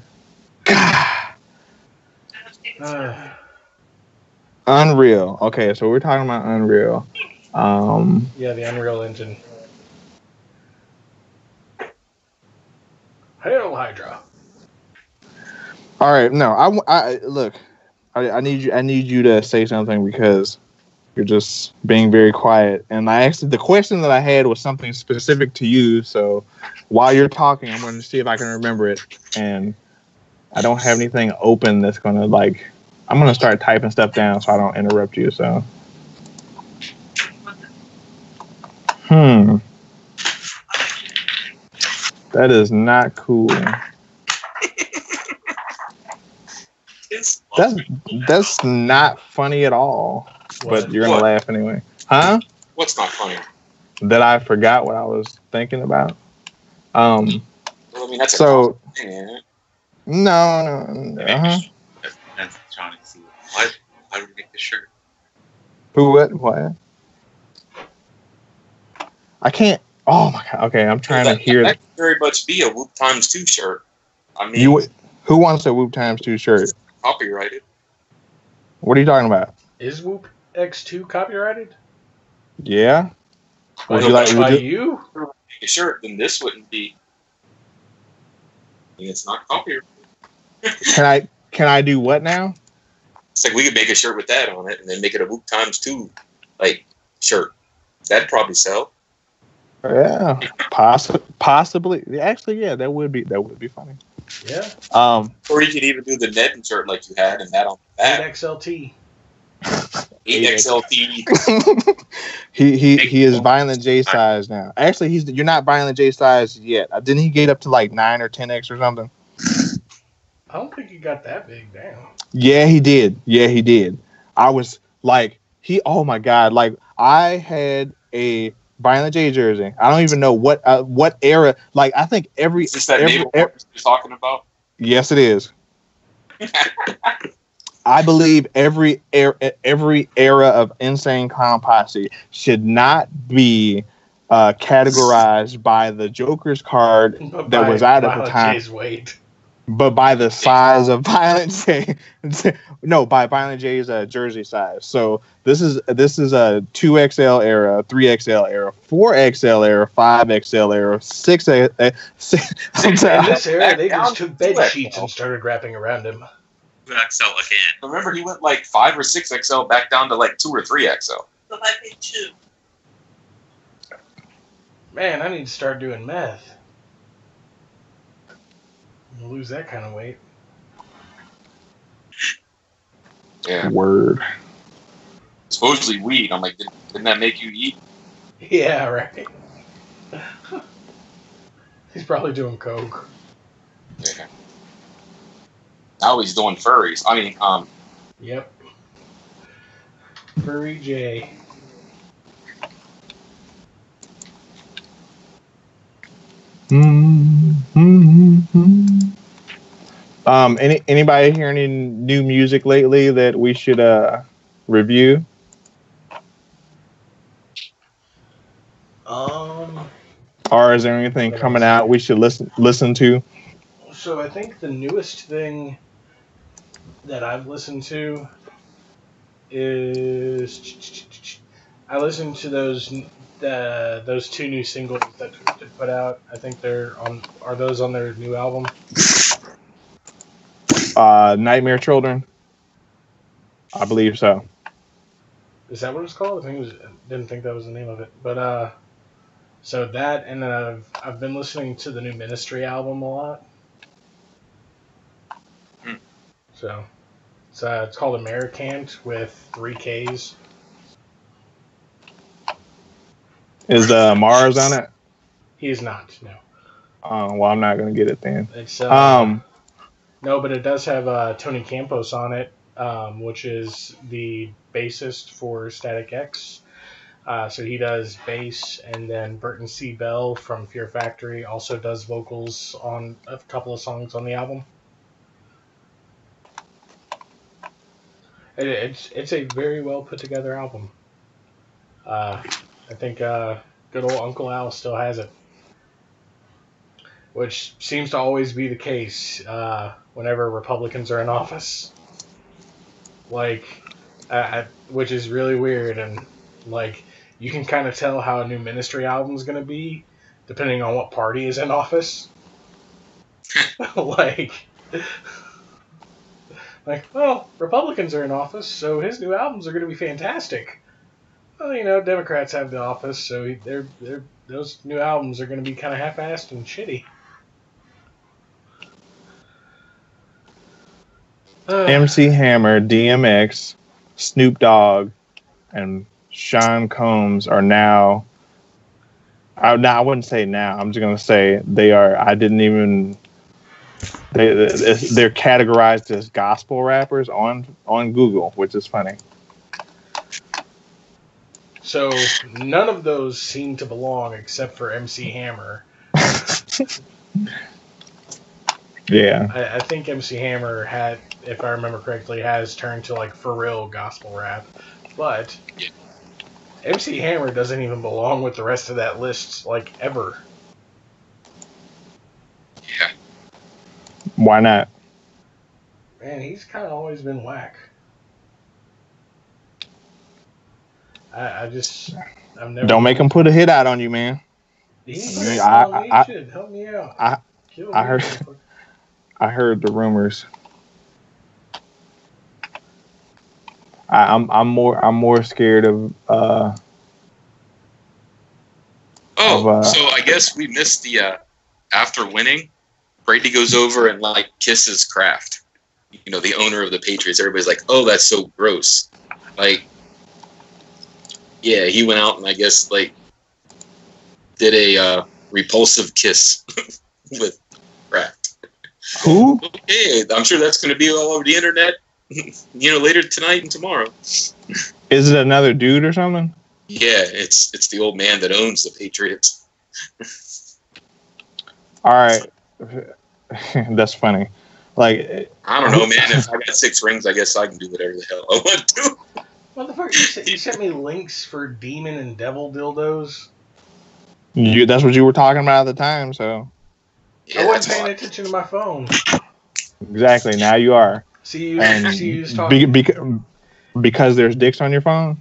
Speaker 1: Unreal. Okay, so we're talking about Unreal.
Speaker 2: Yeah, the Unreal Engine. Hail Hydra.
Speaker 1: All right, no, I look. I need you to say something because you're just being very quiet. And the question that I had was something specific to you. So while you're talking, I'm going to see if I can remember it. And I don't have anything open that's going to I'm going to start typing stuff down so I don't interrupt you. So, that is not cool. That's not funny at all.
Speaker 2: What?
Speaker 1: But you're going to laugh anyway. Huh?
Speaker 3: What's not funny?
Speaker 1: That I forgot what I was thinking about.
Speaker 3: Well, I mean, that's
Speaker 1: so,
Speaker 3: a thing, isn't it?
Speaker 1: No.
Speaker 3: That's Johnny. Why did we make this shirt?
Speaker 1: Who? What? I can't. Oh my god. Okay, I'm trying to hear.
Speaker 3: That could very much be a Whoop Times 2 shirt. I mean,
Speaker 1: who wants a Whoop Times 2 shirt?
Speaker 3: Copyrighted.
Speaker 1: What are you talking about?
Speaker 2: Is WhoopX2 copyrighted?
Speaker 1: Yeah.
Speaker 2: Would you like by you?
Speaker 3: Make a shirt, then this wouldn't be. It's not copyrighted.
Speaker 1: Can I do what now?
Speaker 3: It's like we could make a shirt with that on it, and then make it a Whoop Times 2 shirt. That'd probably sell.
Speaker 1: Yeah, possibly. Actually, yeah, that would be funny.
Speaker 2: Yeah.
Speaker 3: Or you could even do the Ned shirt like you had, and that on the back.
Speaker 2: 8XLT.
Speaker 3: 8XLT.
Speaker 1: he is Violent J size now. Actually, you're not Violent J size yet. Didn't he get up to 9 or 10X or something?
Speaker 2: I don't think he got that big down.
Speaker 1: Yeah, he did. I was oh my god, I had a Violent J jersey. I don't even know what era. I think
Speaker 3: Is this that naval you're talking about?
Speaker 1: Yes, it is. I believe every era of Insane Clown Posse should not be categorized by the Joker's card that was out at the time.
Speaker 2: J's weight.
Speaker 1: But by the size of Violent J, no, by Violent J's jersey size. So this is a 2XL era, 3XL era, 4XL era, 5XL era, 6XL.
Speaker 2: In this era, they just took bed sheets and started wrapping around him.
Speaker 3: XL again. Remember, he went 5 or 6XL back down to 2 or 3XL.
Speaker 4: So I think 2.
Speaker 2: Man, I need to start doing meth. Lose that kind of weight.
Speaker 3: Yeah.
Speaker 1: Word.
Speaker 3: Supposedly weed. I'm like, didn't that make you eat?
Speaker 2: Yeah, right. He's probably doing coke.
Speaker 3: Yeah. Now he's doing furries. I mean,
Speaker 2: Yep. Furry J.
Speaker 1: Anybody hear any new music lately that we should review? Or is there anything coming out we should listen to?
Speaker 2: So I think the newest thing that I've listened to is I listened to those 2 new singles that they put out. I think are those on their new album?
Speaker 1: Nightmare Children. I believe so.
Speaker 2: Is that what it's called? Didn't think that was the name of it. But so that, and then I've been listening to the new Ministry album a lot. So it's called Americant with 3 Ks.
Speaker 1: Is Mars on it?
Speaker 2: He is not. No.
Speaker 1: Well, I'm not gonna get it then.
Speaker 2: It's no, but it does have Tony Campos on it, which is the bassist for Static X. So he does bass, and then Burton C. Bell from Fear Factory also does vocals on a couple of songs on the album. It's a very well put together album. I think good old Uncle Al still has it, which seems to always be the case whenever Republicans are in office. Like, which is really weird, and like you can kind of tell how a new Ministry album is going to be depending on what party is in office. like, well, Republicans are in office, so his new albums are going to be fantastic. Well, you know, Democrats have the office, so those new albums are going to be kind of half-assed and shitty.
Speaker 1: MC Hammer, DMX, Snoop Dogg, and Sean Combs are now. I wouldn't say now. I'm just gonna say they are. I didn't even. They're categorized as gospel rappers on Google, which is funny.
Speaker 2: So none of those seem to belong except for MC Hammer.
Speaker 1: Yeah.
Speaker 2: I think MC Hammer had, if I remember correctly, has turned to like for real gospel rap, but MC Hammer doesn't even belong with the rest of that list, like, ever.
Speaker 3: Yeah.
Speaker 1: Why not?
Speaker 2: Man, he's kind of always been whack. I've never.
Speaker 1: Don't make him put a hit out on you, man.
Speaker 2: He
Speaker 1: should
Speaker 2: help me out.
Speaker 1: I heard the rumors. I'm more scared of.
Speaker 3: So I guess we missed the after winning, Brady goes over and like kisses Kraft, you know, the owner of the Patriots. Everybody's like, "Oh, that's so gross." Like, yeah, he went out and I guess like did a repulsive kiss with Kraft.
Speaker 1: Who?
Speaker 3: Okay, I'm sure that's going to be all over the internet, you know, later tonight and tomorrow.
Speaker 1: Is it another dude or something?
Speaker 3: Yeah, it's the old man that owns the Patriots.
Speaker 1: All right, that's funny. Like,
Speaker 3: I don't know, man. If I got 6 rings, I guess I can do whatever the hell I want to.
Speaker 2: Motherfucker, you sent me links for demon and devil dildos.
Speaker 1: That's what you were talking about at the time, so.
Speaker 3: Yeah,
Speaker 2: I wasn't paying attention to my phone.
Speaker 1: Exactly. Now you are.
Speaker 2: See you talking.
Speaker 1: Because there's dicks on your phone.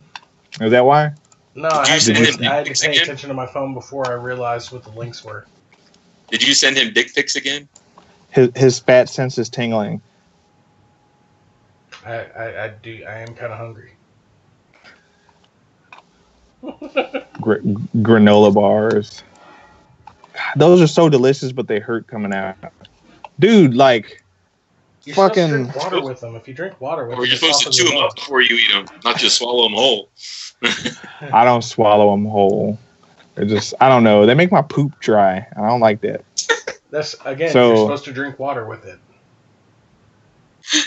Speaker 1: Is that why?
Speaker 2: No, I had to pay attention to my phone before I realized what the links were.
Speaker 3: Did you send him dick pics again?
Speaker 1: His fat sense is tingling.
Speaker 2: I do. I am kind of hungry.
Speaker 1: Granola bars. Those are so delicious, but they hurt coming out. Dude, like,
Speaker 2: you're
Speaker 1: fucking
Speaker 2: supposed to drink water with them. If you drink water with them,
Speaker 3: or you're supposed to chew them up before you eat them, not just swallow them whole.
Speaker 1: I don't swallow them whole. They're just, I don't know. They make my poop dry. I don't like that.
Speaker 2: That's again. So, you're supposed to drink water with it.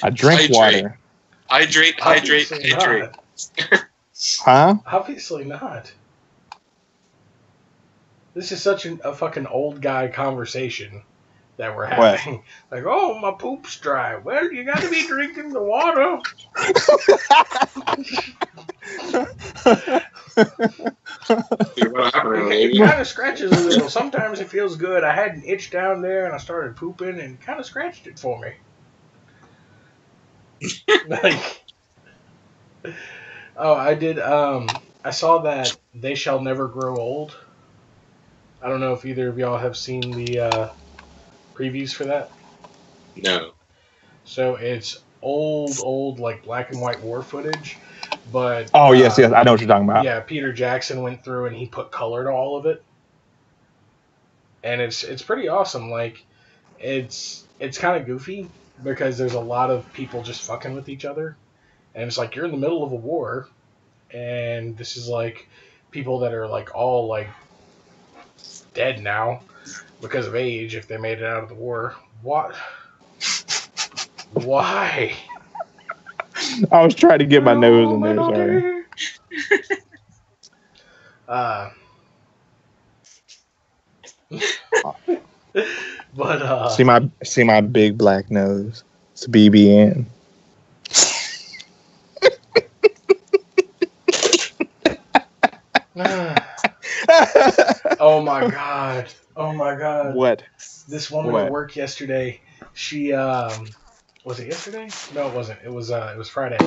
Speaker 1: I drink water.
Speaker 3: Hydrate.
Speaker 1: Huh?
Speaker 2: Obviously not. This is such a fucking old guy conversation that we're having. What? Like, oh, my poop's dry. Well, you got to be drinking the water. It kind of scratches a little. Sometimes it feels good. I had an itch down there, and I started pooping, and it kind of scratched it for me. Like, oh, I did. I saw that They Shall Never Grow Old. I don't know if either of y'all have seen the previews for that.
Speaker 3: No.
Speaker 2: So it's old, like black and white war footage. But
Speaker 1: oh yes, I know what you're talking about.
Speaker 2: Yeah, Peter Jackson went through and he put color to all of it, and it's pretty awesome. Like, it's kind of goofy because there's a lot of people just fucking with each other, and it's like you're in the middle of a war, and this is like people that are like all like dead now because of age if they made it out of the war. What? Why?
Speaker 1: I was trying to get my nose in there. Sorry.
Speaker 2: But
Speaker 1: see my big black nose. It's BBN.
Speaker 2: my god! Oh my god!
Speaker 1: What?
Speaker 2: This woman at work yesterday. She was it yesterday? No, it wasn't. It was Friday.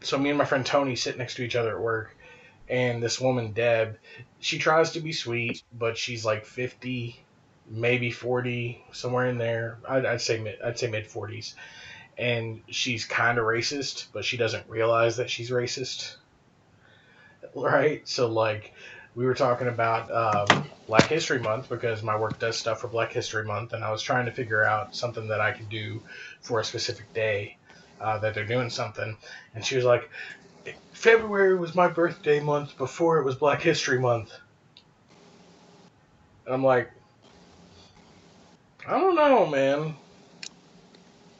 Speaker 2: So me and my friend Tony sit next to each other at work, and this woman Deb, she tries to be sweet, but she's like 50, maybe 40, somewhere in there. I'd say mid 40s, and she's kind of racist, but she doesn't realize that she's racist. Right? So like, we were talking about Black History Month because my work does stuff for Black History Month, and I was trying to figure out something that I could do for a specific day that they're doing something. And she was like, February was my birthday month before it was Black History Month. And I'm like, I don't know, man.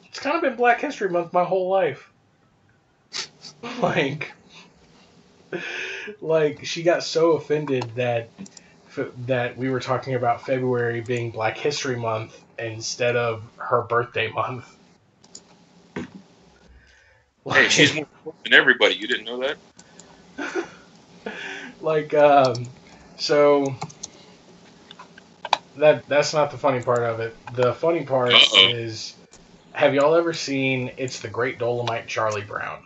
Speaker 2: It's kind of been Black History Month my whole life. Like she got so offended that we were talking about February being Black History Month instead of her birthday month.
Speaker 3: Hey, she's more important than everybody. You didn't know
Speaker 2: that? So that's not the funny part of it. The funny part is, have y'all ever seen It's the Great Dolomite Charlie Brown?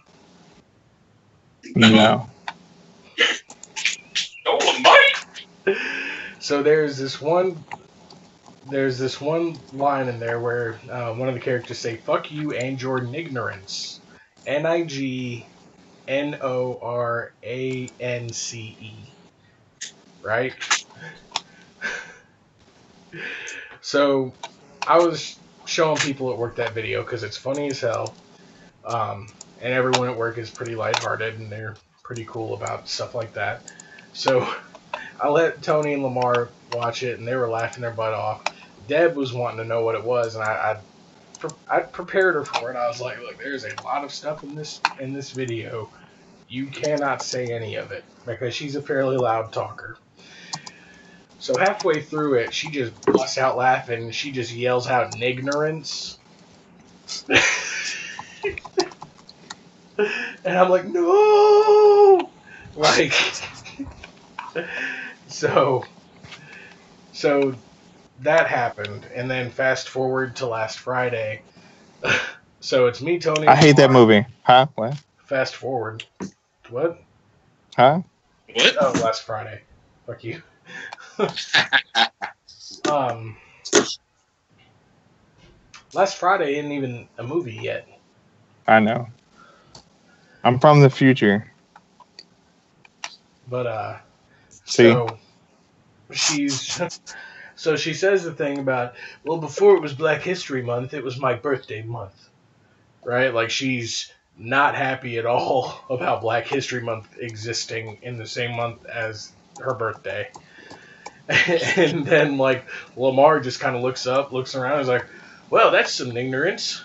Speaker 1: No.
Speaker 3: Dolomite?
Speaker 2: So there's this one line in there where one of the characters say, "Fuck you and your ignorance." NIGNORANCE. Right? So I was showing people at work that video because it's funny as hell. And everyone at work is pretty lighthearted and they're pretty cool about stuff like that. So I let Tony and Lamar watch it and they were laughing their butt off. Deb was wanting to know what it was, and I prepared her for it. I was like, look, there's a lot of stuff in this video. You cannot say any of it because she's a fairly loud talker. So halfway through it, she just busts out laughing and she just yells out ignorance. And I'm like, no! Like, so that happened, and then fast forward to last Friday. So it's me, Tony.
Speaker 1: I hate that movie. Huh? What?
Speaker 2: Fast forward. What?
Speaker 1: Huh?
Speaker 3: What?
Speaker 2: Oh, last Friday. Fuck you. Last Friday isn't even a movie yet.
Speaker 1: I know. I'm from the future.
Speaker 2: But
Speaker 1: See?
Speaker 2: So she says the thing about, well, before it was Black History Month, it was my birthday month. Right? Like, she's not happy at all about Black History Month existing in the same month as her birthday. And then, like, Lamar just kind of looks around, and is like, well, that's some ignorance.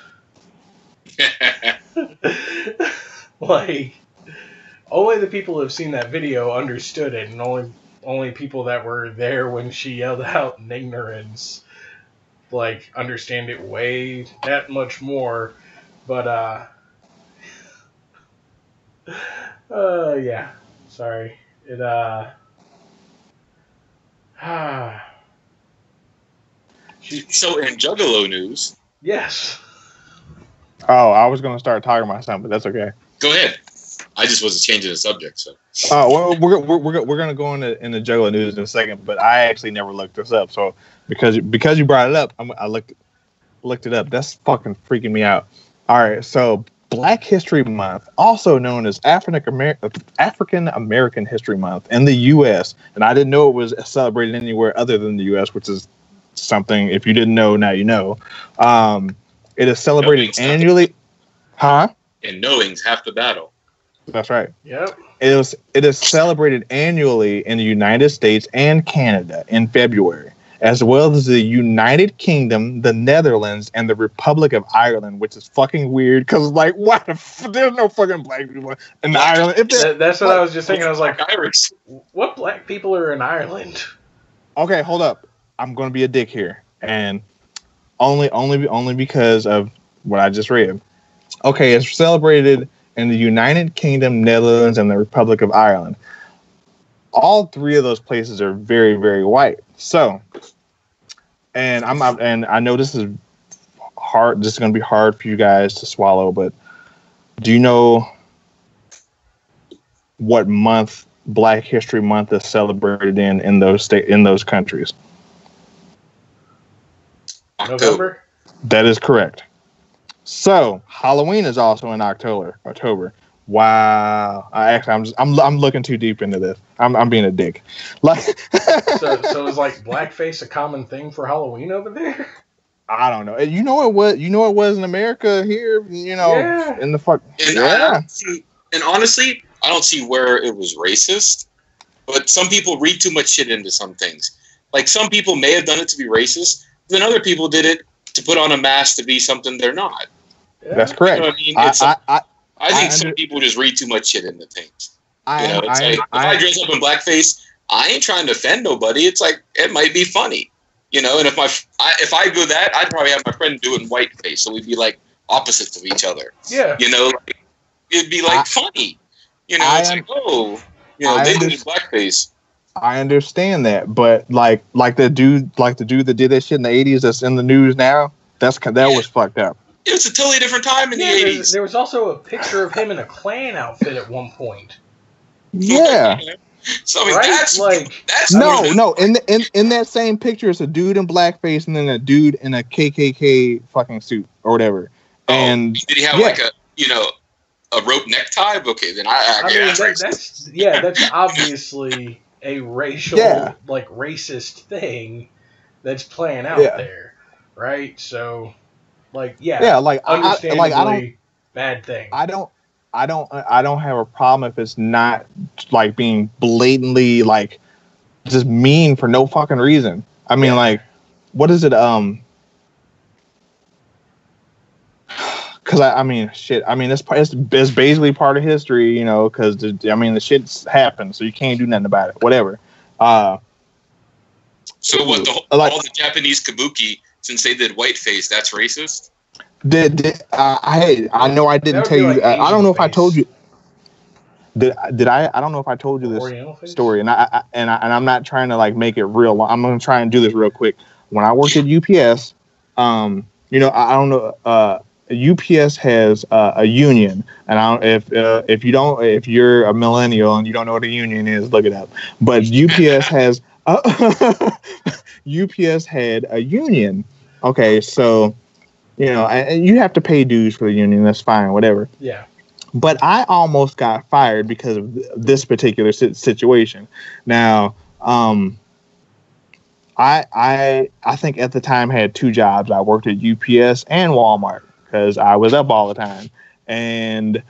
Speaker 2: Like, only the people who have seen that video understood it, and only people that were there when she yelled out ignorance, like, understand it way that much more. But, yeah. Sorry. It,
Speaker 3: So in Juggalo news.
Speaker 2: Yes.
Speaker 1: Oh, I was going to start talking about something, but that's okay.
Speaker 3: Go ahead. I just wasn't changing the subject, so.
Speaker 1: Oh, well, we're going to go in the Juggalo news in a second, but I actually never looked this up. So because you brought it up, I looked it up. That's fucking freaking me out. All right, so Black History Month, also known as African American History Month in the U.S., and I didn't know it was celebrated anywhere other than the U.S., which is something, if you didn't know, now you know. It is celebrated annually. Huh?
Speaker 3: And knowing's half the battle.
Speaker 1: That's right.
Speaker 2: Yep.
Speaker 1: It is celebrated annually in the United States and Canada in February, as well as the United Kingdom, the Netherlands, and the Republic of Ireland, which is fucking weird because, like, what? There's no fucking black people in Ireland.
Speaker 2: That's what I was just thinking. I was like, Irish. What black people are in Ireland?
Speaker 1: Okay, hold up. I'm going to be a dick here, and only because of what I just read. Okay, it's celebrated in the United Kingdom, Netherlands, and the Republic of Ireland. all three of those places are very, very white. So, and I know this is hard. This is going to be hard for you guys to swallow, but do you know what month Black History Month is celebrated in those countries?
Speaker 2: November.
Speaker 1: That is correct. So Halloween is also in October. Wow. I'm looking too deep into this. I'm being a dick. Like
Speaker 2: so is like blackface a common thing for Halloween over there?
Speaker 1: I don't know. You know it was in America here,
Speaker 2: Yeah.
Speaker 1: in the fuck.
Speaker 3: And honestly, I don't see where it was racist, but some people read too much shit into some things. Like some people may have done it to be racist, then other people did it to put on a mask to be something they're not.
Speaker 2: Yeah.
Speaker 1: That's correct.
Speaker 3: You know what I mean? I think some people just read too much shit into things. If I dress up in blackface, I ain't trying to offend nobody. It's like it might be funny, and if I go that, I'd probably have my friend doing whiteface, so we'd be like opposites of each other.
Speaker 2: Yeah,
Speaker 3: it'd be like funny. They did blackface.
Speaker 1: I understand that, but like the dude that did that shit in the 80s that's in the news now, that was fucked up.
Speaker 3: It was a totally different time in the 80s.
Speaker 2: There was also a picture of him in a Klan outfit at one point.
Speaker 1: Yeah.
Speaker 3: So I mean,
Speaker 2: right?
Speaker 3: that's
Speaker 1: no. In that same picture, it's a dude in blackface and then a dude in a KKK fucking suit or whatever. And
Speaker 3: did he have like a rope necktie? Okay, then
Speaker 2: that's obviously a racial racist thing that's playing out there, right? So. Understandably, bad thing.
Speaker 1: I don't have a problem if it's not like being blatantly like just mean for no fucking reason. I mean, what is it? Because it's basically part of history, Because the shit's happened, so you can't do nothing about it. Whatever.
Speaker 3: So what? All the Japanese kabuki. Since they did whiteface, that's racist?
Speaker 1: I know I didn't tell you. I don't know if I told you. Did I? I don't know if I told you this story, and I'm not trying to make it real long. I'm gonna try and do this real quick. When I worked at UPS, I don't know. UPS has a union, and if you're a millennial and you don't know what a union is, look it up. But UPS has UPS had a union. Okay, so and you have to pay dues for the union. That's fine, whatever.
Speaker 2: Yeah.
Speaker 1: But I almost got fired because of this particular situation. Now, I think at the time I had two jobs. I worked at UPS and Walmart because I was up all the time, and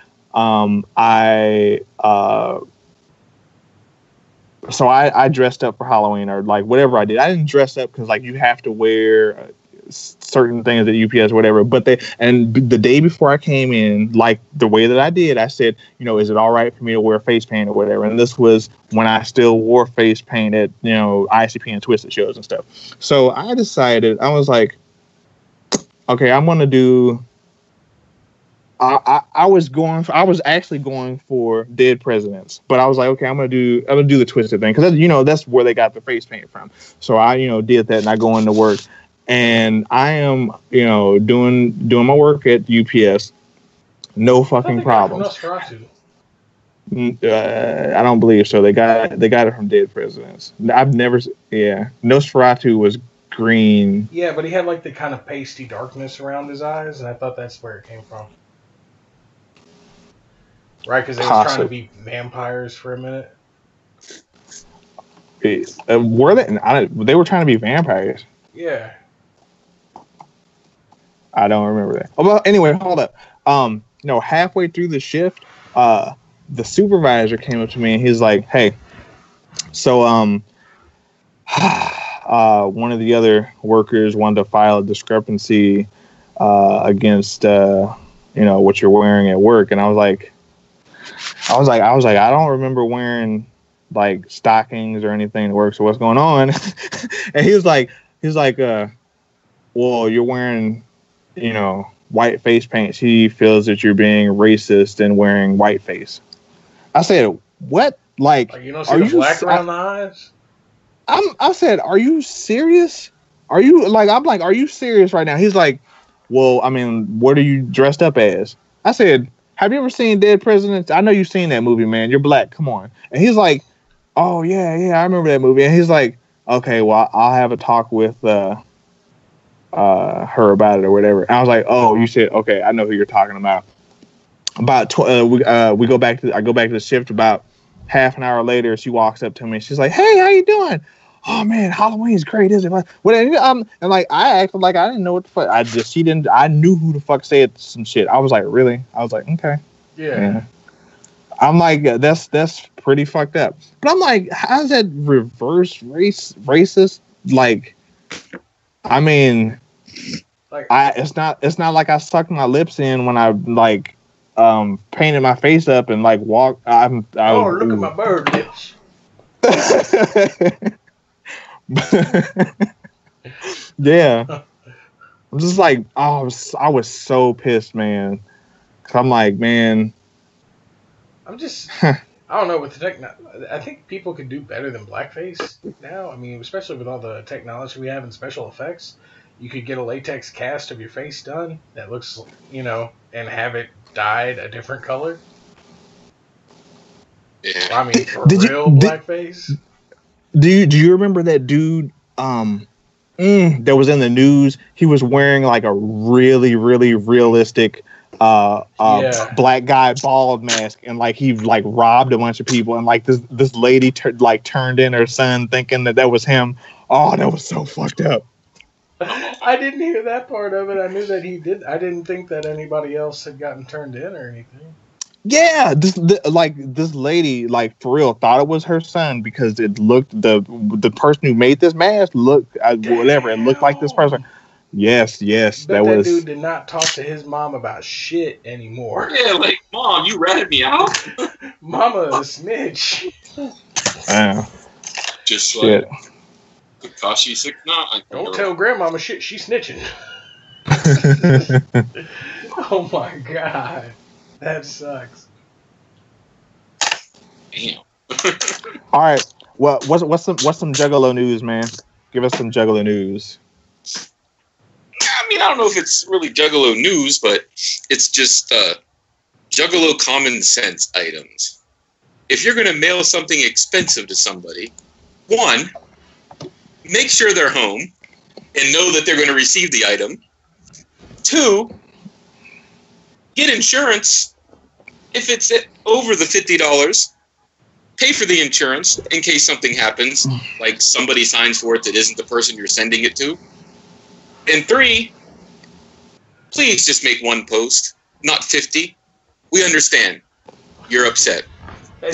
Speaker 1: So I dressed up for Halloween or whatever I did. I didn't dress up because you have to wear certain things at UPS, whatever. But the day before I came in, the way that I did, I said, is it all right for me to wear face paint or whatever? And this was when I still wore face paint at ICP and Twisted shows and stuff. So I decided, I was like, okay, I'm gonna do. I was actually going for Dead Presidents, but I was like, okay, I'm gonna do the Twisted thing because that's where they got the face paint from. So I did that, and I go into work, and I am doing my work at UPS, no fucking problems.
Speaker 2: I
Speaker 1: don't believe so. They got it from Dead Presidents. Nosferatu was green.
Speaker 2: Yeah, but he had the kind of pasty darkness around his eyes, and I thought that's where it came from. Right, because they were trying to be vampires for a minute.
Speaker 1: Were they? They were trying to be vampires.
Speaker 2: Yeah.
Speaker 1: I don't remember that. Oh, well, anyway, hold up. Halfway through the shift, the supervisor came up to me and he's like, "Hey, so one of the other workers wanted to file a discrepancy against what you're wearing at work," and I was like, I don't remember wearing stockings or anything to work. So what's going on? And he was like, well, you're wearing, white face paint. He feels that you're being racist and wearing white face. I said, what? Like,
Speaker 2: you don't see the black around the eyes?
Speaker 1: I said, are you serious? Are you like? I'm like, are you serious right now? He's like, well, I mean, what are you dressed up as? I said, have you ever seen Dead Presidents? I know you've seen that movie, man. You're black. Come on. And he's like, oh yeah, I remember that movie. And he's like, okay, well, I'll have a talk with her about it or whatever. And I was like, oh, you said, okay, I know who you're talking about. We go back to the shift. About half an hour later, she walks up to me. She's like, hey, how you doing? Oh man, Halloween's great, isn't it? And like I acted like I didn't know what the fuck. I knew who the fuck said some shit. I was like, really? I was like, okay.
Speaker 2: Yeah.
Speaker 1: I'm like, that's pretty fucked up. But I'm like, how's that reverse racist? Like, I mean,
Speaker 2: like,
Speaker 1: it's not like I sucked my lips in when I like painted my face up and like walk.
Speaker 2: Look at my bird lips.
Speaker 1: Yeah. I'm just like, I was so pissed, man. Cause I'm like, man.
Speaker 2: I'm just, I don't know, with the technology, I think people can do better than blackface now. I mean, especially with all the technology we have and special effects. You could get a latex cast of your face done that looks, and have it dyed a different color.
Speaker 3: Yeah.
Speaker 2: I mean, for blackface.
Speaker 1: Do you remember that dude that was in the news? He was wearing like a really, really realistic black guy bald mask, and like he like robbed a bunch of people, and like this lady turned in her son thinking that was him. Oh, that was so fucked up.
Speaker 2: I didn't hear that part of it. I knew that he did. I didn't think that anybody else had gotten turned in or anything.
Speaker 1: Yeah, this lady, like, for real, thought it was her son because it looked, the person who made this mask looked whatever. It looked like this person. Yes, that
Speaker 2: dude did not talk to his mom about shit anymore.
Speaker 3: Yeah, like, Mom, you ratted me out.
Speaker 2: Mama, a snitch.
Speaker 3: Just like Takashi 6ix9ine.
Speaker 2: Don't tell grandmama shit. She's snitching. Oh my god. That sucks.
Speaker 3: Damn.
Speaker 1: All right. Well, what's some Juggalo news, man? Give us some Juggalo news.
Speaker 3: I mean, I don't know if it's really Juggalo news, but it's just Juggalo common sense items. If you're going to mail something expensive to somebody, one, make sure they're home and know that they're going to receive the item. Two, get insurance if it's over the $50. Pay for the insurance in case something happens, like somebody signs for it that isn't the person you're sending it to. And three, please just make one post, not 50. We understand you're upset. But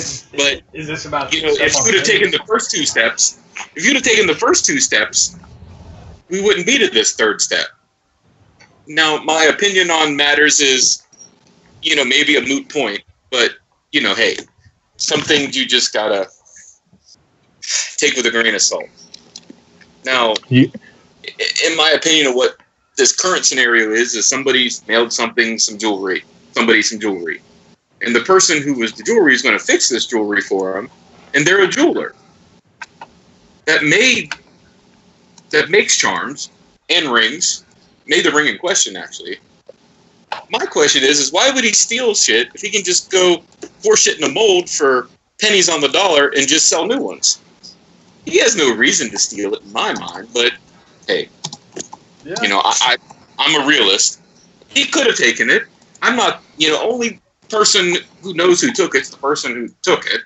Speaker 2: is this about
Speaker 3: if you would have taken the first two steps, we wouldn't be to this third step. Now, my opinion on matters is, maybe a moot point, but, hey, some things you just gotta take with a grain of salt. Now, in my opinion of what this current scenario is somebody's mailed some jewelry. And the person who was the jewelry is going to fix this jewelry for them, and they're a jeweler that makes charms and rings, made the ring in question, actually. My question is why would he steal shit if he can just go pour shit in a mold for pennies on the dollar and just sell new ones? He has no reason to steal it in my mind, but hey, I'm a realist. He could have taken it. I'm not, only person who knows who took it's the person who took it,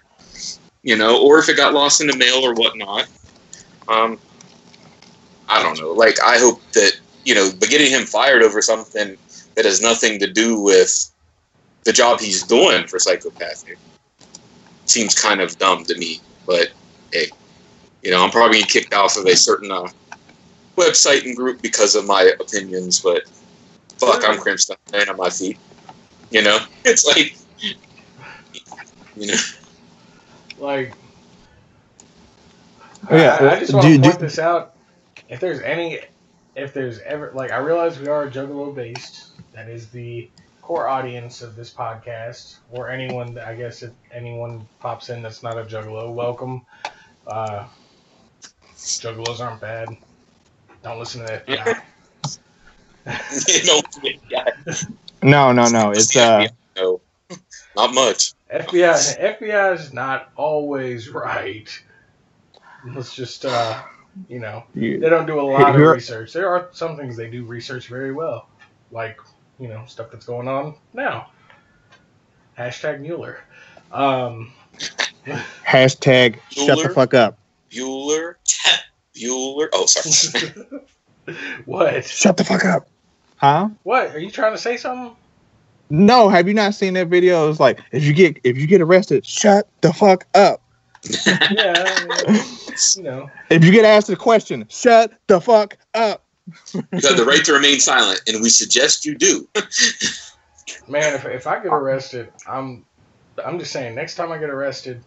Speaker 3: or if it got lost in the mail or whatnot. I don't know. Like, I hope that, but getting him fired over something that has nothing to do with the job he's doing for Psychopathic seems kind of dumb to me. But hey, I'm probably kicked off of a certain website and group because of my opinions. But fuck, I'm cringed laying on my feet. It's like,
Speaker 2: like. I just want to point this out. If there's ever, like, I realize we are Juggalo based. That is the core audience of this podcast, or anyone, I guess if anyone pops in that's not a juggalo, welcome. Juggalos aren't bad. Don't listen to the FBI.
Speaker 1: No. It's
Speaker 3: no, not much.
Speaker 2: FBI is not always right. Let's just they don't do a lot of research. There are some things they do research very well, like stuff that's going on now. Hashtag Mueller.
Speaker 1: Hashtag shut the fuck up.
Speaker 3: Bueller. Oh, sorry.
Speaker 2: What?
Speaker 1: Shut the fuck up. Huh?
Speaker 2: What? Are you trying to say something?
Speaker 1: No, have you not seen that video? It's like if you get arrested, shut the fuck up.
Speaker 2: Yeah,
Speaker 1: If you get asked a question, shut the fuck up.
Speaker 3: You have the right to remain silent, and we suggest you do.
Speaker 2: Man, if I get arrested, I'm just saying. Next time I get arrested,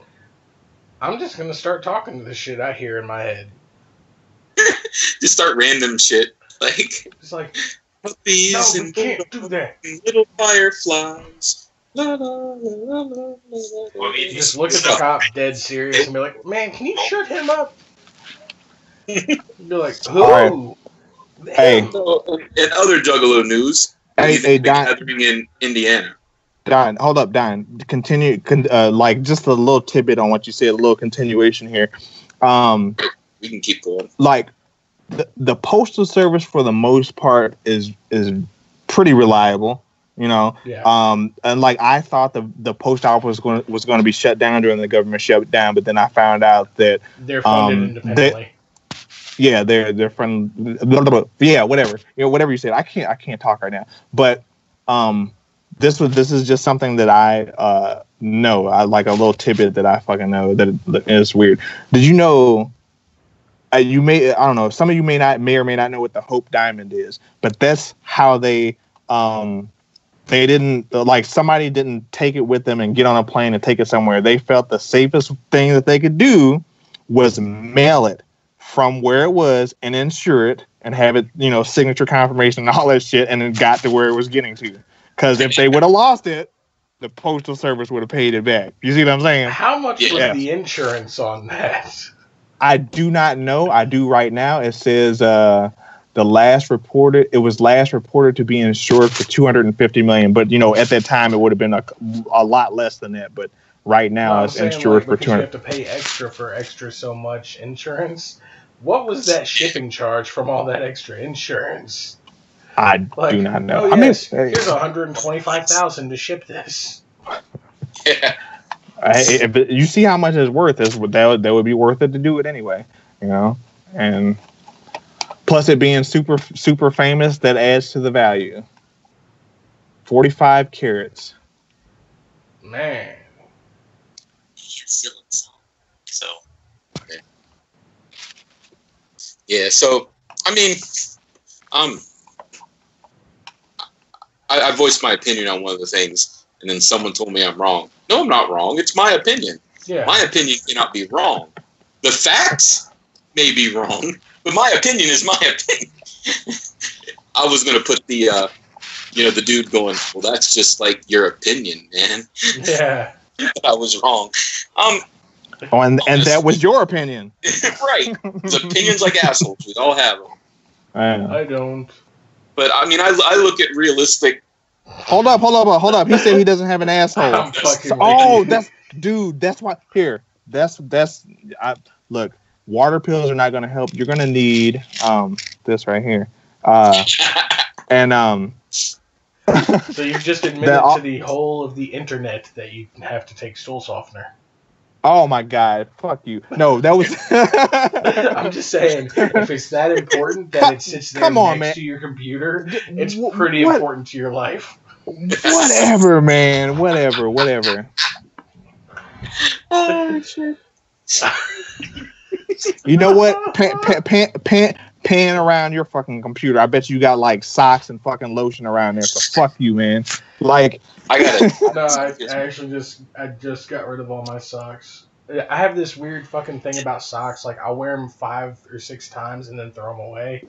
Speaker 2: I'm just gonna start talking to the shit I hear in my head.
Speaker 3: Just start random shit
Speaker 2: It's like
Speaker 3: puppies
Speaker 2: no, we
Speaker 3: and
Speaker 2: can't do that.
Speaker 3: little fireflies. La, la, la, la, la.
Speaker 2: Just look at the cop dead serious and be like, "Man, can you shut him up?" Be like, "Who?"
Speaker 1: Right. Hey.
Speaker 3: So, in other Juggalo news,
Speaker 1: Hey, Don.
Speaker 3: gathering in Indiana.
Speaker 1: Don, hold up, Don. Continue, just a little tidbit on what you said, a little continuation here.
Speaker 3: We can keep going.
Speaker 1: Like, the Postal Service, for the most part, is pretty reliable,
Speaker 2: Yeah.
Speaker 1: And like I thought the post office was going to be shut down during the government shutdown, but then I found out that
Speaker 2: they're funded independently.
Speaker 1: They're from whatever whatever you said. I can't talk right now, but this is just something that I know. I like a little tidbit that I fucking know that is weird. Did you know? I don't know. Some of you may or may not know what the Hope Diamond is, but that's how they didn't somebody didn't take it with them and get on a plane and take it somewhere. They felt the safest thing that they could do was mail it from where it was and insure it and have it, signature confirmation and all that shit, and it got to where it was getting to. Because if they would have lost it, the Postal Service would have paid it back. You see what I'm saying?
Speaker 2: How much was the insurance on that?
Speaker 1: I do not know. I do right now. It says it was last reported to be insured for $250 million. But at that time it would have been a lot less than that. But right now it's insured for $200.
Speaker 2: You have to pay extra for extra so much insurance. What was that shipping charge from all that extra insurance?
Speaker 1: I do not know.
Speaker 2: Oh, yes, here's $125,000 to ship this.
Speaker 3: Yeah.
Speaker 1: If you see how much it's worth, that would be worth it to do it anyway, and plus it being super, super famous, that adds to the value. 45 carats.
Speaker 2: Man.
Speaker 3: So, okay. Yeah, so, I mean, I voiced my opinion on one of the things, and then someone told me I'm wrong. No, I'm not wrong. It's my opinion. Yeah. My opinion cannot be wrong. The facts may be wrong, but my opinion is my opinion. I was going to put the dude going, well, that's just like your opinion, man.
Speaker 2: Yeah.
Speaker 3: I was wrong.
Speaker 1: And that was your opinion.
Speaker 3: Right. His opinions like assholes. We all have them.
Speaker 2: I don't.
Speaker 3: But, I mean, I look at realistic.
Speaker 1: Hold up. He said he doesn't have an asshole. That's why. Here. Look, water pills are not going to help. You're going to need this right here. So
Speaker 2: you've just admitted to the whole of the internet that you have to take stool softener.
Speaker 1: Oh my God! Fuck you! No, that was.
Speaker 2: I'm just saying, if it's that important that it sits there next to your computer, it's pretty important to your life.
Speaker 1: Whatever, man. Whatever. Oh shit! You know what? Pan around your fucking computer. I bet you got like socks and fucking lotion around there. So fuck you, man. Like
Speaker 3: I got it.
Speaker 2: No, I just got rid of all my socks. I have this weird fucking thing about socks. Like I'll wear them 5 or 6 times and then throw them away.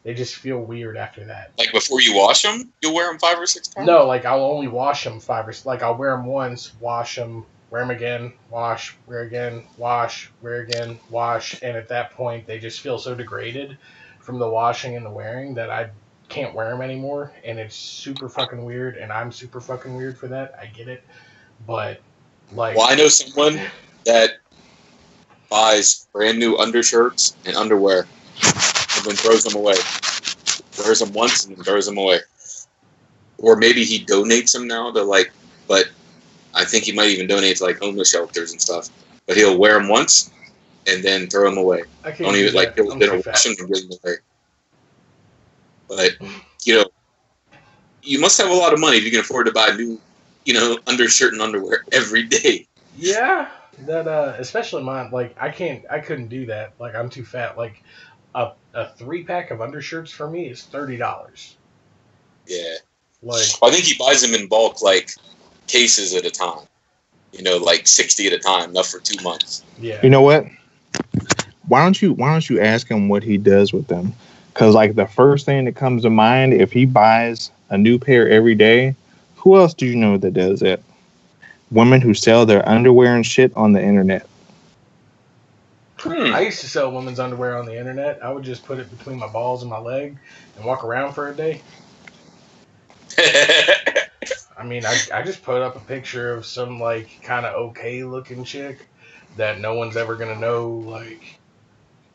Speaker 2: They just feel weird after that.
Speaker 3: Like before you wash them, you'll wear them 5 or 6 times?
Speaker 2: No, like I'll only wash them I'll wear them once, wash them, wear them again, wash, wear again, wash, wear again, wash, and at that point they just feel so degraded from the washing and the wearing that I can't wear them anymore, and it's super fucking weird, and I'm super fucking weird for that. I get it, but like,
Speaker 3: well, I know someone that buys brand new undershirts and underwear and then throws them away. Wears them once and then throws them away. Or maybe he donates them now to like, but I think he might even donate to like homeless shelters and stuff. But he'll wear them once and then throw them away.
Speaker 2: I can't
Speaker 3: Don't even
Speaker 2: do
Speaker 3: like
Speaker 2: that.
Speaker 3: he'll wash them and give them away. But you know, you must have a lot of money if you can afford to buy new, you know, undershirt and underwear every day.
Speaker 2: Yeah, that especially mine. Like I couldn't do that. Like I'm too fat. Like a 3-pack of undershirts for me is $30.
Speaker 3: Yeah.
Speaker 2: Like
Speaker 3: I think he buys them in bulk, like cases at a time. You know, like 60 at a time, enough for 2 months.
Speaker 2: yeah.
Speaker 1: You know what? Why don't you ask him what he does with them? Because like the first thing that comes to mind, if he buys a new pair every day, who else do you know that does that? Women who sell their underwear and shit on the internet.
Speaker 2: I used to sell women's underwear on the internet. I would just put it between my balls and my leg and walk around for a day. I mean, I just put up a picture of some like kind of okay looking chick that no one's ever gonna know, like,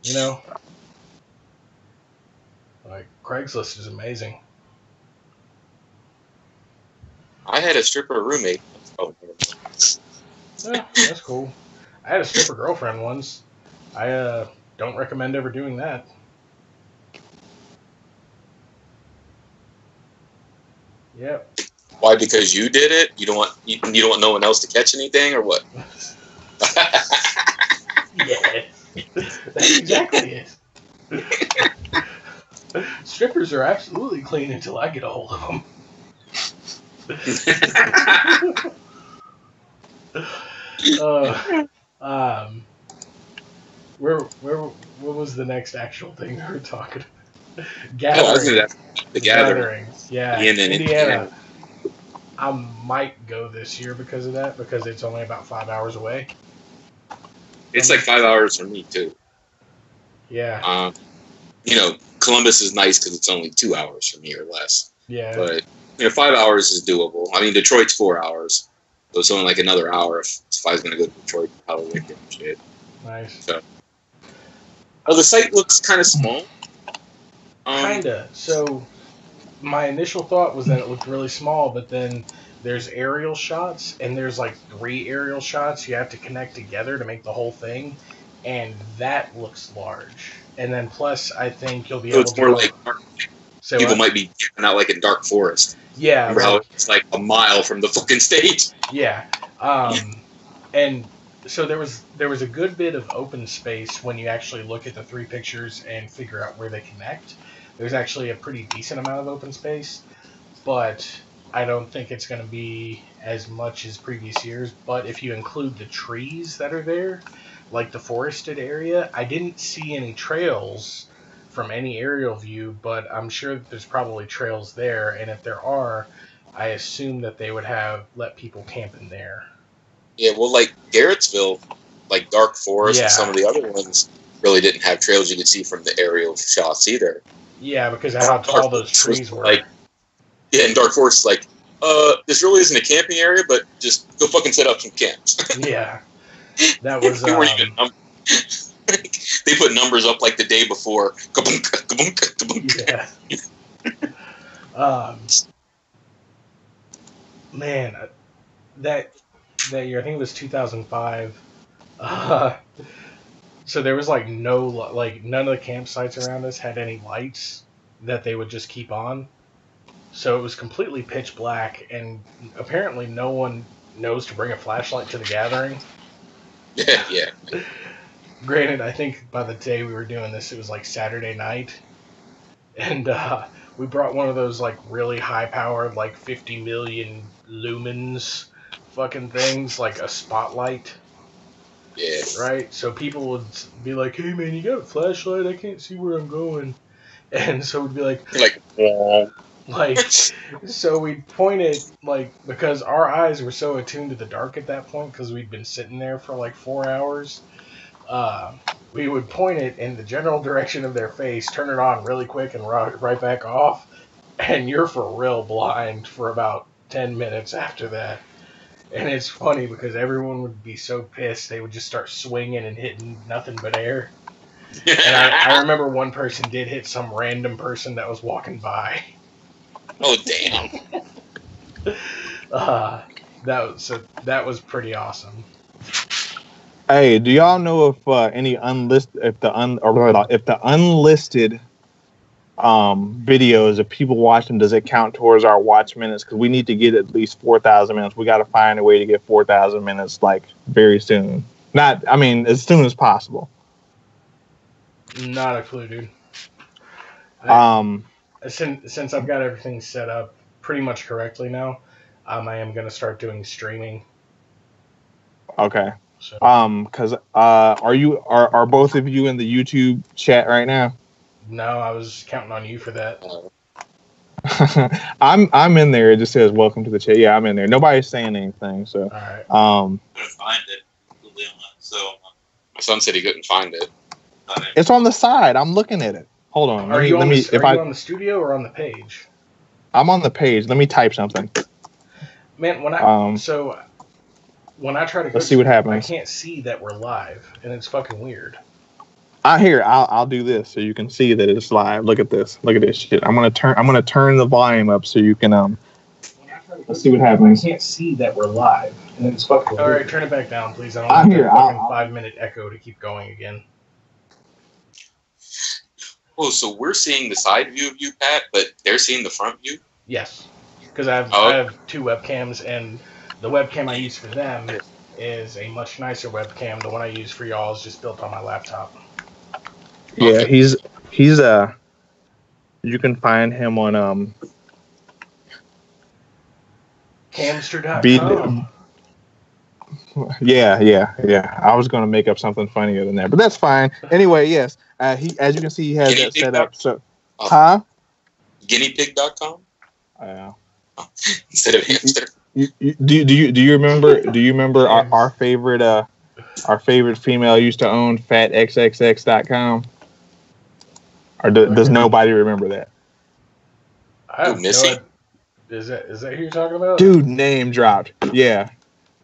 Speaker 2: you know, like Craigslist is amazing.
Speaker 3: I had a stripper roommate. Oh,
Speaker 2: Yeah, that's cool. I had a stripper girlfriend once. I don't recommend ever doing that. Yep.
Speaker 3: why? Because you did it? You don't want no one else to catch anything, or what?
Speaker 2: Yeah. That's exactly it. Strippers are absolutely clean until I get a hold of them. What was the next actual thing we were talking about? Gathering.
Speaker 3: The gathering.
Speaker 2: Gatherings. Yeah.
Speaker 3: Indiana.
Speaker 2: I might go this year because of that, because it's only about 5 hours away.
Speaker 3: It's like 5 hours for me too.
Speaker 2: Yeah.
Speaker 3: You know, Columbus is nice because it's only 2 hours from me or less.
Speaker 2: Yeah.
Speaker 3: But you know, 5 hours is doable. I mean, Detroit's 4 hours, so it's only like another hour if I was going to go to Detroit, probably and shit.
Speaker 2: Nice.
Speaker 3: So, the site looks kind of small.
Speaker 2: Kinda. So, my initial thought was that it looked really small, but then there's aerial shots, and there's like 3 aerial shots you have to connect together to make the whole thing, and that looks large. And then plus, I think you'll be able
Speaker 3: it's
Speaker 2: to...
Speaker 3: more like people
Speaker 2: what?
Speaker 3: might be camping out like in Dark Forest.
Speaker 2: Yeah.
Speaker 3: Remember how it's like a mile from the fucking stage?
Speaker 2: Yeah. And so there was a good bit of open space when you actually look at the 3 pictures and figure out where they connect. There's actually a pretty decent amount of open space, but I don't think it's going to be as much as previous years. But if you include the trees that are there, like the forested area, I didn't see any trails from any aerial view, but I'm sure that there's probably trails there, and if there are, I assume that they would have let people camp in there.
Speaker 3: Yeah, well, like Garrettsville, like Dark Forest and some of the other ones really didn't have trails you could see from the aerial shots either.
Speaker 2: Yeah, because of how tall those trees were.
Speaker 3: Like, yeah, in Dark Forest, like, this really isn't a camping area, but just go fucking set up some camps.
Speaker 2: Yeah. That was...
Speaker 3: They weren't even they put numbers up like the day before.
Speaker 2: Yeah. Man, that year, I think it was 2005. So there was like none of the campsites around us had any lights that they would just keep on. So it was completely pitch black, and apparently no one knows to bring a flashlight to the gathering.
Speaker 3: Yeah.
Speaker 2: Granted, I think by the day we were doing this, it was like Saturday night, and we brought one of those like really high-powered, like 50 million lumens fucking things, like a spotlight.
Speaker 3: Yeah.
Speaker 2: Right? So people would be like, hey man, you got a flashlight? I can't see where I'm going. And so we'd be like,
Speaker 3: Whoa.
Speaker 2: So we'd point it, because our eyes were so attuned to the dark at that point, because we'd been sitting there for 4 hours, we would point it in the general direction of their face, turn it on really quick, and right back off, and you're for real blind for about 10 minutes after that. And it's funny because everyone would be so pissed, they would just start swinging and hitting nothing but air. And I remember one person did hit some random person that was walking by.
Speaker 3: Oh, damn.
Speaker 2: That was pretty awesome.
Speaker 1: Hey, do y'all know if the unlisted videos, if people watch them, does it count towards our watch minutes? Because we need to get at least 4,000 minutes. We got to find a way to get 4,000 minutes very soon. As soon as possible.
Speaker 2: Not a clue, dude. Since I've got everything set up pretty much correctly now, I am gonna start doing streaming.
Speaker 1: Okay.
Speaker 2: So.
Speaker 1: Because are both of you in the YouTube chat right now?
Speaker 2: No, I was counting on you for that.
Speaker 1: I'm in there. It just says welcome to the chat. Yeah, I'm in there. Nobody's saying anything. So.
Speaker 2: All right.
Speaker 4: Couldn't find it. So.
Speaker 3: My son said he couldn't find it.
Speaker 1: It's on the side. I'm looking at it. Hold on.
Speaker 2: Are you on the studio or on the page?
Speaker 1: I'm on the page. Let me type something.
Speaker 2: Man, when I try to go,
Speaker 1: let's see what happens.
Speaker 2: I can't see that we're live, and it's fucking weird.
Speaker 1: I'll do this so you can see that it's live. Look at this. Look at this shit. I'm gonna turn the volume up so you can let's see what happens.
Speaker 2: I can't see that we're live, and it's fucking weird. All right, turn it back down, please. I don't want a 5-minute echo to keep going again.
Speaker 3: Oh, so we're seeing the side view of you, Pat, but they're seeing the front view?
Speaker 2: Yes, because I have 2 webcams, and the webcam I use for them is a much nicer webcam. The one I use for y'all is just built on my laptop.
Speaker 1: Yeah, he's you can find him on
Speaker 2: Camster.com.
Speaker 1: Yeah. I was going to make up something funnier than that, but that's fine. Anyway, yes. He, as you can see, he has that set up. So,
Speaker 3: Guineapig.com?
Speaker 1: Yeah.
Speaker 3: Instead of hamster.
Speaker 1: Do you remember our favorite female used to own fatxxx.com? Or does nobody remember that?
Speaker 2: I have
Speaker 3: Missy?
Speaker 2: no idea. Is that who you're talking about?
Speaker 1: Dude, name dropped. Yeah.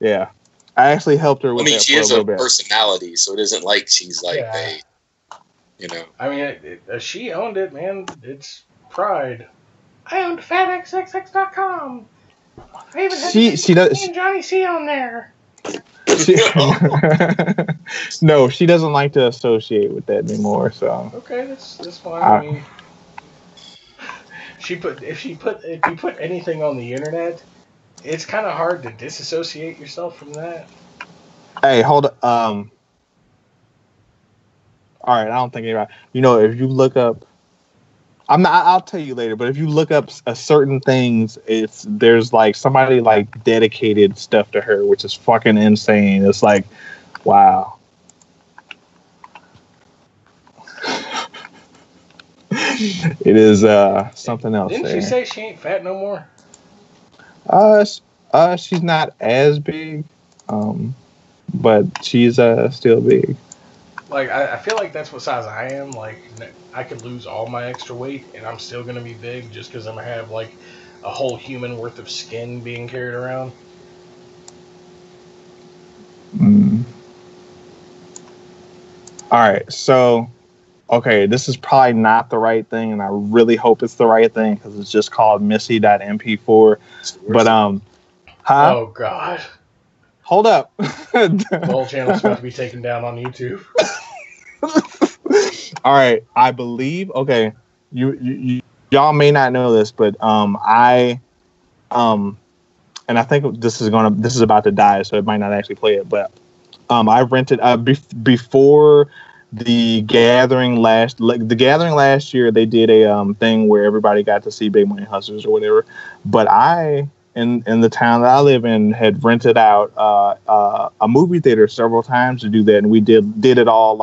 Speaker 1: I actually helped her with that
Speaker 3: she
Speaker 1: for
Speaker 3: has
Speaker 1: a little bit.
Speaker 3: Personality, so it isn't like she's
Speaker 2: she owned it, man. It's pride. I owned fatxxx.com. I even had
Speaker 1: she does.
Speaker 2: and Johnny C on there.
Speaker 1: No, she doesn't like to associate with that anymore. So
Speaker 2: okay, that's fine. If you put anything on the internet, it's kind of hard to disassociate yourself from that.
Speaker 1: Hey, hold up. All right, I don't think anybody. If you look up, I'll tell you later. But if you look up certain things, there's somebody dedicated stuff to her, which is fucking insane. It's wow. It is something else.
Speaker 2: Didn't she say she ain't fat no more?
Speaker 1: She's not as big, but she's still big.
Speaker 2: I feel like that's what size I am. I could lose all my extra weight and I'm still gonna be big just because I'm gonna have a whole human worth of skin being carried around.
Speaker 1: All right, so this is probably not the right thing, and I really hope it's the right thing because it's just called Missy.mp4. But
Speaker 2: Oh God!
Speaker 1: Hold up.
Speaker 2: The whole channel's about to be taken down on YouTube.
Speaker 1: All right, I believe. Okay, y'all may not know this, but and I think this is about to die, so it might not actually play it. But I rented before the gathering last year. They did a thing where everybody got to see Big Money Hustlers or whatever. But I in the town that I live in had rented out a movie theater several times to do that, and we did it all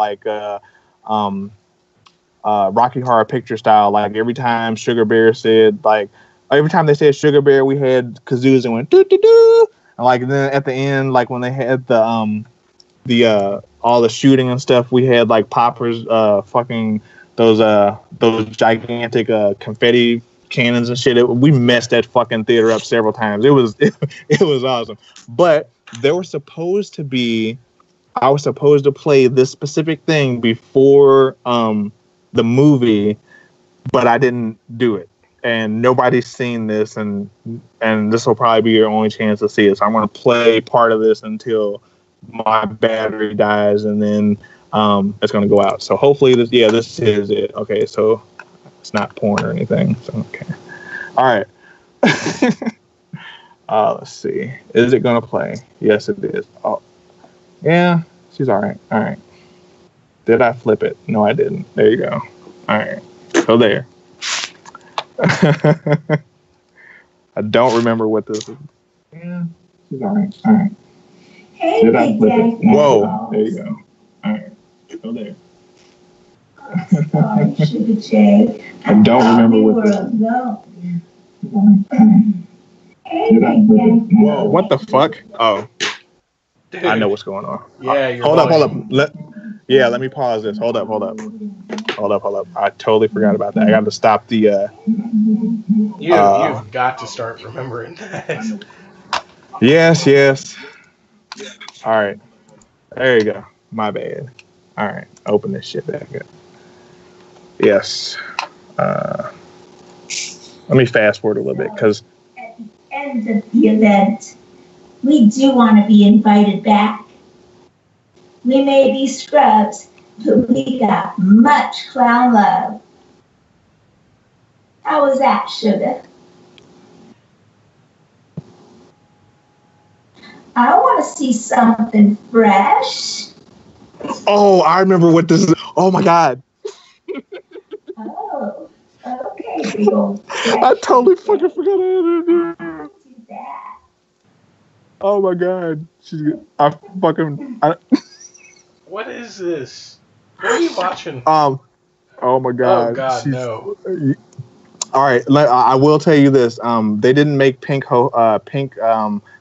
Speaker 1: Rocky Horror Picture Style. Like every time Sugar Bear said, like every time they said Sugar Bear, we had kazoos and went doo doo doo. And like then at the end, like when they had the all the shooting and stuff, we had like poppers, fucking those gigantic confetti cannons and shit. We messed that fucking theater up several times. It was awesome. But there was supposed to be, I was supposed to play this specific thing before the movie, but I didn't do it. And nobody's seen this, and this will probably be your only chance to see it. So I'm going to play part of this until my battery dies, and then it's going to go out. So hopefully this is it. Okay, so it's not porn or anything. So okay, all right. Let's see. Is it going to play? Yes, it is. Oh, yeah, she's all right. All right. Did I flip it? No, I didn't. There you go. All right. So there. I don't remember what this is. Yeah, she's all right. All right.
Speaker 5: Hey,
Speaker 1: did I flip it? Whoa. There you go. All right. Go there.
Speaker 5: Sorry, Sugar J.
Speaker 1: I don't remember what this is. Did I flip it? Whoa. What the fuck? Oh.
Speaker 2: Dude.
Speaker 1: I know what's going on.
Speaker 2: Yeah, you're
Speaker 1: hold up. Let me pause this. Hold up. I totally forgot about that. I got to stop the.
Speaker 2: You've got to start remembering that.
Speaker 1: Yes. All right. There you go. My bad. All right. Open this shit back up. Yes. Let me fast forward a little bit because.
Speaker 5: At the end of the event, we do want to be invited back. We may be scrubs, but we got much clown love. How was that, Sugar? I want to see something fresh.
Speaker 1: Oh, I remember what this is. Oh my God.
Speaker 5: Oh, okay, big old
Speaker 1: I totally fucking forgot
Speaker 5: do that.
Speaker 1: Oh my God.
Speaker 2: What is this? What are you watching?
Speaker 1: Oh my God.
Speaker 2: Oh God, no.
Speaker 1: All right, I will tell you this. They didn't make pink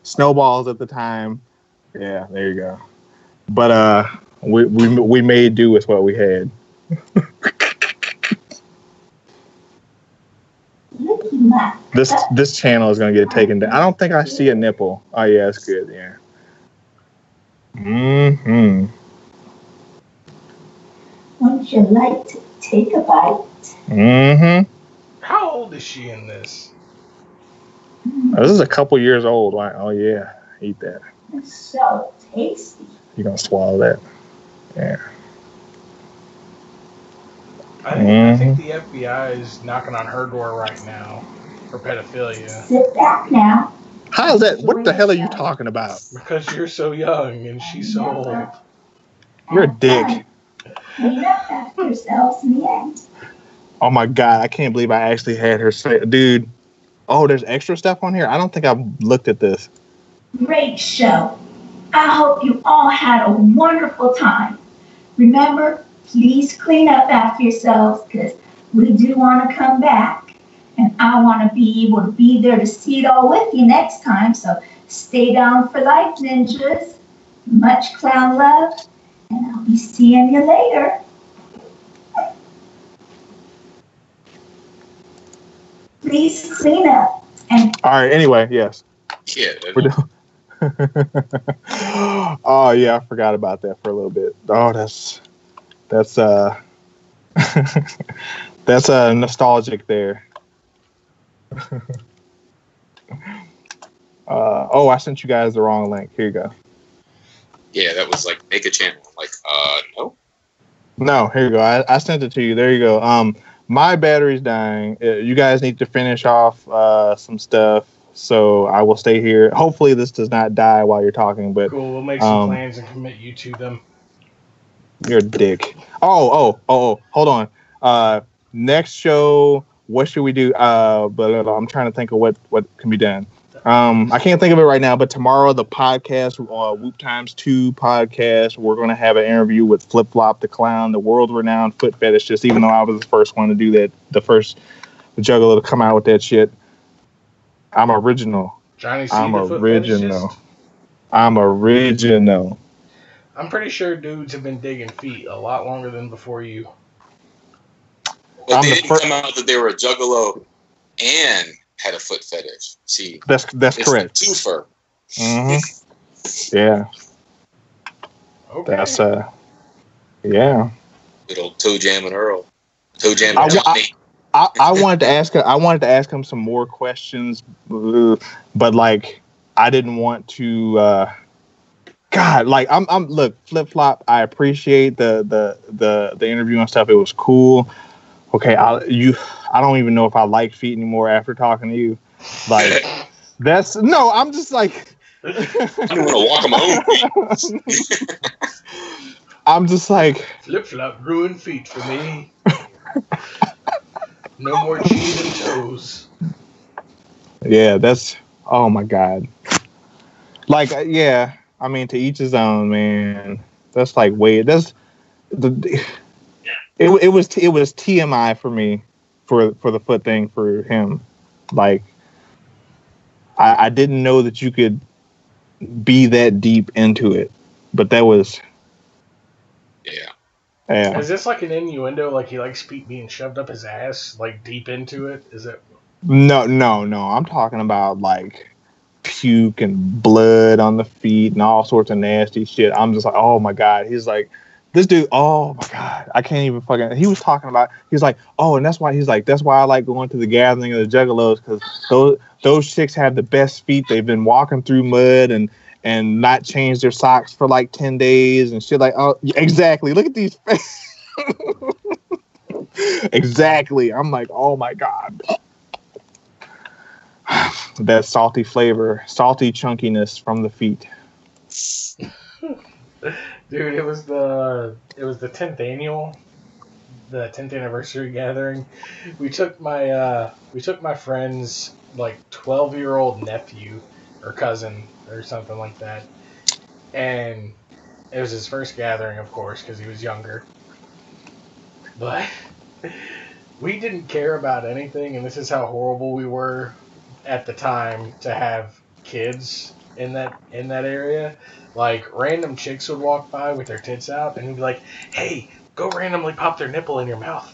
Speaker 1: snowballs at the time. Yeah, there you go. But we made do with what we had. This channel is gonna get taken down. I don't think I see a nipple. Oh yeah, it's good. Yeah. Mm-hmm.
Speaker 5: Wouldn't you like to take a bite?
Speaker 1: Mm-hmm.
Speaker 2: How old is she in this?
Speaker 1: This is a couple years old. Oh yeah, eat that.
Speaker 5: It's so tasty.
Speaker 1: You're gonna swallow that. Yeah.
Speaker 2: I think the FBI is knocking on her door right now for pedophilia.
Speaker 5: Sit back now.
Speaker 1: How is that? What the hell are you talking about?
Speaker 2: Because you're so young and she's so old.
Speaker 1: You're a dick.
Speaker 5: Clean up after yourselves in the end.
Speaker 1: Oh my God, I can't believe I actually had her say, dude. Oh, there's extra stuff on here? I don't think I've looked at this.
Speaker 5: Great show. I hope you all had a wonderful time. Remember, please clean up after yourselves because we do want to come back. And I want to be able to be there to see it all with you next time. So stay down for life, ninjas. Much clown love. And I'll be seeing you later. Please clean up. And
Speaker 1: all right, anyway, yes.
Speaker 3: Yeah.
Speaker 1: We're doing. Oh yeah, I forgot about that for a little bit. Oh, that's that's nostalgic there. I sent you guys the wrong link. Here you go.
Speaker 3: Yeah, that was like make a channel. Like, no.
Speaker 1: No, here you go. I sent it to you. There you go. My battery's dying. You guys need to finish off some stuff. So I will stay here. Hopefully this does not die while you're talking. But
Speaker 2: cool. We'll make some plans and commit you to them.
Speaker 1: You're a dick. Oh. Hold on. Next show, what should we do? But I'm trying to think of what can be done. I can't think of it right now, but tomorrow the podcast, WhoopX2 podcast, we're going to have an interview with Flip Flop the Clown, the world-renowned foot fetishist, even though I was the first one to do that, the first juggalo to come out with that shit. I'm original.
Speaker 2: Johnny C.
Speaker 1: I'm
Speaker 2: the foot
Speaker 1: original.
Speaker 2: fetishist?
Speaker 1: I'm original.
Speaker 2: I'm pretty sure dudes have been digging feet a lot longer than before you.
Speaker 3: But they didn't come out that they were a juggalo and had a foot fetish. See,
Speaker 1: that's correct.
Speaker 3: It's a twofer.
Speaker 1: Mm-hmm. Yeah.
Speaker 2: Okay.
Speaker 1: That's yeah.
Speaker 3: Good old Toe Jam and Earl. Toe Jam and Johnny.
Speaker 1: I wanted to ask her. I wanted to ask him some more questions, but like I didn't want to. God, like I'm look, Flip Flop. I appreciate the interview and stuff. It was cool. Okay, I don't even know if I like feet anymore after talking to you. Like I'm just like
Speaker 3: I don't want to walk them home.
Speaker 1: I'm just like
Speaker 2: Flip Flop ruined feet for me. No more cheese and toes.
Speaker 1: Yeah, that's oh my God. Like yeah, I mean to each his own, man. That's like that's the. It was TMI for me for the foot thing for him. Like I didn't know that you could be that deep into it, but that was yeah.
Speaker 2: Is this like an innuendo? Like he likes feet being shoved up his ass, like deep into it? Is it?
Speaker 1: No. I'm talking about like puke and blood on the feet and all sorts of nasty shit. I'm just like, oh my God. He's like. This dude, oh my God, I can't even fucking. He was talking about. He's like, oh, and that's why I like going to the gathering of the juggalos because those chicks have the best feet. They've been walking through mud and not changed their socks for like 10 days and shit. Like, oh, exactly. Look at these. Exactly. I'm like, oh my God, that salty flavor, salty chunkiness from the feet.
Speaker 2: Dude, it was the 10th anniversary gathering. We took my friend's like 12-year-old nephew or cousin or something like that, and it was his first gathering, of course, because he was younger. But we didn't care about anything, and this is how horrible we were at the time to have kids in that area. Like, random chicks would walk by with their tits out, and he'd be like, hey, go randomly pop their nipple in your mouth.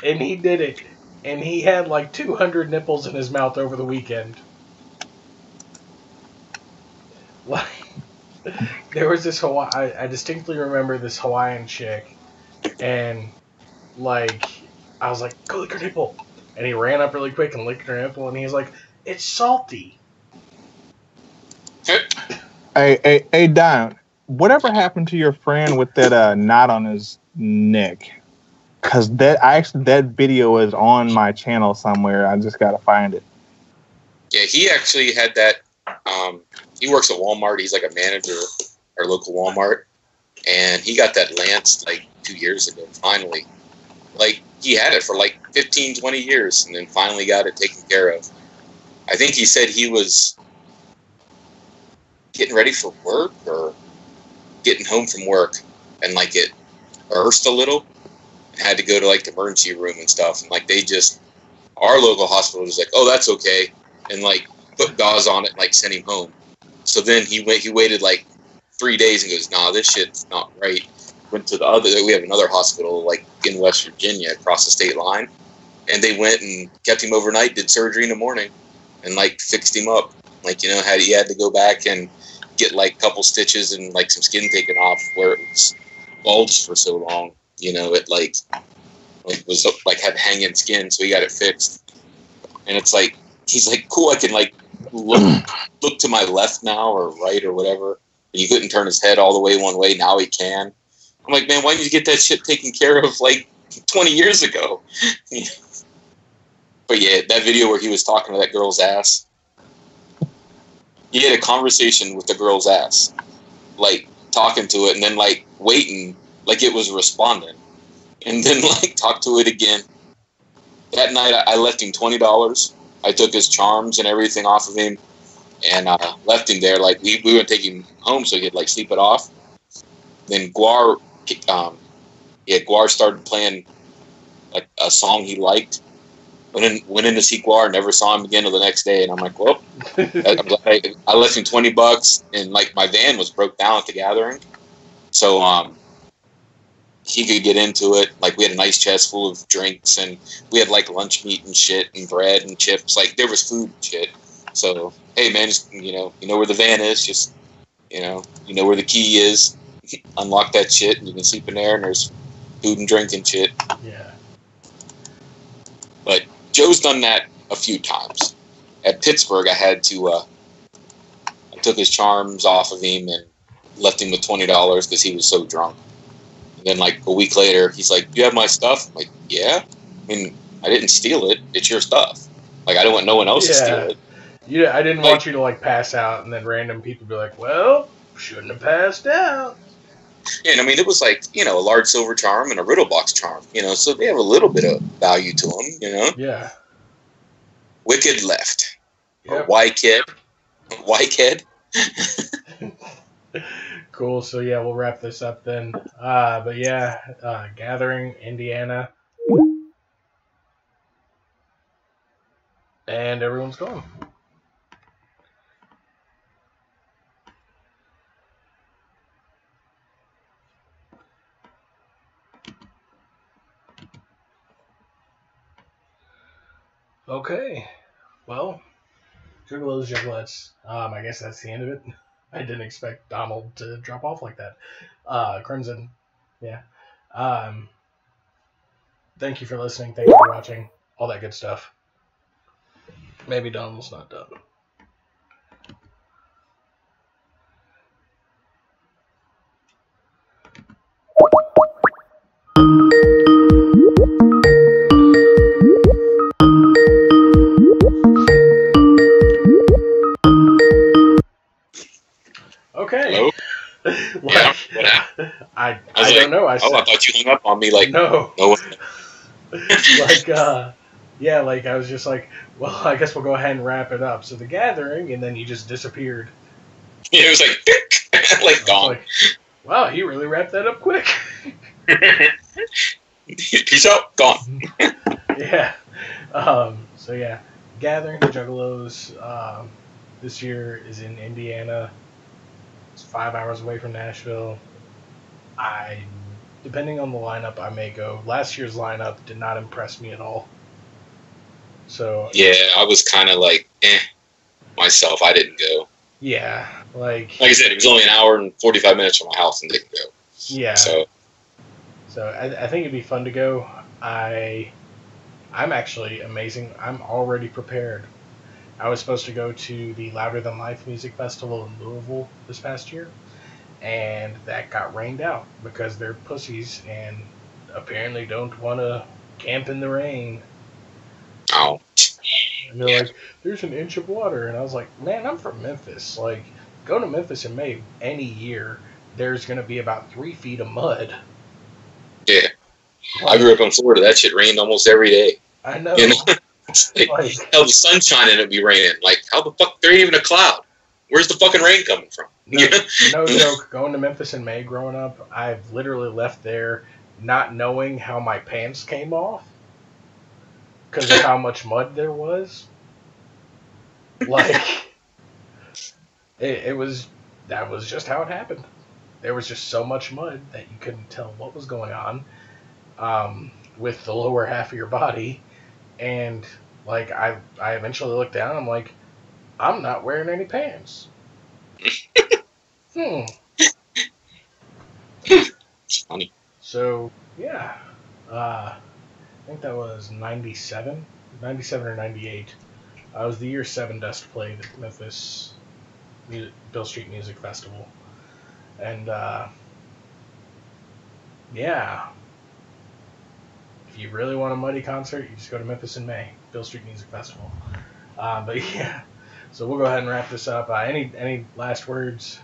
Speaker 2: And he did it. And he had like 200 nipples in his mouth over the weekend. Like, there was this I distinctly remember this Hawaiian chick, and like, I was like, go lick her nipple. And he ran up really quick and licked her nipple, and he was like, it's salty.
Speaker 1: Hey, Don, whatever happened to your friend with that knot on his neck? Because that video is on my channel somewhere. I just gotta find it.
Speaker 3: Yeah, he actually had that. He works at Walmart. He's like a manager at our local Walmart, and he got that lanced like 2 years ago. Finally, like he had it for like 15, 20 years, and then finally got it taken care of. I think he said he was getting ready for work or getting home from work, and like it burst a little and had to go to like the emergency room and stuff, and like our local hospital was like, oh, that's okay, and like put gauze on it and like sent him home. So then he waited like 3 days and goes, nah, this shit's not right. Went to we have another hospital like in West Virginia across the state line, and they went and kept him overnight, did surgery in the morning, and like fixed him up. Like, he had to go back and get like a couple stitches and like some skin taken off where it was bulged for so long. It like was like had hanging skin, so he got it fixed. And it's like, he's like, cool, I can like look to my left now or right or whatever. And he couldn't turn his head all the way one way. Now he can. I'm like, man, why didn't you get that shit taken care of like 20 years ago? But yeah, that video where he was talking to that girl's ass, he had a conversation with the girl's ass, like talking to it and then like waiting like it was responding, and then like talk to it again. That night I left him $20 I took his charms and everything off of him and left him there. Like we wouldn't take him home so he could like sleep it off. Then Guar started playing like a song he liked. Went in to see Guar, never saw him again until the next day, and I'm like, well, I left him $20, and like my van was broke down at the gathering, so he could get into it. Like we had a nice chest full of drinks, and we had like lunch meat and shit, and bread and chips. Like there was food and shit. So hey, man, just, you know where the van is. Just you know where the key is. Unlock that shit, and you can sleep in there, and there's food and drink and shit.
Speaker 2: Yeah.
Speaker 3: But Joe's done that a few times. At Pittsburgh, I took his charms off of him and left him with $20 because he was so drunk. And then, like, a week later, he's like, "Do you have my stuff?" I'm like, "Yeah." I mean, I didn't steal it. It's your stuff. Like, I didn't want no one else to steal it.
Speaker 2: Yeah, I didn't want you to, like, pass out and then random people be like, well, shouldn't have passed out.
Speaker 3: Yeah, and I mean, it was like, a large silver charm and a riddle box charm, so they have a little bit of value to them,
Speaker 2: Yeah.
Speaker 3: Wicked left.
Speaker 2: Yep.
Speaker 3: Or Y-Kid.
Speaker 2: Cool, so yeah, we'll wrap this up then. But yeah, Gathering, Indiana. And everyone's gone. Okay, well, Juggalos, Juggalettes. I guess that's the end of it. I didn't expect Donald to drop off like that. Crimson, yeah. Thank you for listening. Thank you for watching. All that good stuff. Maybe Donald's not done. Okay.
Speaker 3: Hello? Yeah, what happened?
Speaker 2: I don't know.
Speaker 3: I thought you hung up on me. Like,
Speaker 2: no.
Speaker 3: Like,
Speaker 2: yeah, like I was just like, well, I guess we'll go ahead and wrap it up. So the Gathering, and then you just disappeared.
Speaker 3: Yeah, it was like, like gone.
Speaker 2: Like, wow, he really wrapped that up quick.
Speaker 3: Peace out, gone.
Speaker 2: Yeah. So yeah, Gathering the Juggalos. This year is in Indiana. It's 5 hours away from Nashville. Depending on the lineup, I may go. Last year's lineup did not impress me at all. So
Speaker 3: yeah, I was kind of like, myself. I didn't go.
Speaker 2: Yeah, like
Speaker 3: I said, it was only an hour and 45 minutes from my house, and didn't go.
Speaker 2: Yeah. So I think it'd be fun to go. I'm actually amazing. I'm already prepared. I was supposed to go to the Louder Than Life Music Festival in Louisville this past year, and that got rained out because they're pussies and apparently don't want to camp in the rain.
Speaker 3: Oh.
Speaker 2: And they're like, there's an inch of water. And I was like, man, I'm from Memphis. Like, go to Memphis in May any year, there's going to be about 3 feet of mud.
Speaker 3: Yeah. I grew up in Florida. That shit rained almost every day.
Speaker 2: I know.
Speaker 3: Like, hell, the sun's shining, it'd be raining. Like, how the fuck? There ain't even a cloud. Where's the fucking rain coming from?
Speaker 2: No joke. Going to Memphis in May growing up, I've literally left there not knowing how my pants came off because of how much mud there was. Like, that was just how it happened. There was just so much mud that you couldn't tell what was going on with the lower half of your body. And, like, I eventually looked down and I'm like, I'm not wearing any pants.
Speaker 3: It's funny.
Speaker 2: So, yeah. I think that was 97 or 98. It was the year Seven Dust played at Memphis Bill Street Music Festival. And, yeah. If you really want a muddy concert, you just go to Memphis in May, Bill Street Music Festival. But yeah, so we'll go ahead and wrap this up. Any last words?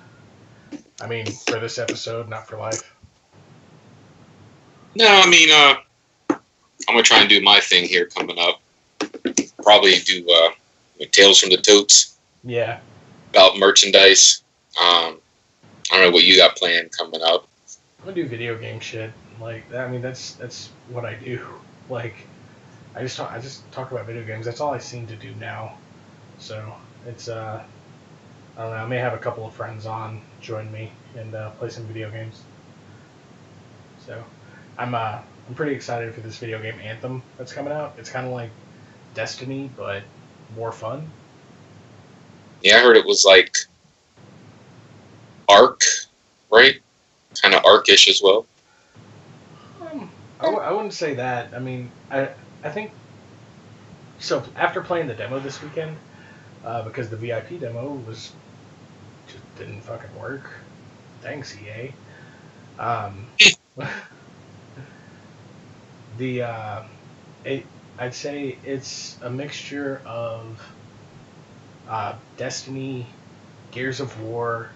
Speaker 2: I mean, for this episode, not for life.
Speaker 3: No, I mean, I'm gonna try and do my thing here coming up. probably do Tales from the Totes.
Speaker 2: Yeah.
Speaker 3: About merchandise. I don't know what you got planned coming up.
Speaker 2: I'm gonna do video game shit. Like, I mean, that's what I do. Like, I just talk about video games. That's all I seem to do now. So it's I don't know. I may have a couple of friends on join me and play some video games. So I'm pretty excited for this video game Anthem that's coming out. It's kind of like Destiny but more fun.
Speaker 3: Yeah, I heard it was like Ark, right? Kind of Ark-ish as well.
Speaker 2: I wouldn't say that. I mean, I think so. After playing the demo this weekend, because the VIP demo just didn't fucking work. Thanks, EA. I'd say it's a mixture of Destiny, Gears of War,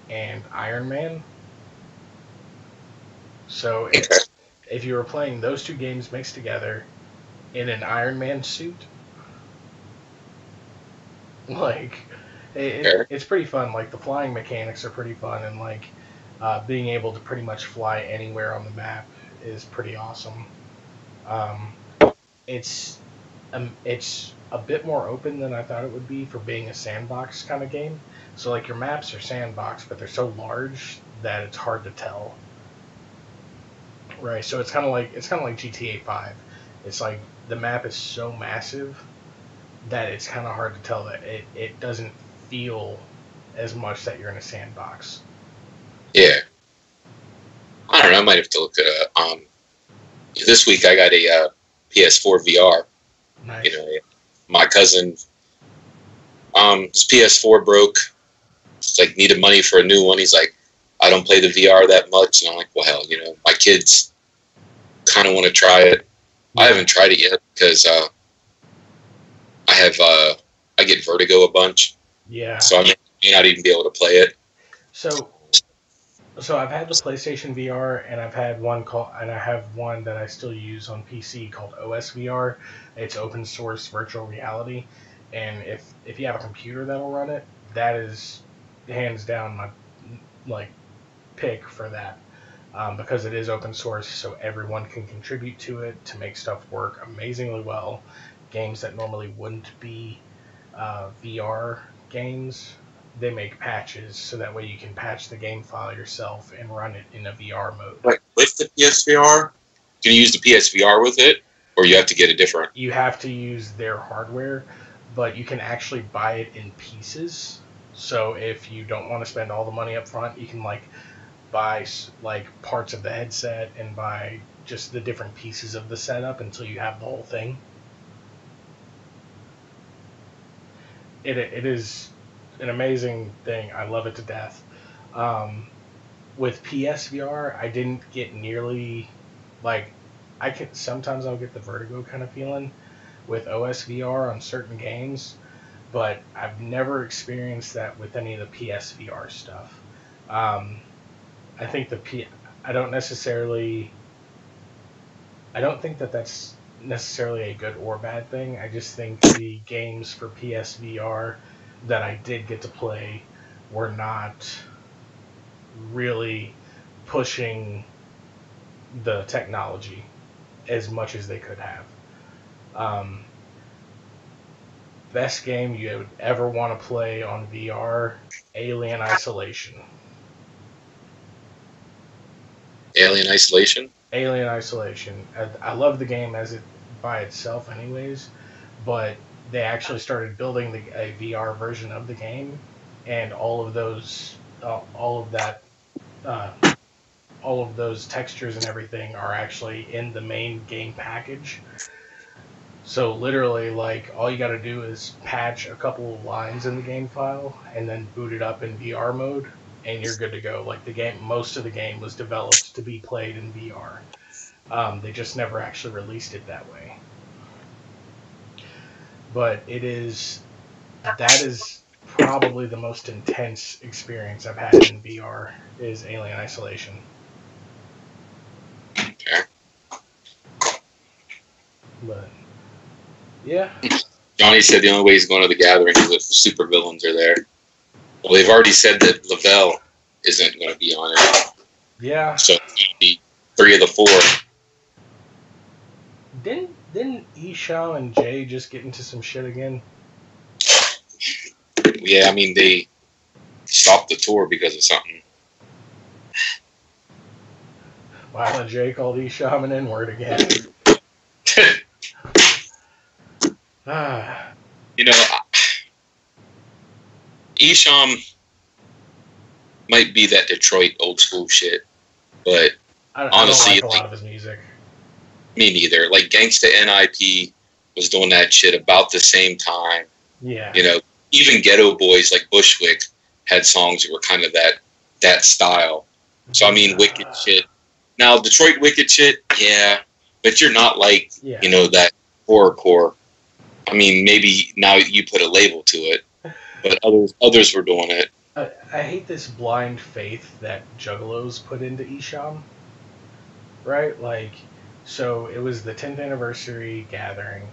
Speaker 2: and Iron Man. So if you were playing those two games mixed together in an Iron Man suit, like it's pretty fun. Like the flying mechanics are pretty fun, and like being able to pretty much fly anywhere on the map is pretty awesome. It's a bit more open than I thought it would be for being a sandbox kind of game. So like your maps are sandbox, but they're so large that it's hard to tell. Right, so it's kind of like GTA 5. It's like the map is so massive that it's kind of hard to tell that it doesn't feel as much that you're in a sandbox.
Speaker 3: Yeah. I don't know. I might have to look at it. This week I got a PS4 VR.
Speaker 2: Nice.
Speaker 3: You know, my cousin, his PS4 broke. It's like needed money for a new one. He's like, I don't play the VR that much, and I'm like, well, hell, you know, my kids kind of want to try it. I haven't tried it yet because I get vertigo a bunch.
Speaker 2: Yeah.
Speaker 3: So I may not even be able to play it.
Speaker 2: So I've had the PlayStation VR, and I have one that I still use on PC called OSVR. It's open source virtual reality, and if you have a computer that'll run it, that is hands down my pick for that, because it is open source, so everyone can contribute to it to make stuff work amazingly well. Games that normally wouldn't be VR games, they make patches so that way you can patch the game file yourself and run it in a VR mode.
Speaker 3: Like with the PSVR? Can you use the PSVR with it? Or you have to get a different?
Speaker 2: You have to use their hardware, but you can actually buy it in pieces. So if you don't want to spend all the money up front, you can buy parts of the headset and buy just the different pieces of the setup until you have the whole thing. It is an amazing thing. I love it to death. With PSVR, I didn't get nearly sometimes I'll get the vertigo kind of feeling with OSVR on certain games, but I've never experienced that with any of the PSVR stuff. I think I don't think that that's necessarily a good or bad thing. I just think the games for PSVR that I did get to play were not really pushing the technology as much as they could have. Best game you would ever want to play on VR, Alien Isolation.
Speaker 3: Alien Isolation?
Speaker 2: Alien Isolation. I love the game as it by itself anyways, but they actually started building a VR version of the game, and all of those textures and everything are actually in the main game package. So literally, all you got to do is patch a couple of lines in the game file and then boot it up in VR mode, and you're good to go. Most of the game was developed to be played in VR. They just never actually released it that way. But that is probably the most intense experience I've had in VR is Alien Isolation.
Speaker 3: Okay.
Speaker 2: But Yeah.
Speaker 3: Johnny said the only way he's going to the gathering is if super villains are there. Well, they've already said that Lavelle isn't going to be on it.
Speaker 2: Yeah.
Speaker 3: So it's going to be 3 of the 4.
Speaker 2: Didn't Isham and Jay just get into some shit again?
Speaker 3: Yeah, I mean, they stopped the tour because of something.
Speaker 2: Wow, Jay called Isham an N-word again.
Speaker 3: You know, Isham might be that Detroit old school shit, but honestly,
Speaker 2: I don't like a lot of his music.
Speaker 3: Me neither. Like Gangsta NIP was doing that shit about the same time.
Speaker 2: Yeah.
Speaker 3: You know, even Ghetto Boys like Bushwick had songs that were kind of that style. So I mean, Wicked shit. Now Detroit Wicked shit, yeah, but you're not like you know that horrorcore. I mean, maybe now you put a label to it, but others were doing it.
Speaker 2: I hate this blind faith that Juggalos put into Isham. Right? Like, so it was the 10th anniversary gathering.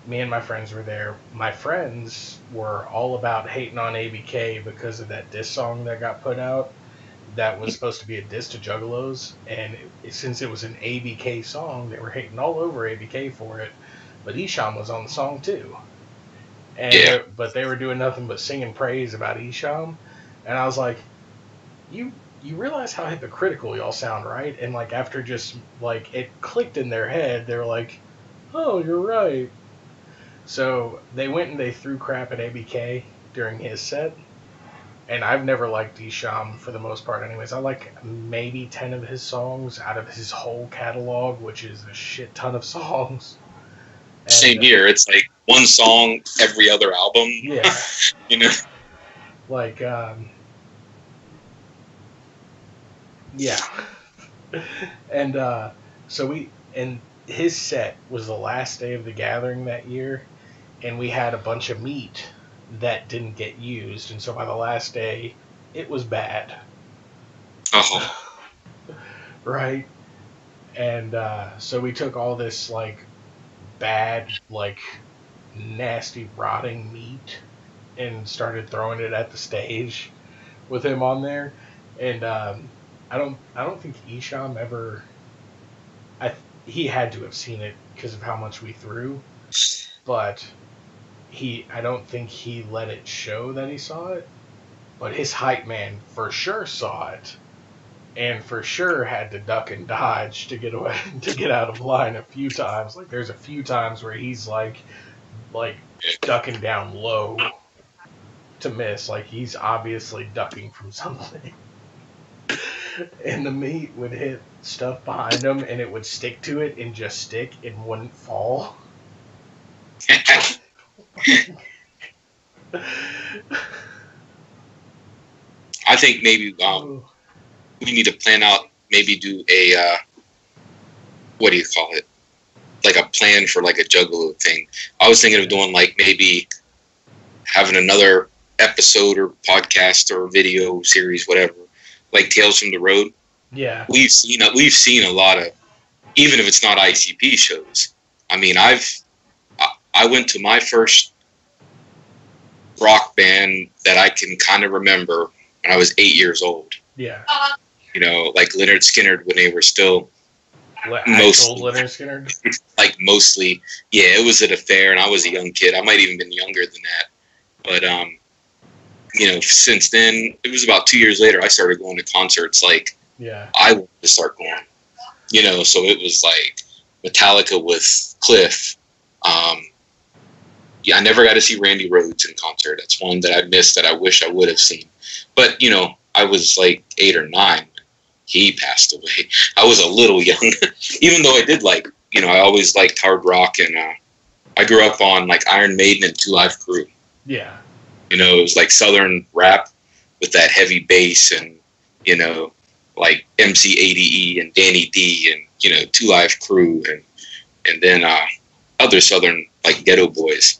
Speaker 2: Me and my friends were there. My friends were all about hating on ABK because of that diss song that got put out that was supposed to be a diss to Juggalos. And since it was an ABK song, they were hating all over ABK for it. But Isham was on the song too. And but they were doing nothing but singing praise about Isham. And I was like, you realize how hypocritical y'all sound, right? And like after just like it clicked in their head, they were like, oh, you're right. So they went and they threw crap at ABK during his set. And I've never liked Isham for the most part anyways. I like maybe 10 of his songs out of his whole catalog, which is a shit ton of songs. And,
Speaker 3: same here. It's like one song every other album.
Speaker 2: Yeah.
Speaker 3: You know?
Speaker 2: Like, yeah. And and his set was the last day of the gathering that year, and we had a bunch of meat that didn't get used, and so by the last day, it was bad.
Speaker 3: Oh.
Speaker 2: Right? And so we took all this, like, bad, like, nasty, rotting meat and started throwing it at the stage with him on there. And I don't think Isham ever. He had to have seen it because of how much we threw, but I don't think he let it show that he saw it. But his hype man for sure saw it, and for sure had to duck and dodge to get away to get out of line a few times. Like there's a few times where he's like ducking down low to miss, like he's obviously ducking from something. And the meat would hit stuff behind him, and it would stick to it and just stick and wouldn't fall.
Speaker 3: I think maybe we need to plan out, maybe do a, what do you call it? Like a plan for like a Juggalo thing. I was thinking of doing like maybe having another episode or podcast or video series, whatever, like Tales from the Road.
Speaker 2: Yeah.
Speaker 3: We've seen a lot of, even if it's not ICP shows. I mean, I went to my first rock band that I can kind of remember when I was 8 years old.
Speaker 2: Yeah.
Speaker 3: You know, like Leonard Skinner when they were still
Speaker 2: mostly Leonard Skinner.
Speaker 3: Like mostly, yeah. It was at a fair, and I was a young kid. I might even been younger than that. But you know, since then, it was about 2 years later I started going to concerts. Like, I wanted to start going. You know, so it was like Metallica with Cliff. Yeah, I never got to see Randy Rhoads in concert. That's one that I missed that I wish I would have seen. But, you know, I was like 8 or 9. He passed away. I was a little young. Even though I did like, you know, I always liked hard rock. And I grew up on like Iron Maiden and Two Live Crew.
Speaker 2: Yeah.
Speaker 3: You know, it was like Southern rap with that heavy bass and, you know, like MC80E and Danny D and, you know, Two Live Crew and then other Southern like Ghetto Boys.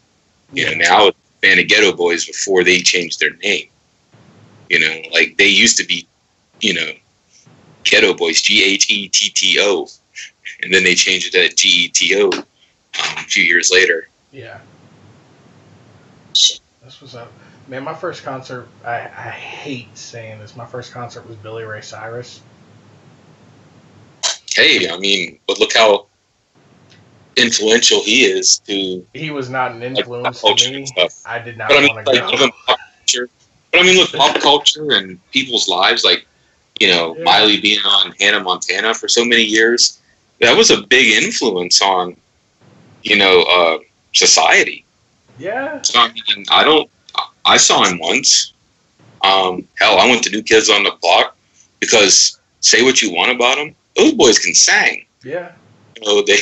Speaker 3: You know, now I was a fan of Ghetto Boys before they changed their name. You know, like they used to be, you know, Ghetto Boys, GHETTO, and then they changed it to GETO a few years later.
Speaker 2: Yeah. This was a man. My first concert. I hate saying this. My first concert was Billy Ray Cyrus.
Speaker 3: Hey, I mean, but look how influential he is to.
Speaker 2: He was not an influence
Speaker 3: like,
Speaker 2: to me. I did not
Speaker 3: but I mean,
Speaker 2: want to
Speaker 3: like,
Speaker 2: go.
Speaker 3: even pop culture. But I mean, look, pop culture and people's lives, like, you know,
Speaker 2: Yeah.
Speaker 3: Miley being on Hannah Montana for so many years, that was a big influence on, you know, society.
Speaker 2: Yeah.
Speaker 3: So, I mean, I saw him once. Hell, I went to New Kids on the Block because say what you want about them, those boys can sing.
Speaker 2: Yeah.
Speaker 3: You know, they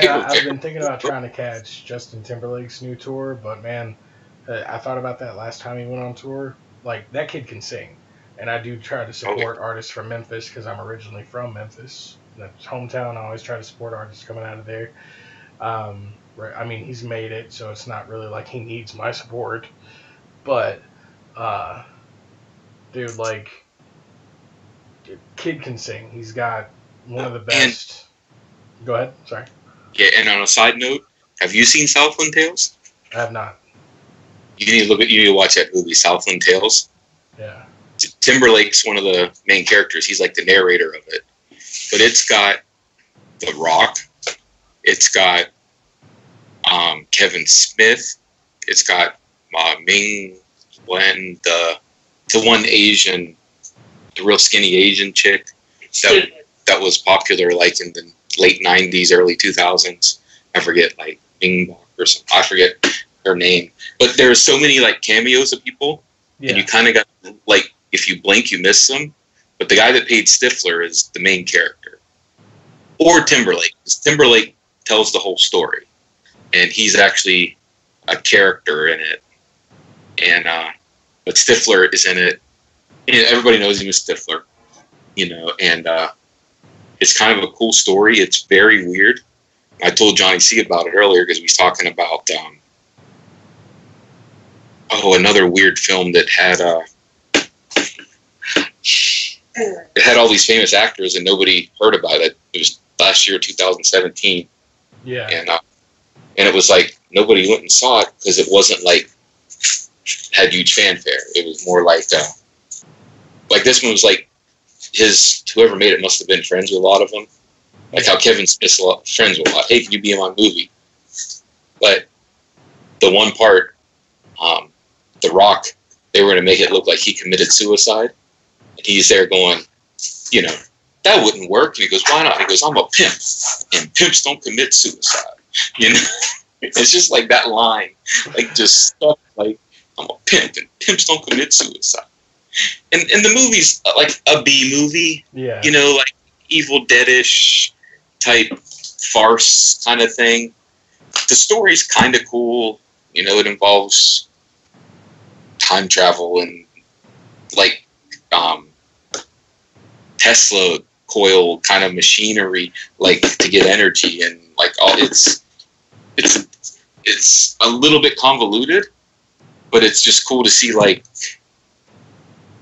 Speaker 2: Man,
Speaker 3: were
Speaker 2: I've been thinking about trying to catch Justin Timberlake's new tour, but man, I thought about that last time he went on tour. Like, that kid can sing. And I do try to support artists from Memphis because I'm originally from Memphis. That's hometown. I always try to support artists coming out of there. I mean, he's made it, so it's not really like he needs my support. But, dude, like, kid can sing. He's got one of the best. Go ahead. Sorry.
Speaker 3: Yeah, and on a side note, have you seen Southland Tales?
Speaker 2: I have not.
Speaker 3: You need to watch that movie, Southland Tales.
Speaker 2: Yeah.
Speaker 3: Timberlake's one of the main characters. He's like the narrator of it. But it's got The Rock. It's got Kevin Smith. It's got Ming Wen, the one Asian, the real skinny Asian chick that was popular like in the late 90s, early 2000s. I forget, like Ming Bok or something. I forget her name. But there's so many like cameos of people, and you kind of got like, if you blink, you miss them. But the guy that played Stifler is the main character, or Timberlake. Timberlake tells the whole story, and he's actually a character in it. And but Stifler is in it. You know, everybody knows him as Stifler, you know, and it's kind of a cool story. It's very weird. I told Johnny C about it earlier because we was talking about another weird film that had it had all these famous actors and nobody heard about it. It was last year, 2017.
Speaker 2: Yeah.
Speaker 3: And it was like nobody went and saw it because it wasn't like had huge fanfare. It was more like this one was like whoever made it must have been friends with a lot of them. Like how Kevin Smith's friends with a lot. Hey, can you be in my movie? But the one part, The Rock, they were going to make it look like he committed suicide. And he's there going, you know, that wouldn't work. And he goes, why not? And he goes, I'm a pimp, and pimps don't commit suicide. You know, it's just like that line, like just stuff like, I'm a pimp, and pimps don't commit suicide. And the movie's like a B movie, you know, like Evil Dead-ish type farce kind of thing. The story's kind of cool. You know, it involves time travel and like Tesla coil kind of machinery, like to get energy, and like all it's a little bit convoluted, but it's just cool to see, like,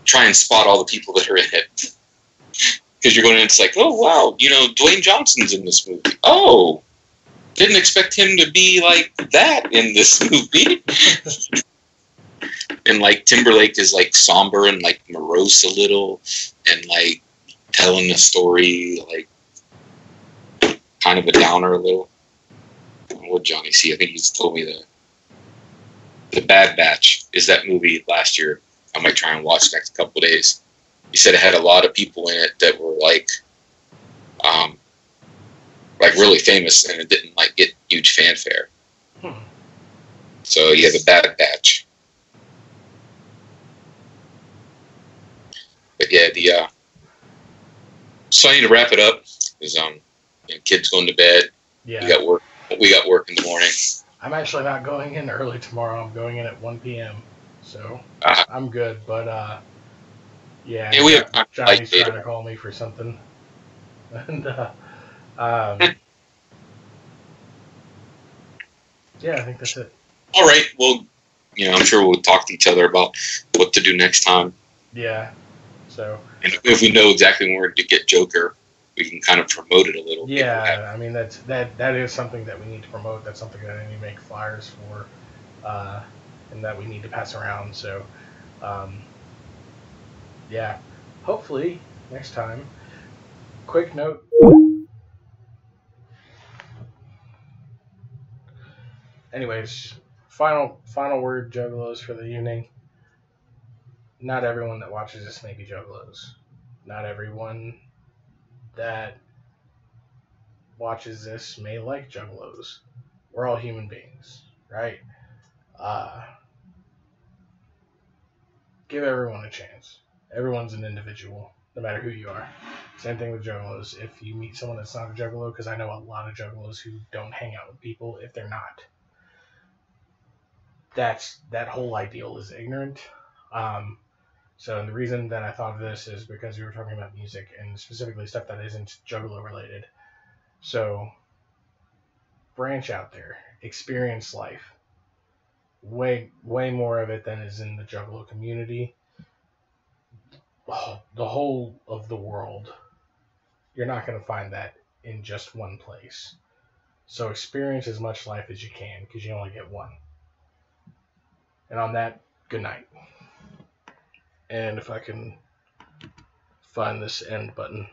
Speaker 3: try and spot all the people that are in it. Because you're going in, it's like, oh wow, you know, Dwayne Johnson's in this movie. Oh, didn't expect him to be like that in this movie. And like Timberlake is like somber and like morose a little, and like telling the story like kind of a downer a little. What Johnny C? I think he's told me the Bad Batch is that movie last year. I might try and watch next couple of days. He said it had a lot of people in it that were like really famous, and it didn't like get huge fanfare. So yeah, the Bad Batch. But yeah, so I need to wrap it up because kids going to bed.
Speaker 2: Yeah.
Speaker 3: We got work in the morning.
Speaker 2: I'm actually not going in early tomorrow. I'm going in at 1 p.m. So I'm good. But yeah,
Speaker 3: we have
Speaker 2: Johnny's trying to call me for something. And yeah, I think that's it.
Speaker 3: All right. Well, you know, I'm sure we'll talk to each other about what to do next time.
Speaker 2: Yeah. So.
Speaker 3: And if we know exactly when we're to get Joker, we can kind of promote it a little.
Speaker 2: Yeah, I mean that is something that we need to promote. That's something that I need to make flyers for, and that we need to pass around. So, yeah, hopefully next time. Quick note. Anyways, final word, Juggalos, for the evening. Not everyone that watches this may be Juggalos. Not everyone that watches this may like Juggalos. We're all human beings, right? Give everyone a chance. Everyone's an individual, no matter who you are. Same thing with Juggalos. If you meet someone that's not a Juggalo, because I know a lot of Juggalos who don't hang out with people if they're not. That whole ideal is ignorant. So the reason that I thought of this is because we were talking about music and specifically stuff that isn't Juggalo related. So branch out there, experience life. Way more of it than is in the Juggalo community. The whole of the world. You're not going to find that in just one place. So experience as much life as you can because you only get one. And on that, good night. And if I can find this end button.